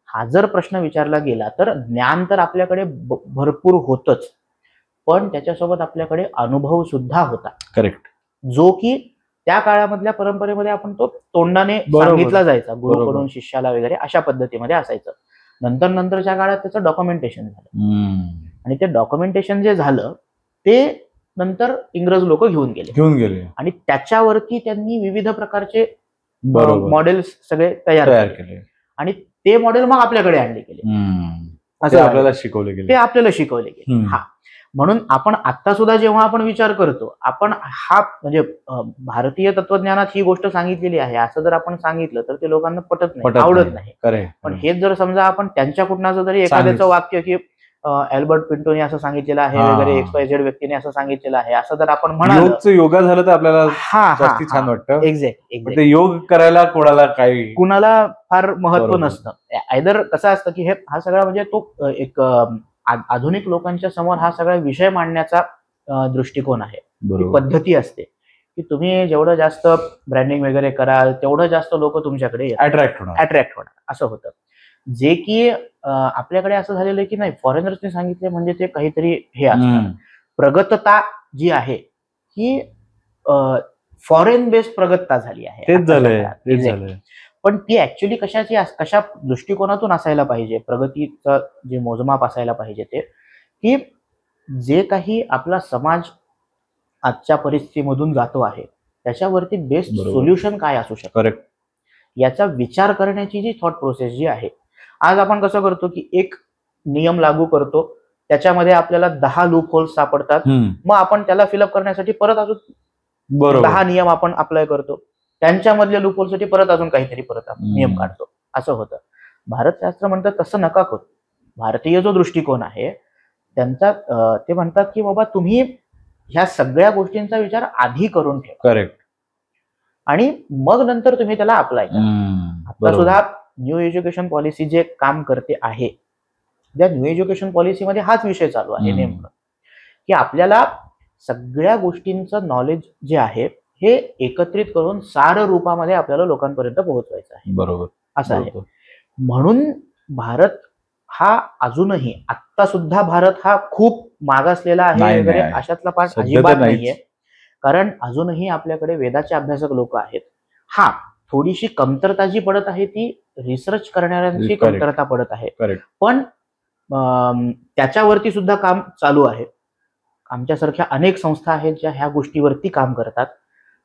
हा जर प्रश्न विचारला गेला तर ज्ञान तर आपल्याकडे भरपूर होतच, पण त्याच्यासोबत आपल्याकडे अनुभव सुद्धा होता. करेक्ट. जो की त्या काळामधल्या परंपरेमध्ये आपण तो तोंडाने सांगितला जायचा, गुरुकडून शिष्याला वगैरे अशा पद्धतीमध्ये असायचं. नंतरच्या काळात त्याचं डॉक्युमेंटेशन झालं आणि ते डॉक्युमेंटेशन जे झालं ते नंतर इंग्रज लोक घेऊन गेले आणि त्याच्यावरती त्यांनी विविध प्रकारचे मॉडेल्स सगळे तयार केले आणि ते मॉडेल मग आपल्याकडे आणले गेले, असं आपल्याला शिकवले गेले. म्हणून आपण आता सुद्धा जेव्हा आपण विचार करतो आपण हा म्हणजे भारतीय तत्वज्ञानात ही गोष्ट सांगितलेली आहे असं जर आपण सांगितलं तर ते लोकांना पटत नाही, आवडत नाही. पण हेच जर समजा आपण त्यांच्या कुठनाचं जरी एखाद्याचं वाक्य की अल्बर्ट पिंटोने असं सांगितलेलं आहे हा. वगैरे, XYZ व्यक्तीने असं सांगितलेलं आहे, असं जर आपण म्हणाल, योगचं योगा झालं तर आपल्याला जास्ती छान वाटतं. एक्झॅक्ट. पण ते योग करायला कोणाला काही कुणाला फार महत्व बरोबर. नसतं. आयदर कसं असतं की हा सगळा म्हणजे तो एक आधुनिक लोकांच्या समोर हा सगळा विषय मांडण्याचा दृष्टिकोन आहे, ती बरोबर. पद्धती असते की तुम्ही जेवढं जास्त ब्रँडिंग वगैरे कराल तेवढं जास्त लोक तुमच्याकडे अट्रॅक्ट होणार असं होतं. जे की आपल्याकडे असं झालेलं आहे की नाही, फॉरेनर्सने सांगितले म्हणजे ते काहीतरी हे असतं. प्रगतता जी आहे ही फॉरेन बेस्ड प्रगतता झाली आहे. तेच झालंय. पण ती ऍक्च्युली कशा दृष्टिकोनातून असायला पाहिजे, प्रगतीचं जे मोजमाप असायला पाहिजे ते की जे काही आपला समाज आजच्या परिस्थितीमधून जातो आहे त्याच्यावरती बेस्ट बरोबर. सोल्युशन काय असू शकतं, करेक्ट. याचा विचार करण्याची जी थॉट प्रोसेस जी आहे. आज आपण कसं करतो की एक नियम लागू करतो, त्याच्यामध्ये आपल्याला 10 लूप होल्स सापडतात, मग आपण त्याला फिलअप करण्यासाठी परत अजून 10 नियम आपण अप्लाय करतो, त्यांच्यामधल्या लूप होल्ससाठी परत अजून काहीतरी परत आपण नियम काढतो. असं होतं. भारतशास्त्र म्हणतात तसं नका करू. भारतीय जो दृष्टिकोन आहे त्यांचा ते म्हणतात की बाबा तुम्ही ह्या सगळ्या गोष्टींचा विचार आधी करून ठेवा. करेक्ट. आणि मग नंतर तुम्ही त्याला अप्लाय करा. आता सुद्धा न्यू एज्युकेशन पॉलिसी जे काम करते आहे, त्या न्यू एज्युकेशन पॉलिसीमध्ये हाच विषय चालू आहे नेमकं, की आपल्याला सगळ्या गोष्टींचं नॉलेज जे आहे हे एकत्रित करून सार रूपामध्ये आपल्याला लोकांपर्यंत पोहोचवायचं आहे. बरोबर. असं आहे. म्हणून भारत हा अजूनही, आत्ता सुद्धा भारत हा खूप मागासलेला आहे वगैरे अशातला पार्ट अजिबात नाहीये. कारण अजूनही आपल्याकडे वेदाचे अभ्यासक लोक आहेत. हा, थोडीशी कमतरता जी पडत आहे ती रिसर्च करणाऱ्यांची कमतरता पडत आहे, पण त्याच्यावरती सुद्धा काम चालू आहे. आमच्यासारख्या अनेक संस्था आहेत ज्या ह्या गोष्टीवरती काम करतात.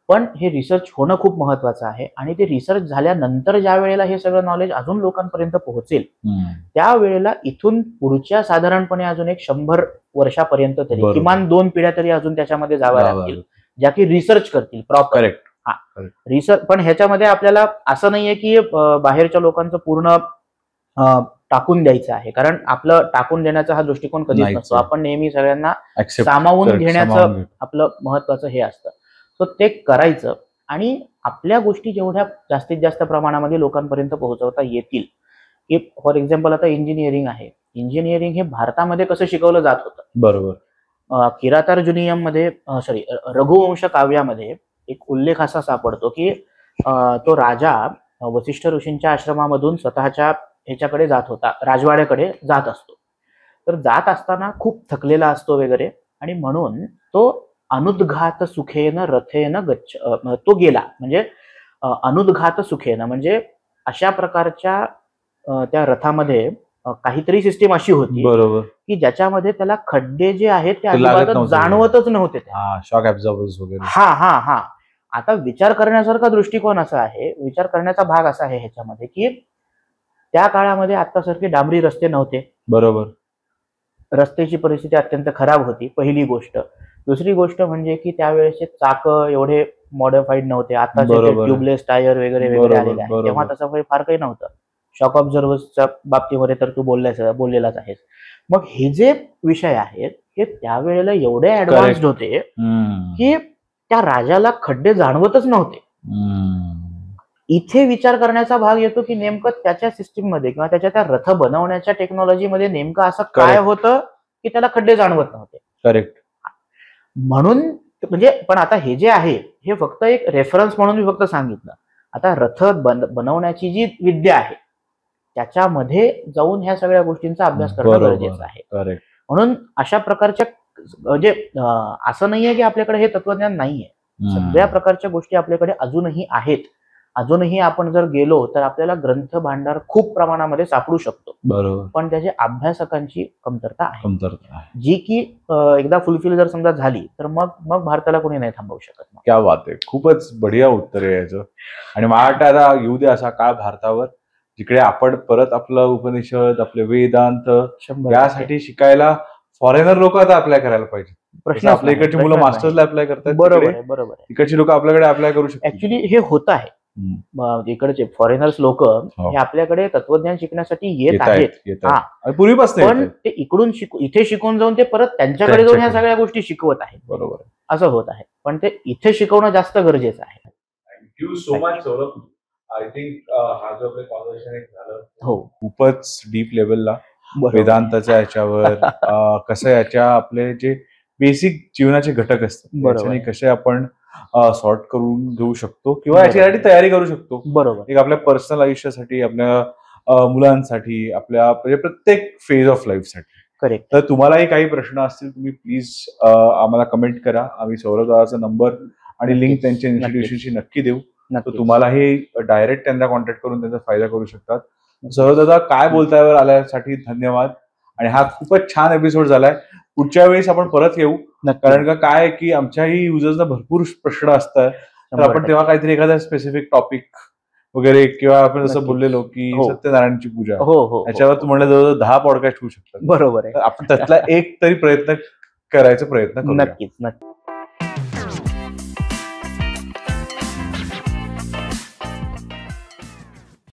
पण हे रिसर्च होणं खूप महत्वाचं आहे, आणि ते रिसर्च झाल्यानंतर ज्या वेळेला हे सगळं नॉलेज अजून लोकांपर्यंत पोहोचेल त्यावेळेला इथून पुढच्या साधारणपणे अजून एक 100 वर्षापर्यंत तरी किमान 2 पिढ्या तरी अजून त्याच्यामध्ये जाव्या लागतील, ज्या की रिसर्च करतील प्रॉपर. रिसर्च. पण ह्याच्यामध्ये आपल्याला असं नाहीये की बाहेरच्या लोकांचं पूर्ण टाकून द्यायचं आहे, कारण आपलं टाकून देण्याचा हा दृष्टिकोन कधीच नसतो. आपण नेहमी सगळ्यांना सामावून घेण्याचं आपलं महत्वाचं हे असतं. सो ते करायचं, आणि आपल्या गोष्टी जेवढ्या जास्तीत जास्त प्रमाणामध्ये लोकांपर्यंत पोहोचवता येतील. की फॉर एक्झाम्पल आता इंजिनिअरिंग आहे. इंजिनिअरिंग हे भारतामध्ये कसं शिकवलं जात होतं. बरोबर. किरातार्जुनीयम मध्ये रघुवंश काव्यामध्ये एक उल्लेख असा सापडतो की तो राजा वसिष्ठ ऋषींच्या आश्रमामधून स्वतःच्या ह्याच्याकडे जात होता, राजवाड्याकडे जात असतो. तर जात असताना खूप थकलेला असतो वगैरे, आणि म्हणून तो अनुद्घात सुखेन रथेन गच्छ, तो गेला. म्हणजे अनुद्घात सुखेन म्हणजे अशा प्रकारच्या त्या रथामध्ये काहीतरी सिस्टीम अशी होती बरोबर की ज्याच्यामध्ये त्याला खड्डे जे आहेत ते अजिबात जाणवतच नव्हते. शॉक ऍब्झॉर्बर्स वगैरे. हा. आता विचार करण्यासारखा दृष्टिकोन असा आहे, विचार करण्याचा भाग असा आहे ह्याच्यामध्ये की त्या काळामध्ये आतासारखे डांबरी रस्ते नव्हते. बरोबर. रस्त्याची परिस्थिती अत्यंत खराब होती, पहिली गोष्ट. दुसरी गोष्ट म्हणजे की त्यावेळेसचे चाक एवढे मॉडिफाईड नव्हते. आता ट्यूबलेस टायर वगैरे वगैरे आलेले आहेत. तेव्हा तसं फार काही नव्हतं. शॉक ऑब्झर्वर्सच्या बाबतीमध्ये तर तू बोललेलाच आहेस. मग हे जे विषय आहेत हे त्यावेळेला एवढे ऍडव्हान्स्ड होते की त्या राजाला खड्डे जाणवतच नव्हते. इथे विचार करण्याचा भाग येतो की नेमकं त्याच्या सिस्टीम मध्ये किंवा त्याच्या त्या रथ बनवण्याच्या टेक्नॉलॉजीमध्ये नेमकं असं काय होतं की त्याला खड्डे जाणवत नव्हते. करेक्ट. म्हणून म्हणजे पण आता हे जे आहे हे फक्त एक रेफरन्स म्हणून मी फक्त सांगितलं. आता रथ बनवण्याची जी विद्या आहे त्याच्यामध्ये जाऊन ह्या सगळ्या गोष्टींचा अभ्यास करणं गरजेचं आहे. म्हणून अशा प्रकारच्या म्हणजे असं नाहीये की आपल्याकडे हे तत्वज्ञान नाहीये. सगळ्या प्रकारच्या गोष्टी आपल्याकडे अजूनही आहेत. अजूनही आपण जर गेलो तर आपल्याला ग्रंथ भांडार खूप प्रमाणामध्ये सापडू शकतो. बरोबर. पण त्याच्या अभ्यासकांची कमतरता आहे, जी की एकदा फुलफिल जर समजा झाली तर मग भारताला कोणी नाही थांबवू शकत. क्या बात आहे. खूपच बढिया उत्तर आहे याचं. आणि मला वाटतं आता येऊ दे असा काळ भारतावर जिकडे आपण परत आपलं उपनिषद, आपले वेदांत यासाठी शिकायला फॉरेनर लोक आता अप्लाय करायला पाहिजे. प्रश्न आपल्या इकडची मुलं मास्टर्सला अप्लाय करतात. बरोबर आहे. इकडची लोक आपल्याकडे अप्लाय करू शकतात. ऍक्च्युली हे होत आहे. इकडचे फॉरेनर्स लोक हे आपल्याकडे तत्वज्ञान शिकण्यासाठी येत आहेत. पूर्वीपासून पण ते इकडून इथे शिकून जाऊन ते परत त्यांच्याकडे जाऊन ह्या सगळ्या गोष्टी शिकवत आहेत. बरोबर, असं होत आहे. पण ते इथे शिकवणं जास्त गरजेचं आहे. Thank you so much Saurabh. I think हा जो आपलं कॉन्व्हर्सेशन झालं हो खूपच डीप लेवलला वेदांताच्या याच्यावर कसं याच्या आपले जे बेसिक जीवनाचे घटक असतात त्याच्याने कसे आपण सॉर्ट करून घेऊ शकतो किंवा याच्यासाठी तयारी करू शकतो. बरोबर. एक आपल्या पर्सनल आयुष्यासाठी, आपल्या मुलांसाठी, आपल्या म्हणजे प्रत्येक फेज ऑफ लाईफसाठी. करेक्ट. तर तुम्हालाही काही प्रश्न असतील तुम्ही प्लीज आम्हाला कमेंट करा. आम्ही सौरभ दादाचा नंबर आणि लिंक त्यांच्या इन्स्टिट्यूशनची नक्की देऊ. तर तुम्हालाही डायरेक्ट त्यांना कॉन्टॅक्ट करून त्यांचा फायदा करू शकतात. सौरभ दादा काय बोलतायवर आल्यासाठी धन्यवाद. आणि हा खूपच छान एपिसोड झालाय. पुढच्या वेळेस आपण परत येऊ. कारण का काय की आमच्याही युजर्सना भरपूर प्रश्न असतात. तर आपण तेव्हा काहीतरी एखादा स्पेसिफिक टॉपिक वगैरे किंवा आपण जसं बोललेलो की सत्यनारायणची पूजा याच्यावर तू म्हणलं जवळजवळ 10 पॉडकास्ट होऊ शकतात. बरोबर आहे. आपण त्यातला एक तरी प्रयत्न करायचा प्रयत्न करू. नक्कीच.